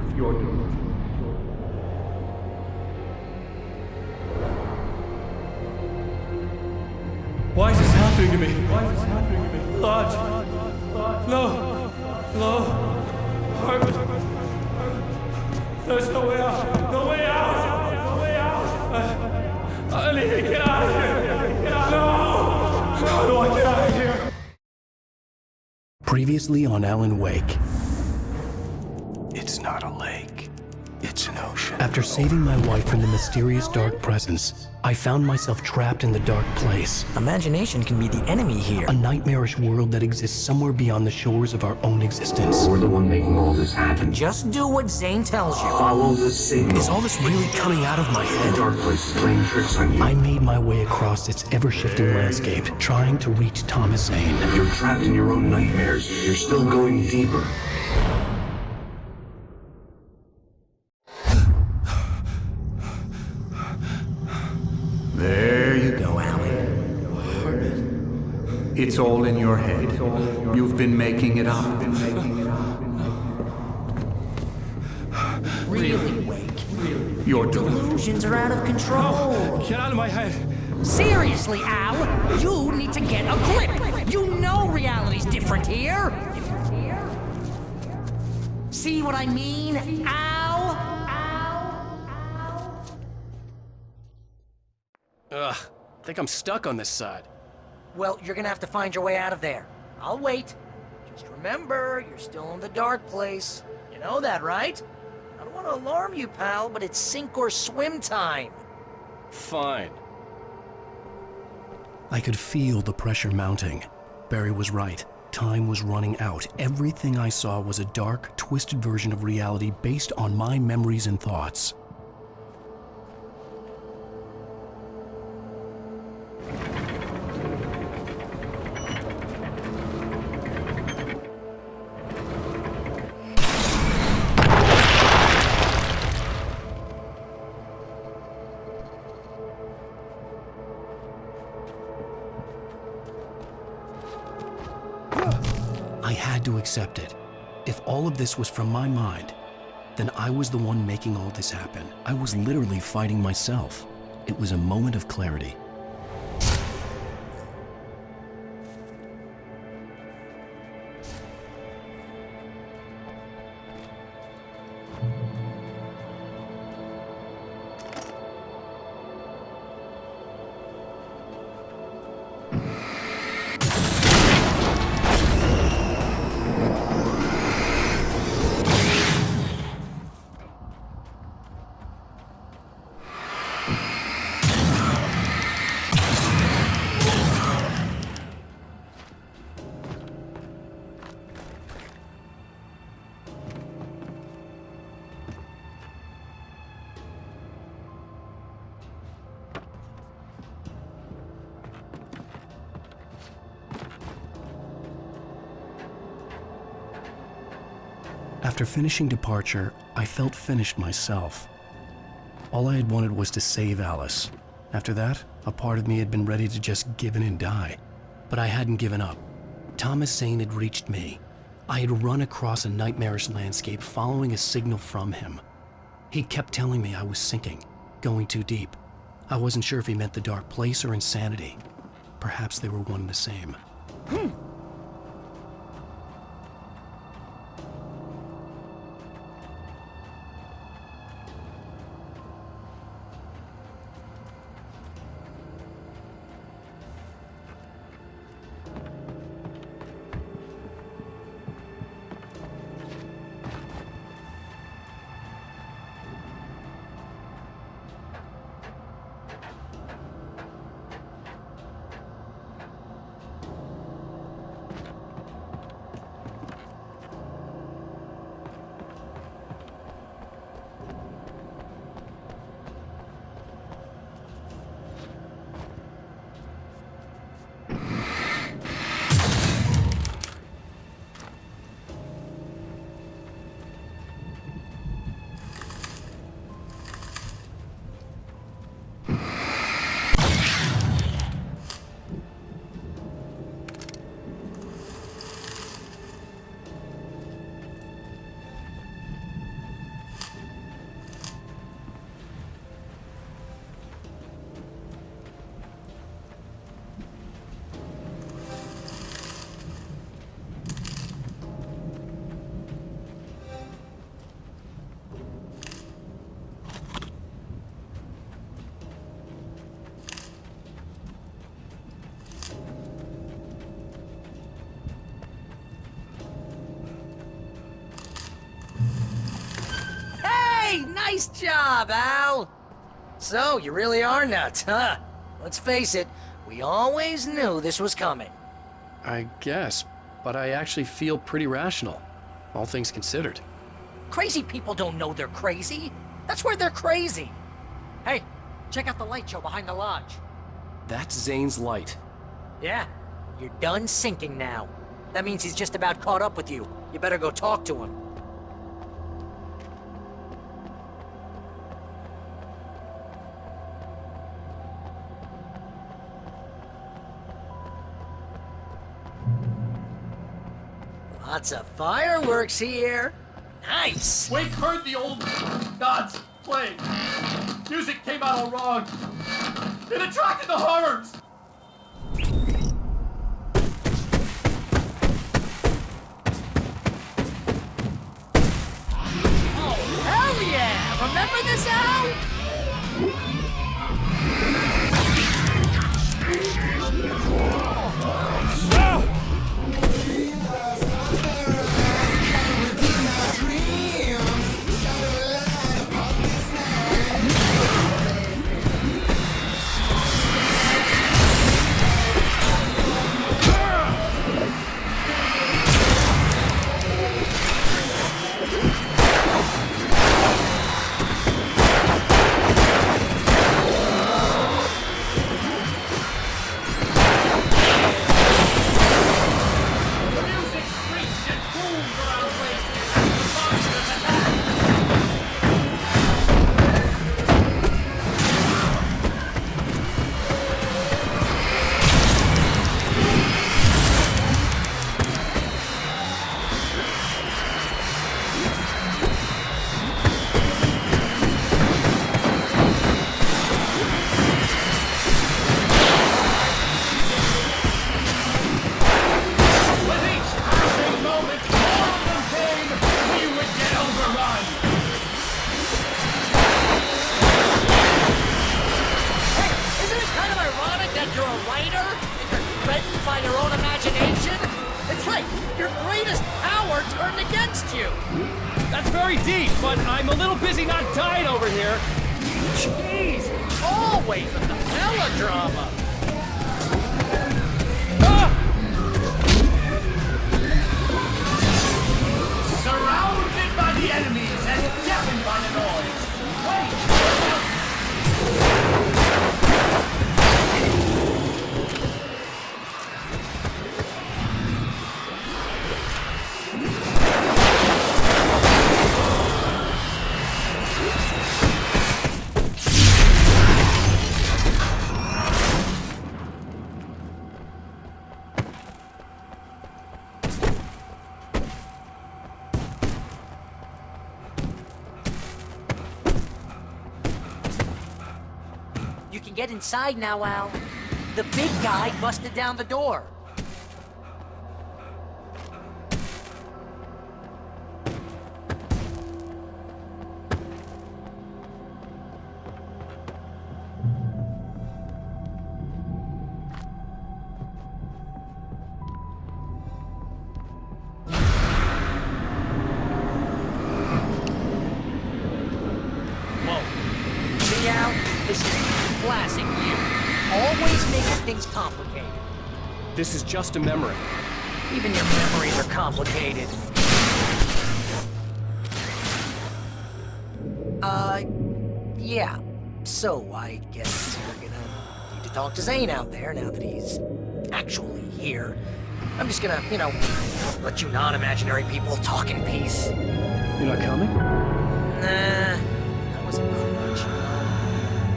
Why is this happening to me? Lodge. No. Harvard. There's no way out. No way out. I need to get out of here. No. How do I get out of here? Previously on Alan Wake. It's not a lake. It's It's an ocean. After saving my wife from the mysterious dark presence, I found myself trapped in the dark place. Imagination can be the enemy here. A nightmarish world that exists somewhere beyond the shores of our own existence. We're the one making all this happen. Just do what Zane tells you. Follow the signal. Is all this really coming out of my head? The dark place is playing tricks on you. I made my way across its ever-shifting landscape, trying to reach Thomas Zane. You're trapped in your own nightmares. You're still going deeper. There you go, Alan. It's all in your head. You've been making it up. Really, Wake? Your Delusions are out of control. Get out of my head. Seriously, Al, you need to get a grip. You know reality's different here. See what I mean, Al? Ugh, I think I'm stuck on this side. Well, you're gonna have to find your way out of there. I'll wait. Just remember, you're still in the dark place. You know that, right? I don't want to alarm you, pal, but it's sink or swim time. Fine. I could feel the pressure mounting. Barry was right. Time was running out. Everything I saw was a dark, twisted version of reality based on my memories and thoughts. I had to accept it. If all of this was from my mind, then I was the one making all this happen. I was literally fighting myself. It was a moment of clarity. After finishing Departure, I felt finished myself. All I had wanted was to save Alice. After that, a part of me had been ready to just give in and die. But I hadn't given up. Thomas Zane had reached me. I had run across a nightmarish landscape following a signal from him. He kept telling me I was sinking, going too deep. I wasn't sure if he meant the dark place or insanity. Perhaps they were one and the same. Nice job, Al! So, you really are nuts, huh? Let's face it, we always knew this was coming. I guess, but I actually feel pretty rational, all things considered. Crazy people don't know they're crazy. That's where they're crazy. Hey, check out the light show behind the lodge. That's Zane's light. Yeah, you're done sinking now. That means he's just about caught up with you. You better go talk to him. Lots of fireworks here. Nice! Wake heard the old gods play. Music came out all wrong. It attracted the horrors. Oh, hell yeah! Remember this, Al? That's very deep, but I'm a little busy not dying over here. Jeez, always with the melodrama. Surrounded by the enemies and deafened by the noise. Wait! You can get inside now, Al. The big guy busted down the door. Whoa. See, Al? This is classic you. Always making things complicated. This is just a memory. Even your memories are complicated. Yeah. So, I guess we're gonna need to talk to Zane out there now that he's actually here. I'm just gonna, let you non-imaginary people talk in peace. You're not coming? Nah, that was a crutch.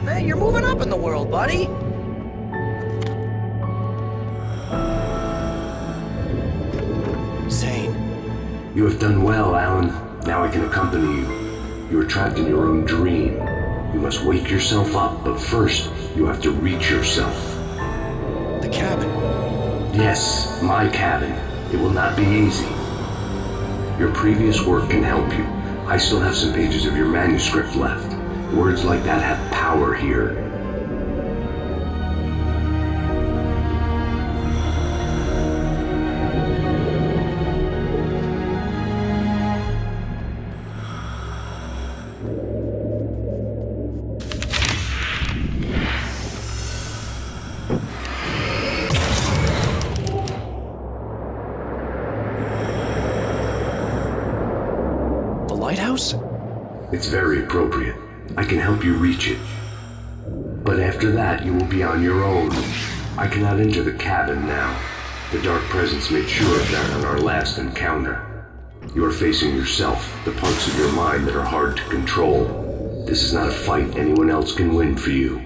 Hey, you're moving up in the world, buddy. Zane. You have done well, Alan. Now I can accompany you. You are trapped in your own dream. You must wake yourself up, but first, you have to reach yourself. The cabin. Yes, my cabin. It will not be easy. Your previous work can help you. I still have some pages of your manuscript left. Words like that have power here. lighthouse? It's very appropriate. I can help you reach it. But after that, you will be on your own. I cannot enter the cabin now. The Dark Presence made sure of that on our last encounter. You are facing yourself, the parts of your mind that are hard to control. This is not a fight anyone else can win for you.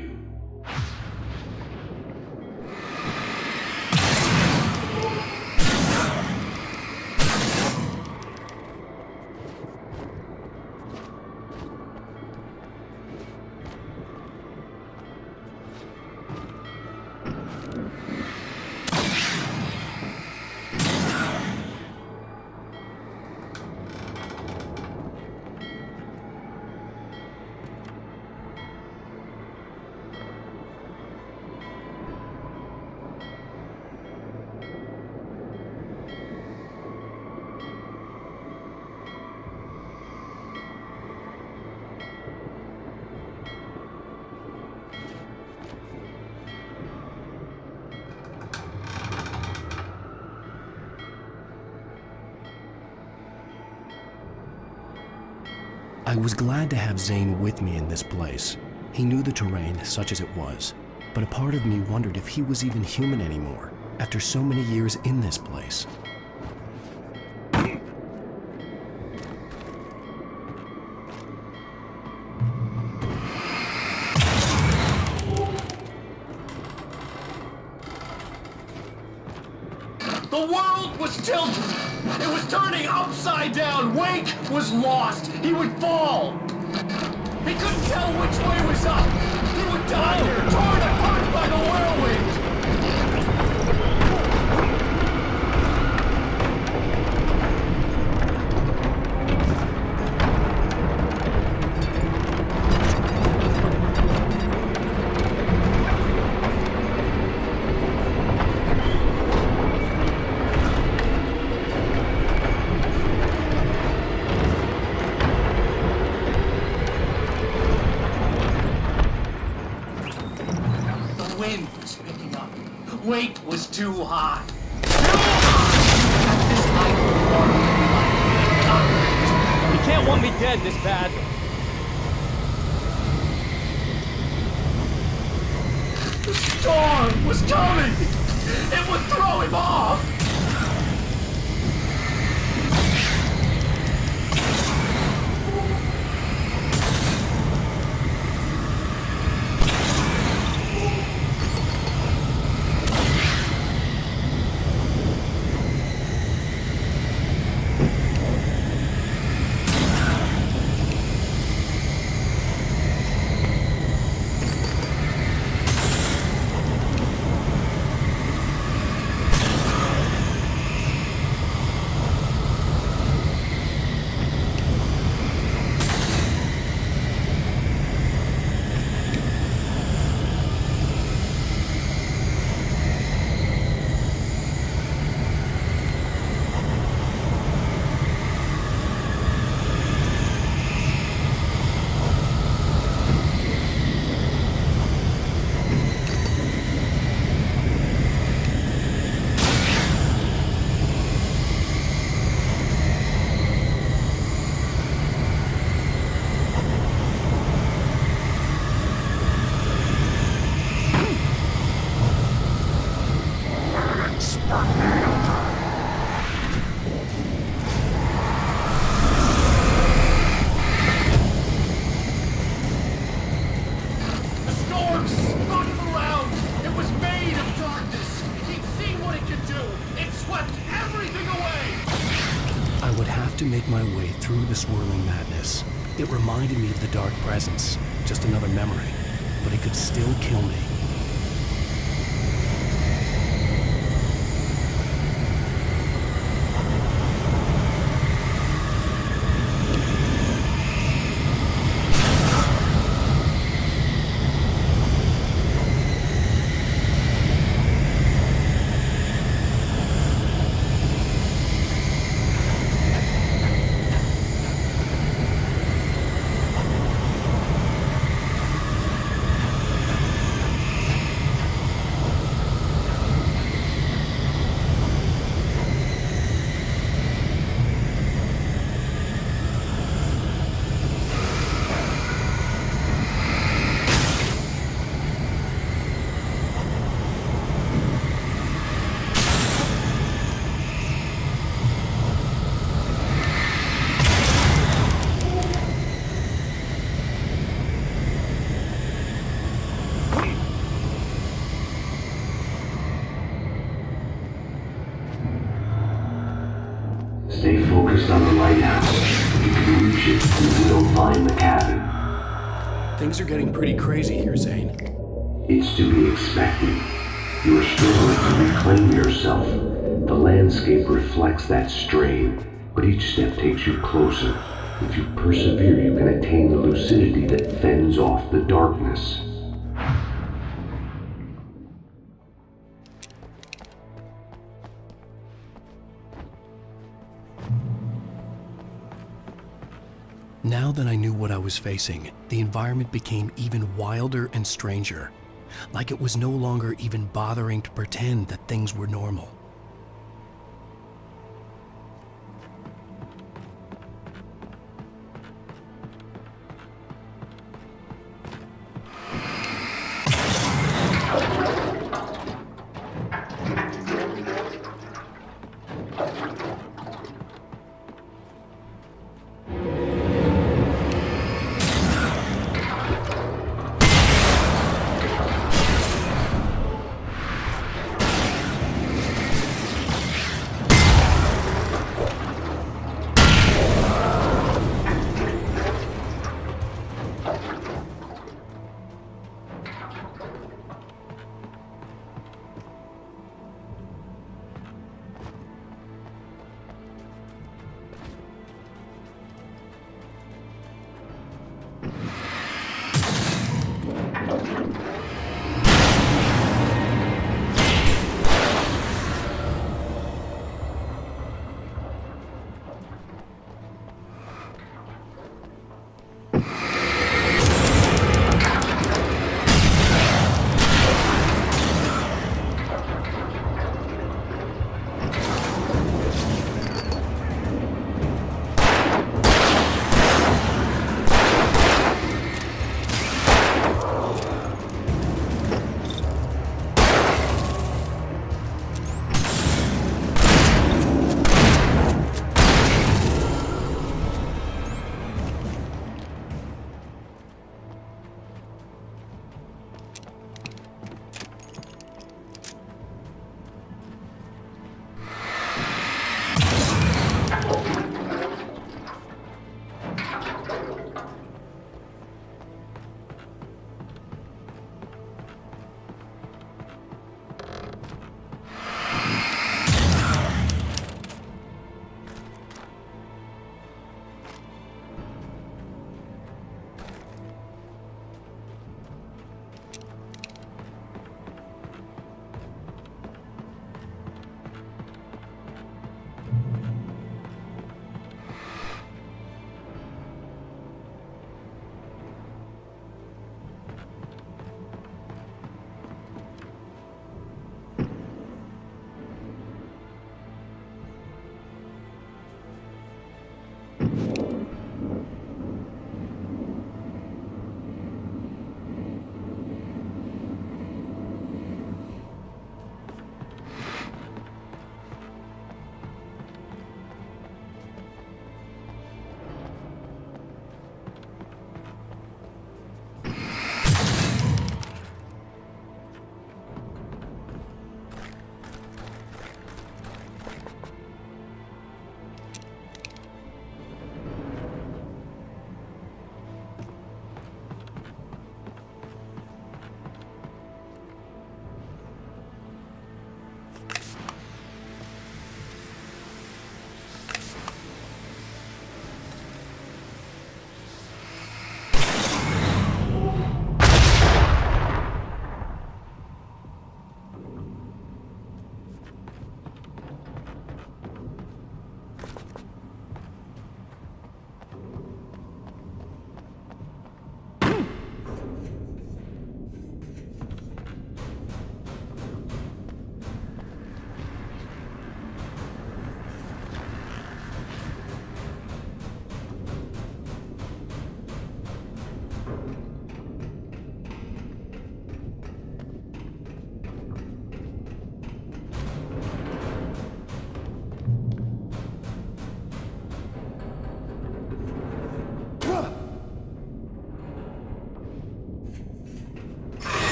I was glad to have Zane with me in this place. He knew the terrain, such as it was, but a part of me wondered if he was even human anymore, after so many years in this place. The world was tilted. It was turning upside down. Wake was lost. He would fall. He couldn't tell which way was up. He would die here, torn apart by the whirlwind. Weight was too high. You can't want me dead this bad. The storm was coming. It would throw him off. To make my way through the swirling madness. It reminded me of the Dark Presence, just another memory, but it could still kill me. focused on the lighthouse. If you can reach it, you will find the cabin. Things are getting pretty crazy here, Zane. It's to be expected. You are struggling to reclaim yourself. The landscape reflects that strain, but each step takes you closer. If you persevere, you can attain the lucidity that fends off the darkness. Now that I knew what I was facing, the environment became even wilder and stranger. Like it was no longer even bothering to pretend that things were normal.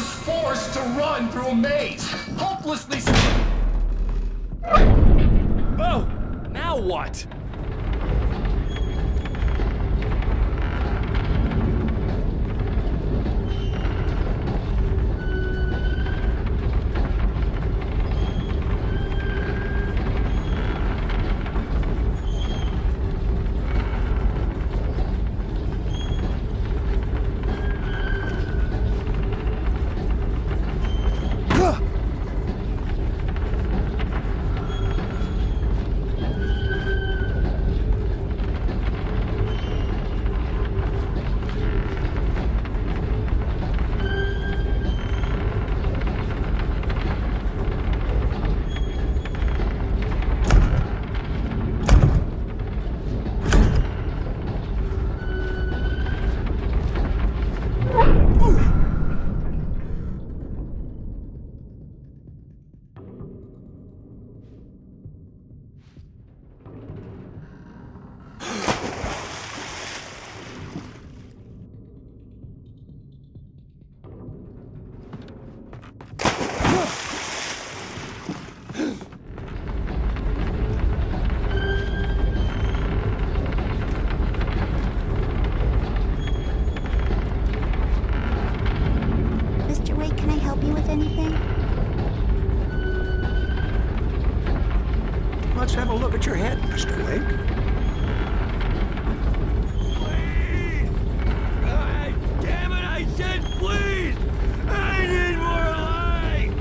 was forced to run through a maze, hopelessly. Oh, now what? Mr. Wake, can I help you with anything? Let's have a look at your head, Mr. Wake. Damn it, I said please! I need more light!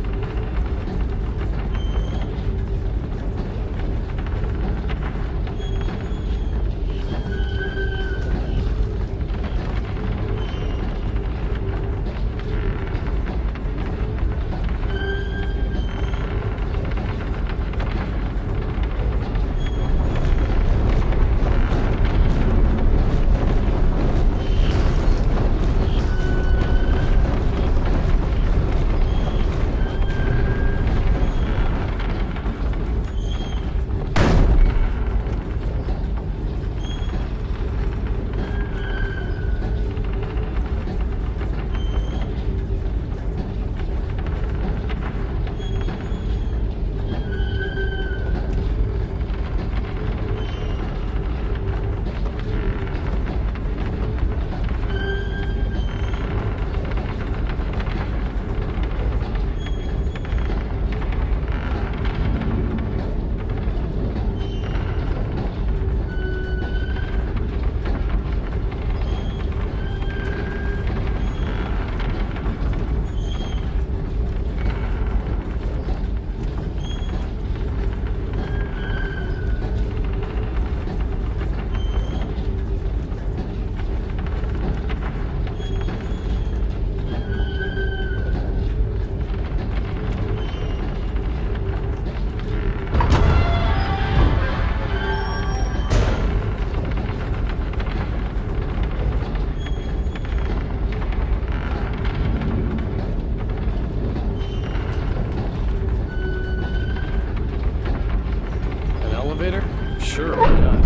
Sure, why not?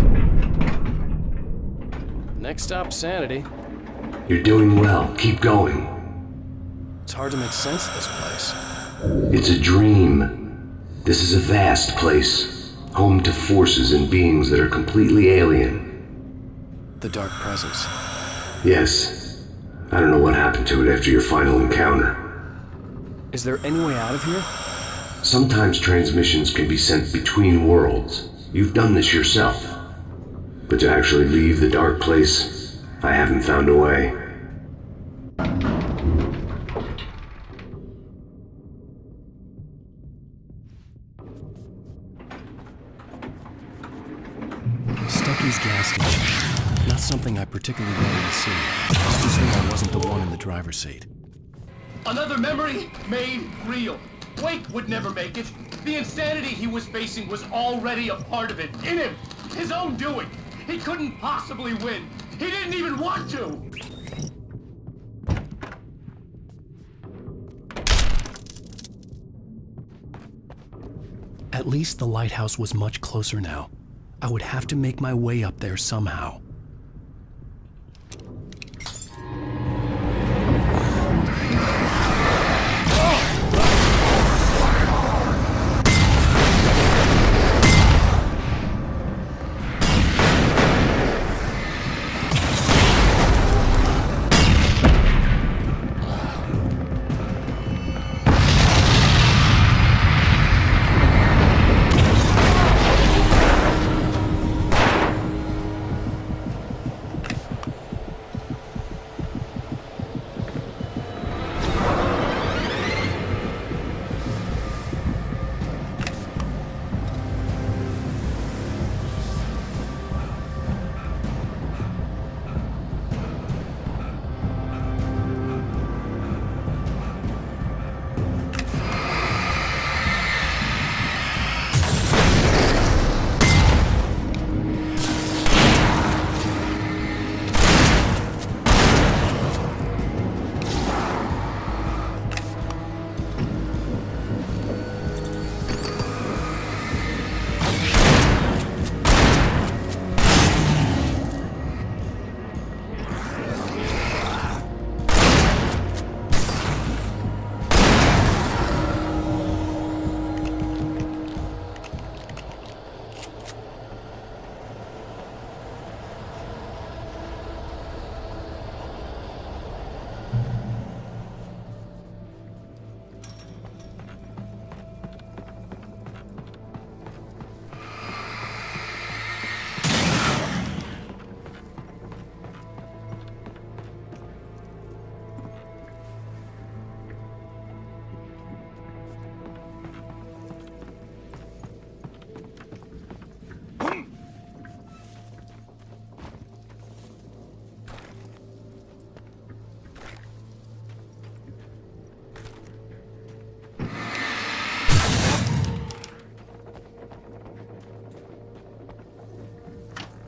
Next stop, Sanity. You're doing well. Keep going. It's hard to make sense of this place. It's a dream. This is a vast place, home to forces and beings that are completely alien. The Dark Presence. Yes. I don't know what happened to it after your final encounter. Is there any way out of here? Sometimes transmissions can be sent between worlds. You've done this yourself. But to actually leave the dark place, I haven't found a way. Stucky's gas station. Not something I particularly wanted to see. It's just that I wasn't the one in the driver's seat. Another memory made real. Wake would never make it. The insanity he was facing was already a part of it, in him. His own doing. He couldn't possibly win. He didn't even want to. At least the lighthouse was much closer now. I would have to make my way up there somehow.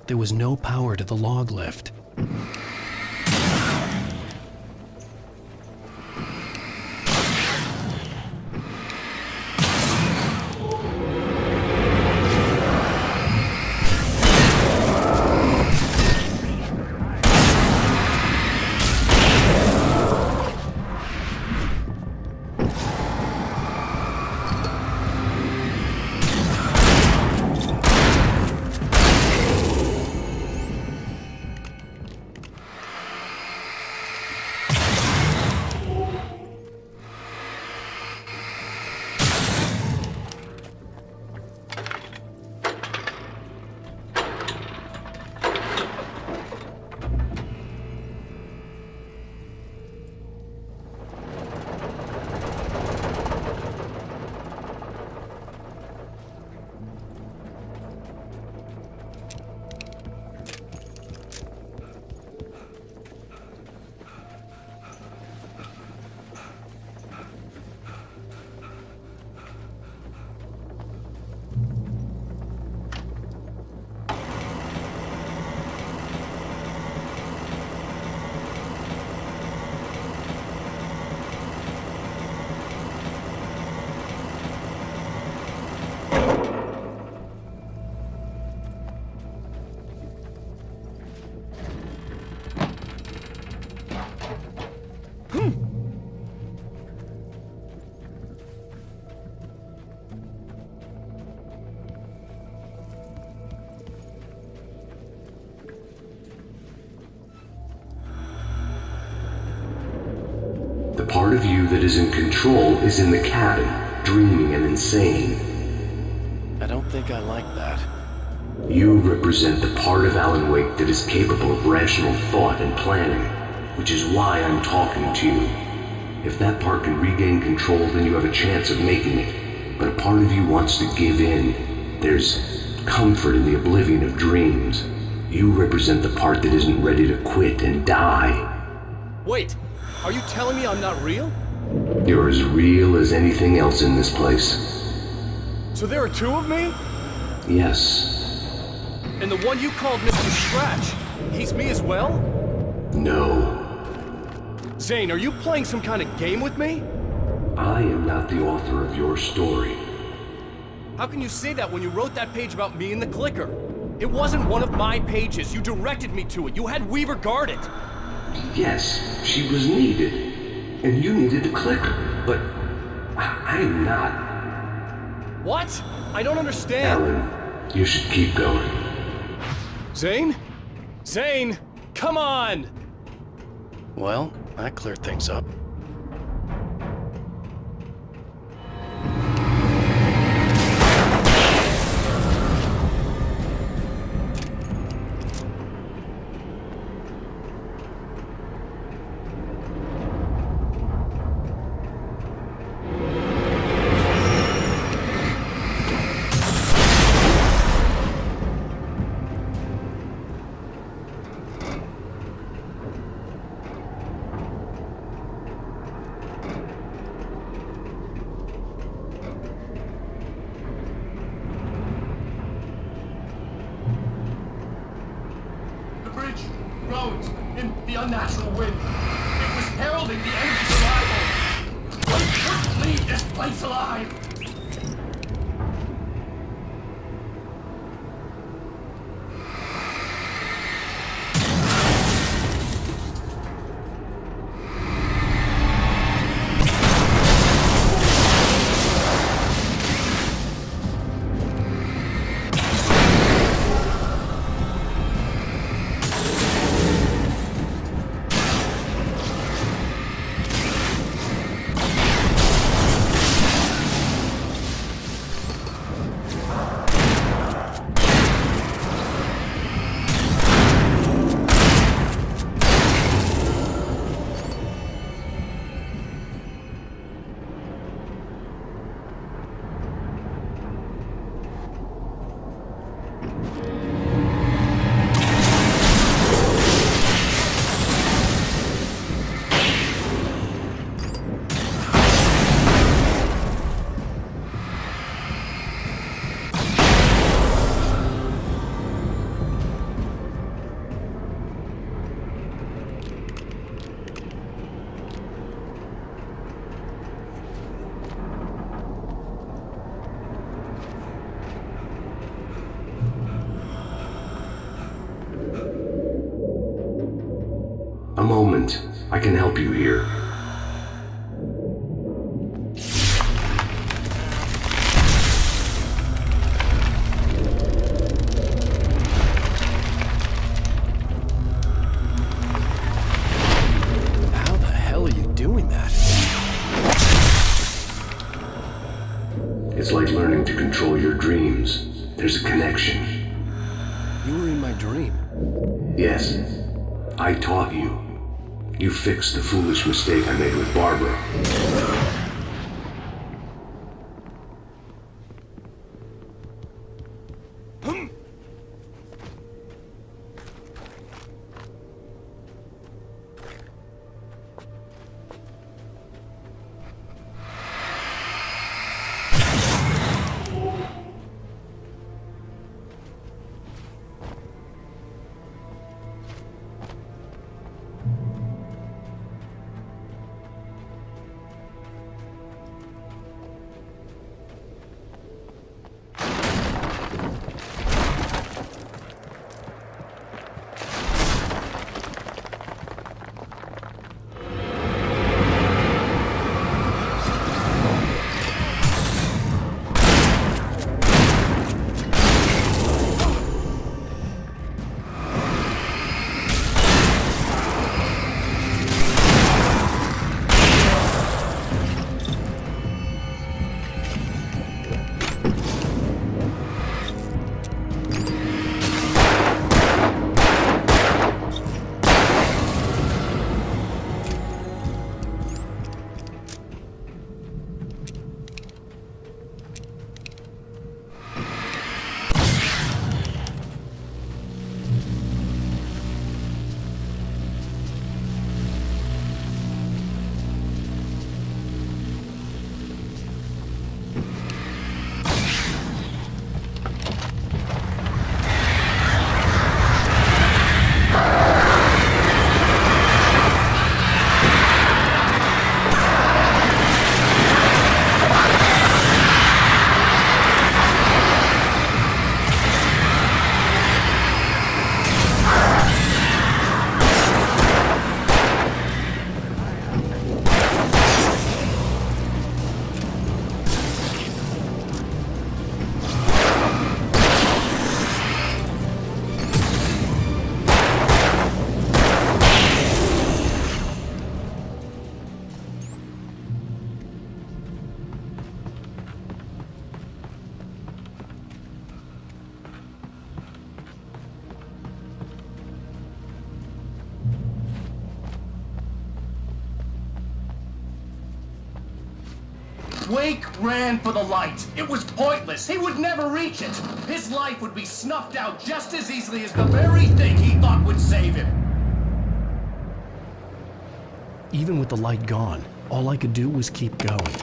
there was no power to the log lift. The part of you that is in control is in the cabin, dreaming and insane. I don't think I like that. You represent the part of Alan Wake that is capable of rational thought and planning, which is why I'm talking to you. If that part can regain control, then you have a chance of making it. But a part of you wants to give in. There's comfort in the oblivion of dreams. You represent the part that isn't ready to quit and die. Wait, are you telling me I'm not real? You're as real as anything else in this place. So there are two of me? Yes. And the one you called Mr. Scratch, he's me as well? No. Zane, are you playing some kind of game with me? I am not the author of your story. How can you say that when you wrote that page about me and the clicker? It wasn't one of my pages. You directed me to it. You had Weaver guard it. Yes, she was needed. And you needed the clicker. But I'm not. What? I don't understand. Alan, you should keep going. Zane? Zane! Come on! Well, that cleared things up. Roads in the unnatural wind. It was heralding the enemy's arrival. We couldn't leave this place alive. I can help you here. How the hell are you doing that? It's like learning to control your dreams. There's a connection. You were in my dream. Yes, I taught you. You fixed the foolish mistake I made with Barbara. Wake ran for the light. It was pointless. He would never reach it. His life would be snuffed out just as easily as the very thing he thought would save him. Even with the light gone, all I could do was keep going.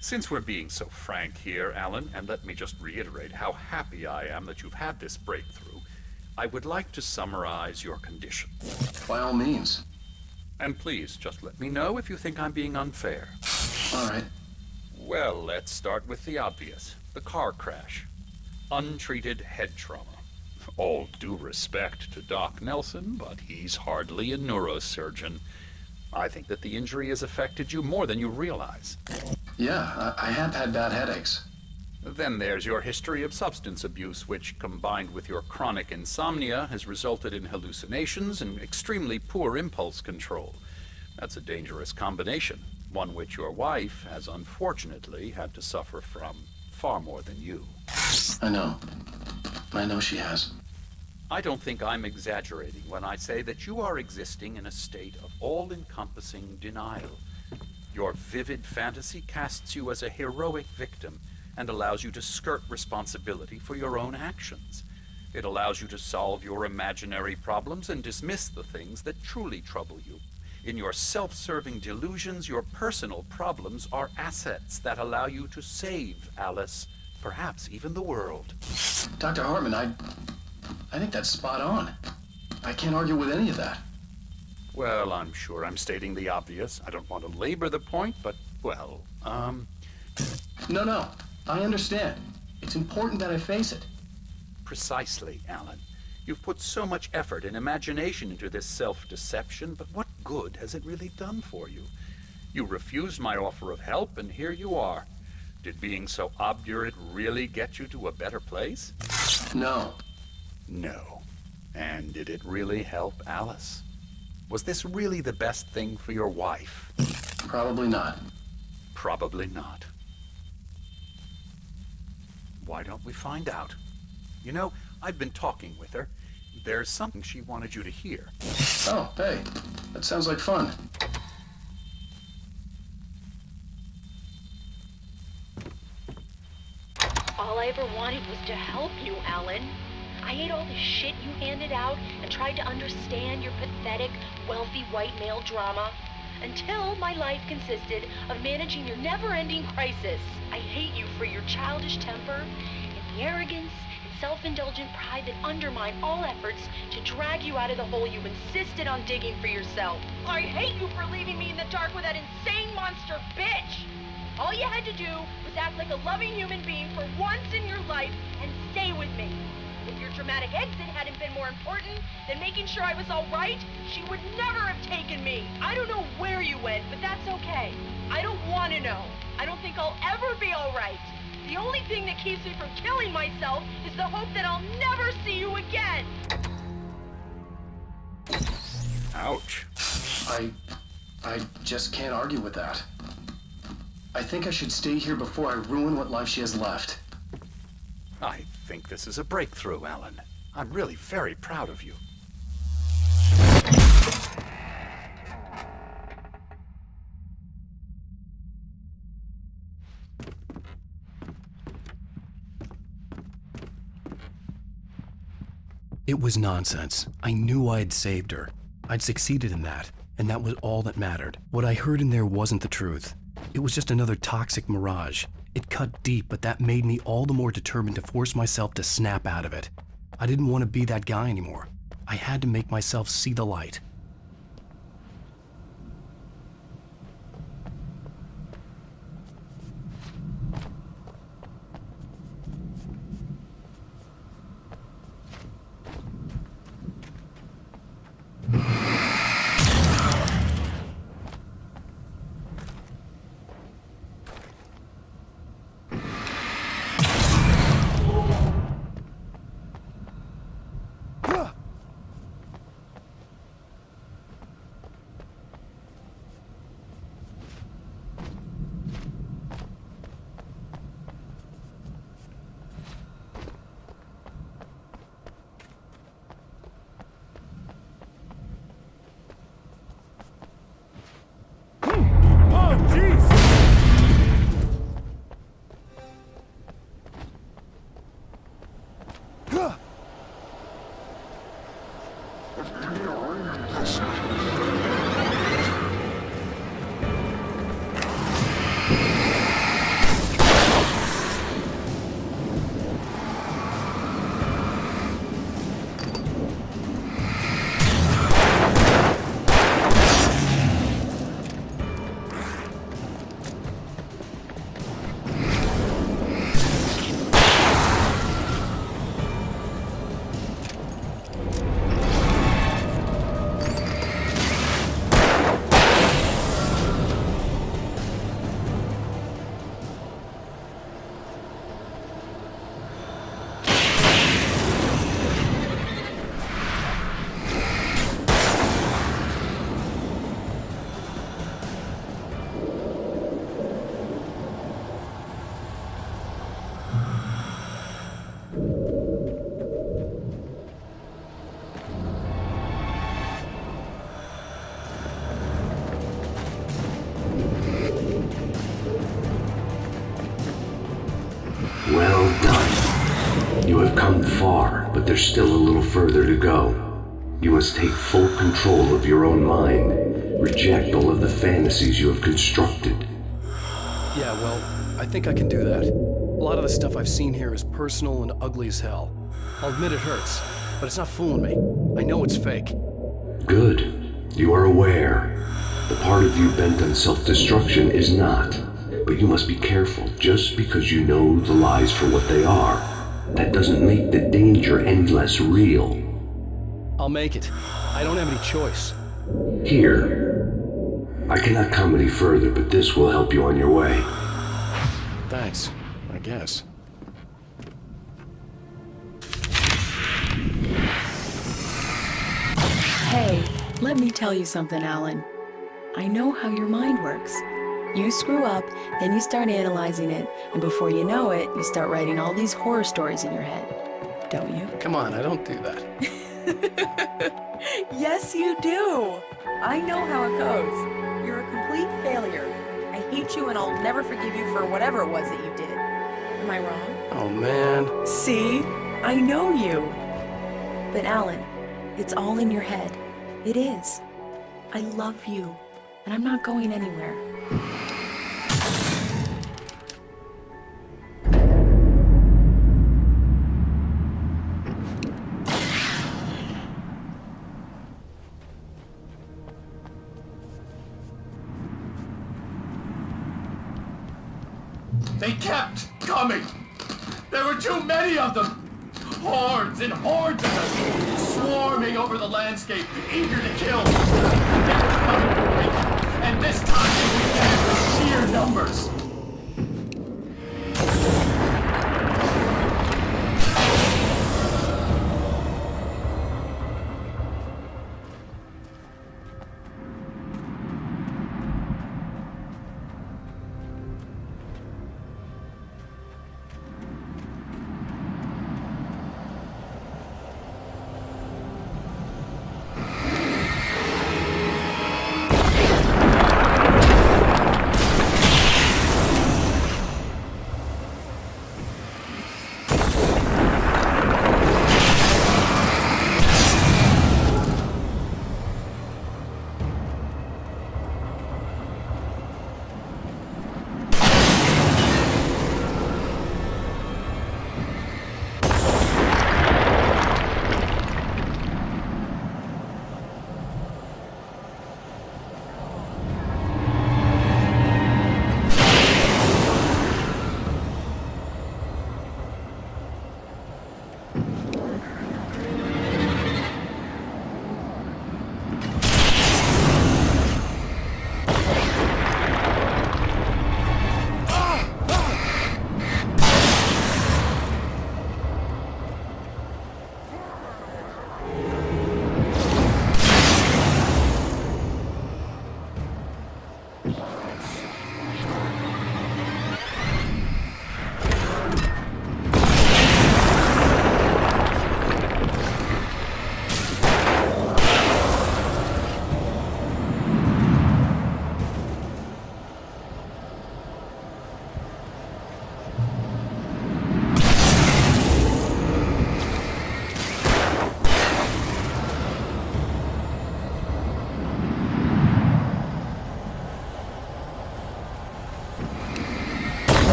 Since we're being so frank here, Alan, and let me just reiterate how happy I am that you've had this breakthrough, I would like to summarize your condition. By all means. And please, just let me know if you think I'm being unfair. All right. Well, let's start with the obvious. The car crash. Untreated head trauma. All due respect to Doc Nelson, but he's hardly a neurosurgeon. I think that the injury has affected you more than you realize. Yeah, I have had bad headaches. Then there's your history of substance abuse, which, combined with your chronic insomnia, has resulted in hallucinations and extremely poor impulse control. That's a dangerous combination, one which your wife has unfortunately had to suffer from far more than you. I know. I know she has. I don't think I'm exaggerating when I say that you are existing in a state of all-encompassing denial. Your vivid fantasy casts you as a heroic victim and allows you to skirt responsibility for your own actions. It allows you to solve your imaginary problems and dismiss the things that truly trouble you. In your self-serving delusions, your personal problems are assets that allow you to save Alice, perhaps even the world. Dr. Hartman, I think that's spot on. I can't argue with any of that. Well, I'm sure I'm stating the obvious. I don't want to labor the point, but, well, No, I understand. It's important that I face it. Precisely, Alan. You've put so much effort and imagination into this self-deception, but what good has it really done for you? You refused my offer of help, and here you are. Did being so obdurate really get you to a better place? No. No. And did it really help Alice? Was this really the best thing for your wife? Probably not. Probably not. Why don't we find out? You know, I've been talking with her. There's something she wanted you to hear. Oh, hey. That sounds like fun. All I ever wanted was to help you, Alan. I ate all the shit you handed out and tried to understand your pathetic, wealthy white male drama until my life consisted of managing your never-ending crisis. I hate you for your childish temper and the arrogance and self-indulgent pride that undermine all efforts to drag you out of the hole you insisted on digging for yourself. I hate you for leaving me in the dark with that insane monster bitch! All you had to do was act like a loving human being for once in your life and stay with me. If your dramatic exit hadn't been more important than making sure I was all right, she would never have taken me. I don't know where you went, but that's okay. I don't want to know. I don't think I'll ever be all right. The only thing that keeps me from killing myself is the hope that I'll never see you again. Ouch. I just can't argue with that. I think I should stay here before I ruin what life she has left. I think this is a breakthrough, Alan. I'm really very proud of you. It was nonsense. I knew I had saved her. I'd succeeded in that, and that was all that mattered. What I heard in there wasn't the truth. It was just another toxic mirage. It cut deep, but that made me all the more determined to force myself to snap out of it. I didn't want to be that guy anymore. I had to make myself see the light. You have come far, but there's still a little further to go. You must take full control of your own mind. Reject all of the fantasies you have constructed. Yeah, well, I think I can do that. A lot of the stuff I've seen here is personal and ugly as hell. I'll admit it hurts, but it's not fooling me. I know it's fake. Good. You are aware. The part of you bent on self-destruction is not. But you must be careful. Just because you know the lies for what they are, that doesn't make the danger any less real. I'll make it. I don't have any choice. Here. I cannot come any further, but this will help you on your way. Thanks, I guess. Hey, let me tell you something, Alan. I know how your mind works. You screw up, then you start analyzing it, and before you know it, you start writing all these horror stories in your head. Don't you? Come on, I don't do that. Yes, you do. I know how it goes. You're a complete failure. I hate you and I'll never forgive you for whatever it was that you did. Am I wrong? Oh, man. See? I know you. But Alan, it's all in your head. It is. I love you, and I'm not going anywhere. They kept coming. There were too many of them. Hordes and hordes of them, swarming over the landscape, eager to kill. They were coming quick, and this time they would get with sheer numbers.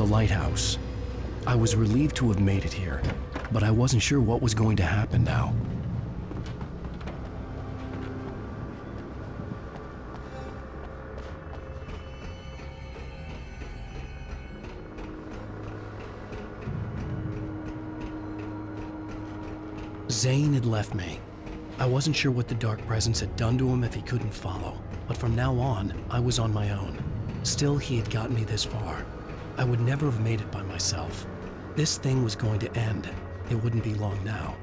The lighthouse. I was relieved to have made it here, but I wasn't sure what was going to happen now. Zane had left me. I wasn't sure what the dark presence had done to him if he couldn't follow, but from now on, I was on my own. Still, he had gotten me this far. I would never have made it by myself. This thing was going to end. It wouldn't be long now.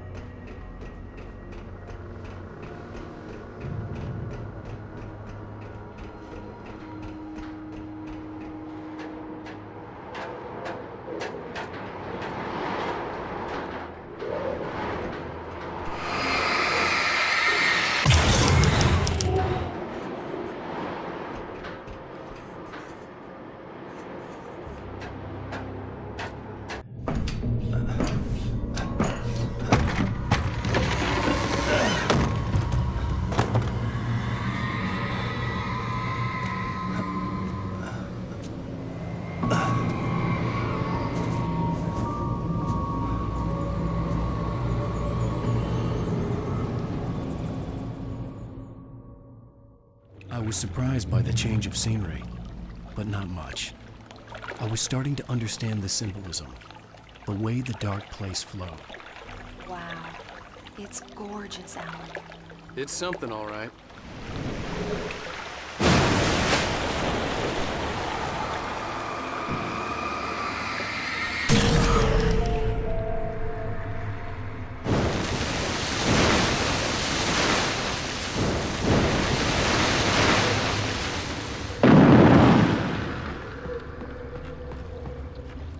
I was surprised by the change of scenery, but not much. I was starting to understand the symbolism, the way the dark place flowed. Wow, it's gorgeous, Alan. It's something, all right.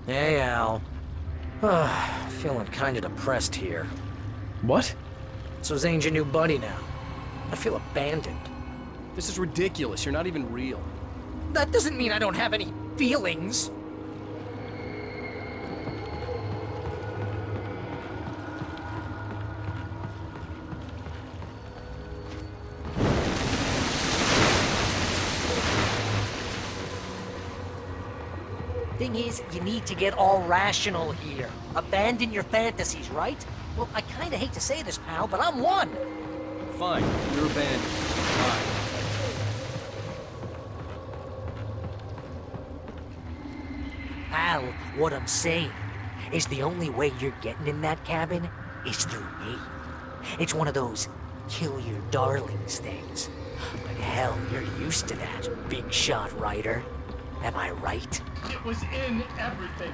Hey, Al. Feeling kinda depressed here. What? So Zane's your new buddy now. I feel abandoned. This is ridiculous. You're not even real. That doesn't mean I don't have any feelings. Thing is, you need to get all rational here. Abandon your fantasies, right? Well, I kinda hate to say this, pal, but I'm one. Fine, you're abandoned. Fine. Al, what I'm saying is the only way you're getting in that cabin is through me. It's one of those kill your darlings things. But hell, you're used to that, big shot writer. Am I right? It was in everything.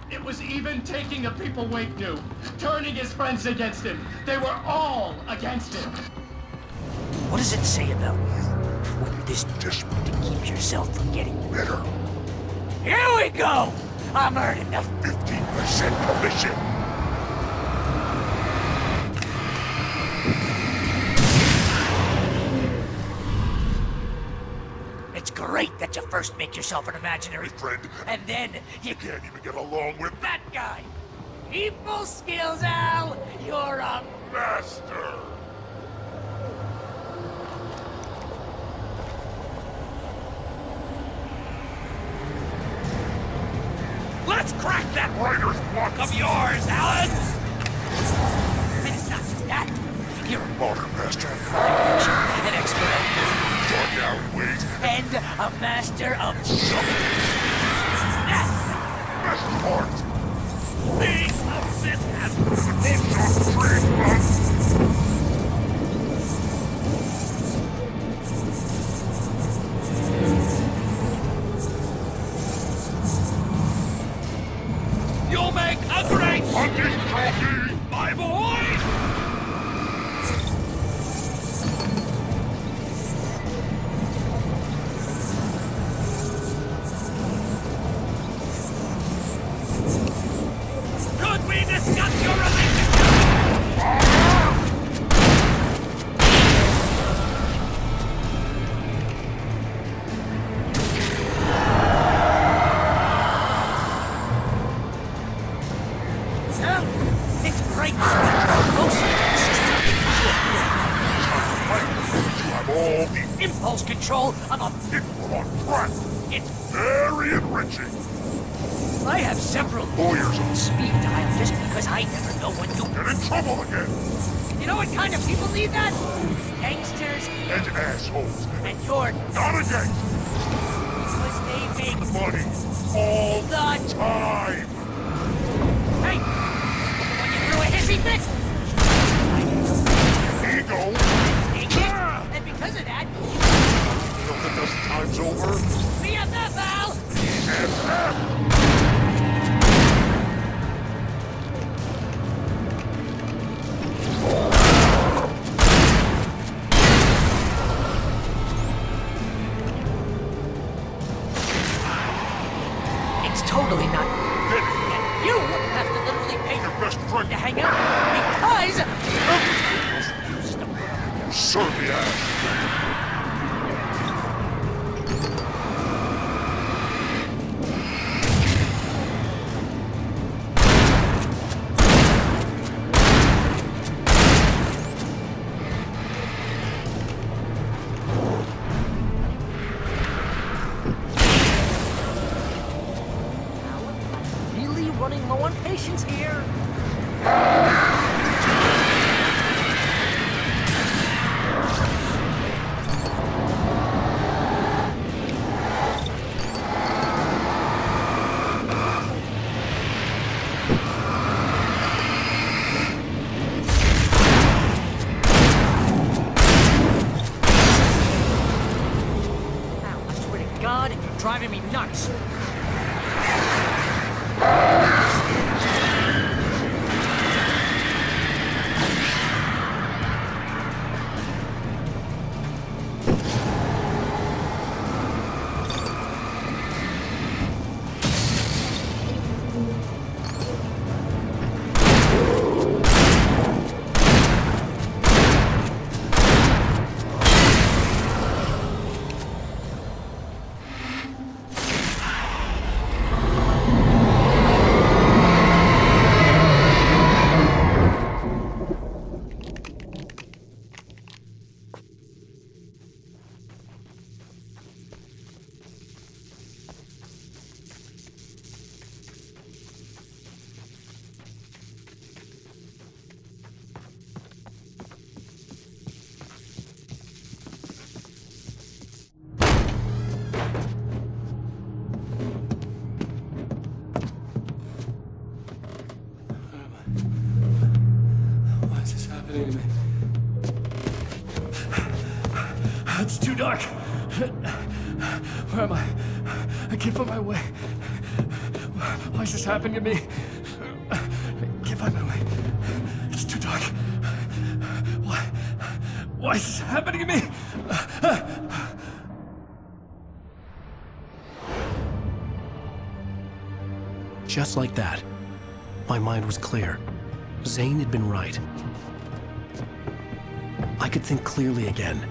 It was even taking a people Wake knew, turning his friends against him. They were all against him. What does it say about you when you're this desperate to keep yourself from getting better? Here we go! I'm earning the 15% commission. It's great that you first make yourself an imaginary friend, and then you can't even get along with that guy. People skills, Al. You're a master. Let's crack that writer's block of yours, Alan! And it's not just that. You're a modern master of communication, an expert at dark alleyways, and a master of jumping. That's the best part. Piece of this has You'll make a great hunting trophy, my boy! Could we discuss your relationship? It's great. You have all the impulse control of a pit full on crap. It's very enriching. I have several Lawyers on speed dial just because I never know when to get in trouble again. You know what kind of people need that? Gangsters And assholes. and you're Not a gangster. because they make Money. All the time. Hey! When you threw a hissy fit! Ego. And because of that, You know the dozen times over. BFF, Al! BFF. It's totally not. And you have to literally pay Your best friend to hang out because serve the ass. really running low on patience here. God, you're driving me nuts. Why is this happening to me? It's too dark. Where am I? I can't find my way. Why is this happening to me? I can't find my way. It's too dark. Why is this happening to me? Just like that, my mind was clear. Zane had been right. I could think clearly again.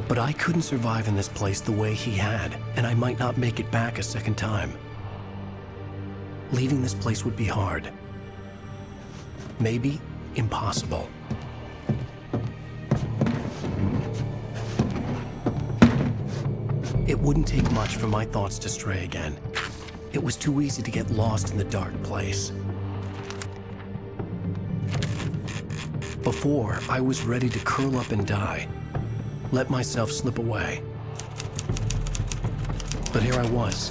But I couldn't survive in this place the way he had, and I might not make it back a second time. Leaving this place would be hard. Maybe impossible. It wouldn't take much for my thoughts to stray again. It was too easy to get lost in the dark place. Before, I was ready to curl up and die, let myself slip away. But here I was,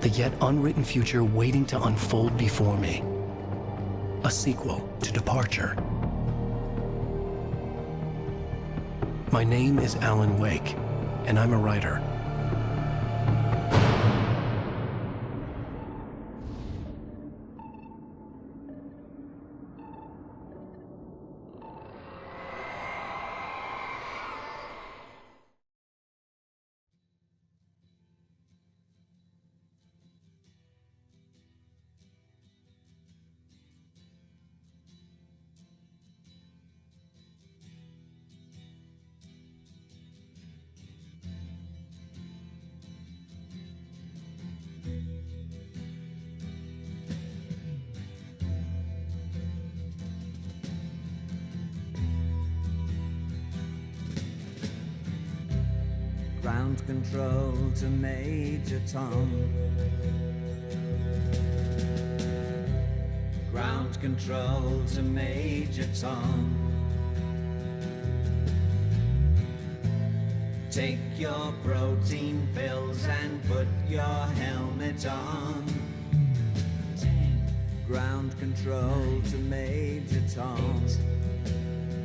the yet unwritten future waiting to unfold before me. A sequel to Departure. My name is Alan Wake, and I'm a writer. Ground control to Major Tom. Ground control to Major Tom. Take your protein pills and put your helmet on. 10. Ground control 9, to Major Tom.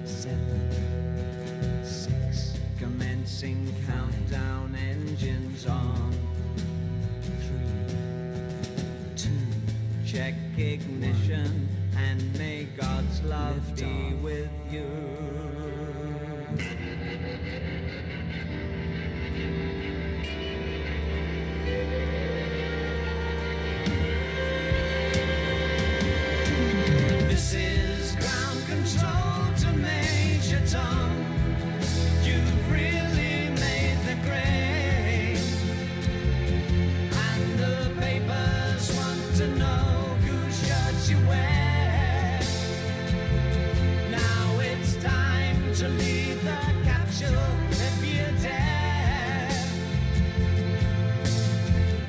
8, 7, 6. Commencing 5, countdown, engines on. 3, 2. Check ignition and may God's love be with you. This is ground control to Major Tom. You've really made the grade, and the papers want to know whose shirts you wear. Now it's time to leave the capsule if you dare.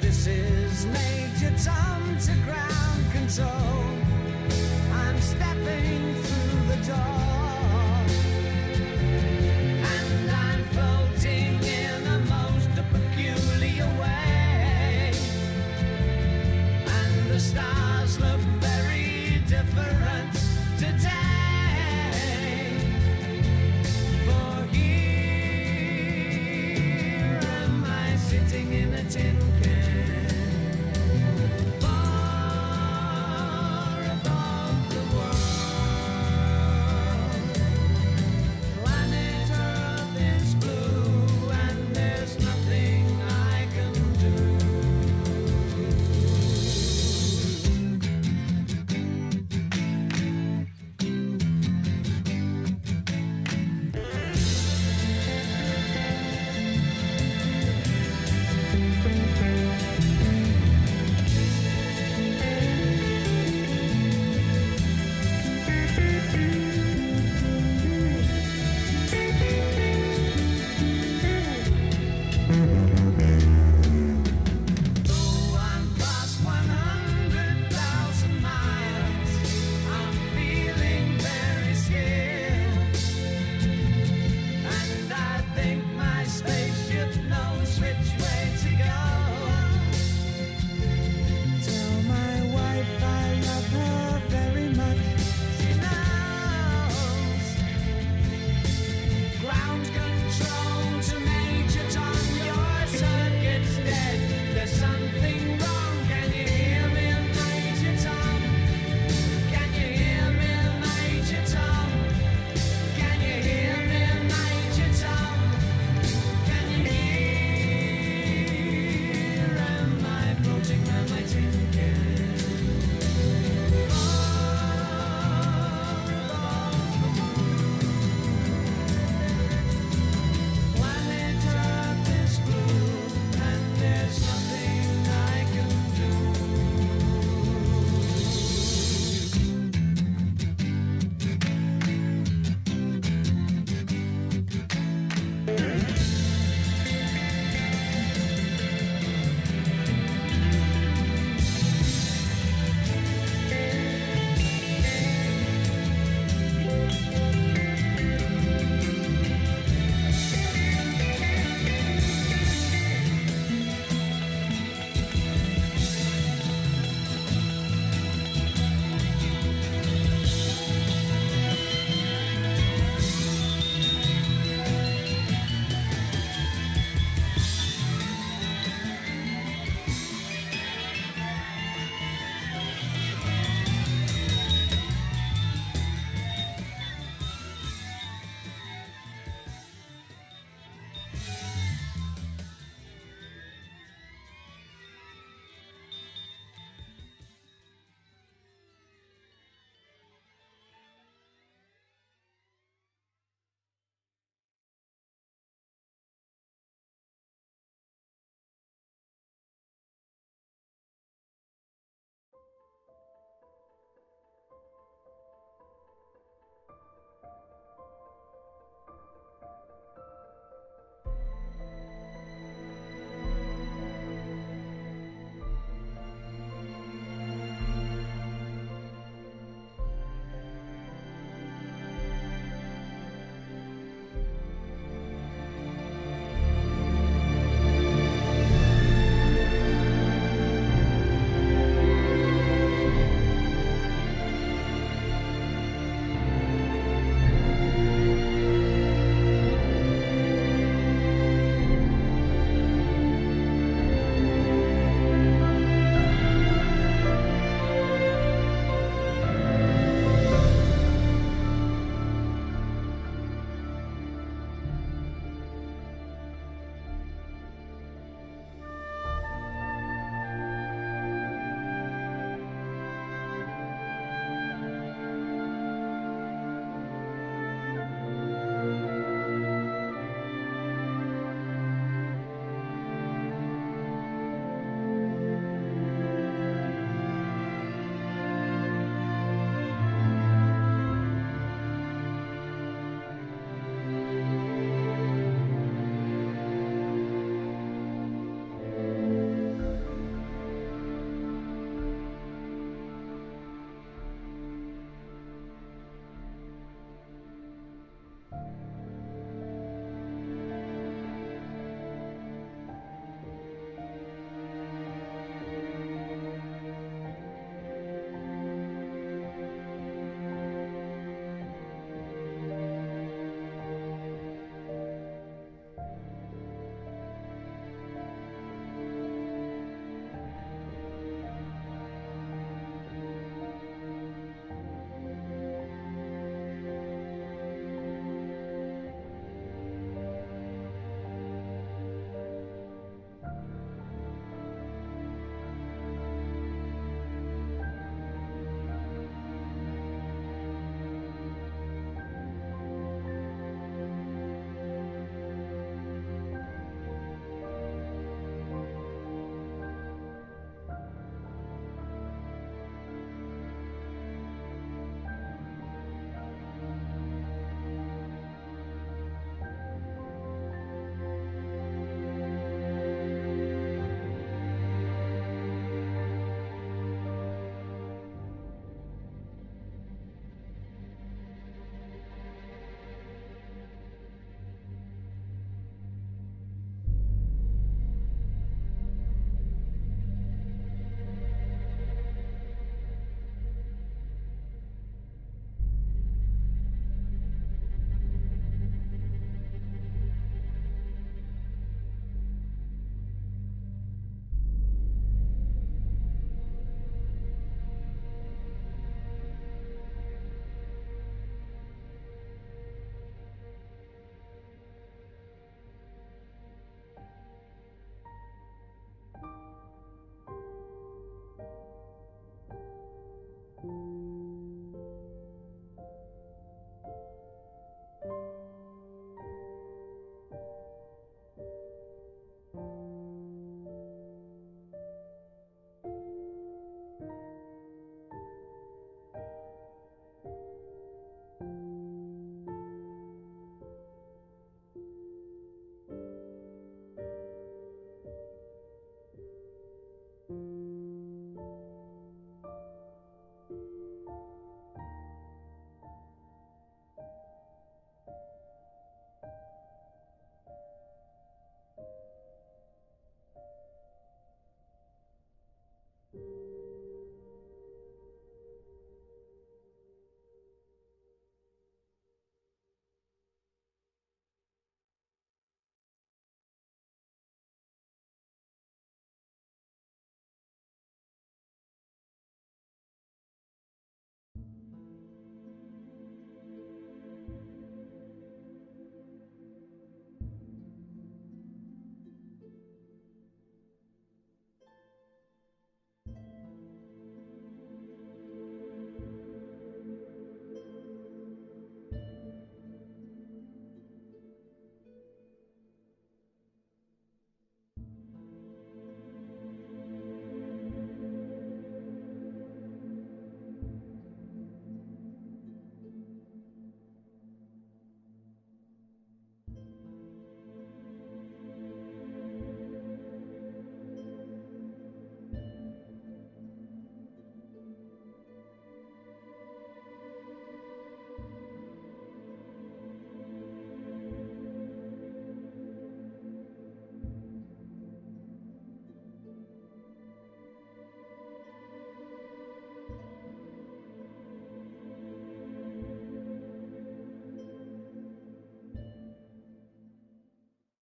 This is Major Tom to ground control. I'm stepping through the door, and I'm floating in a most peculiar way, and the stars look very different.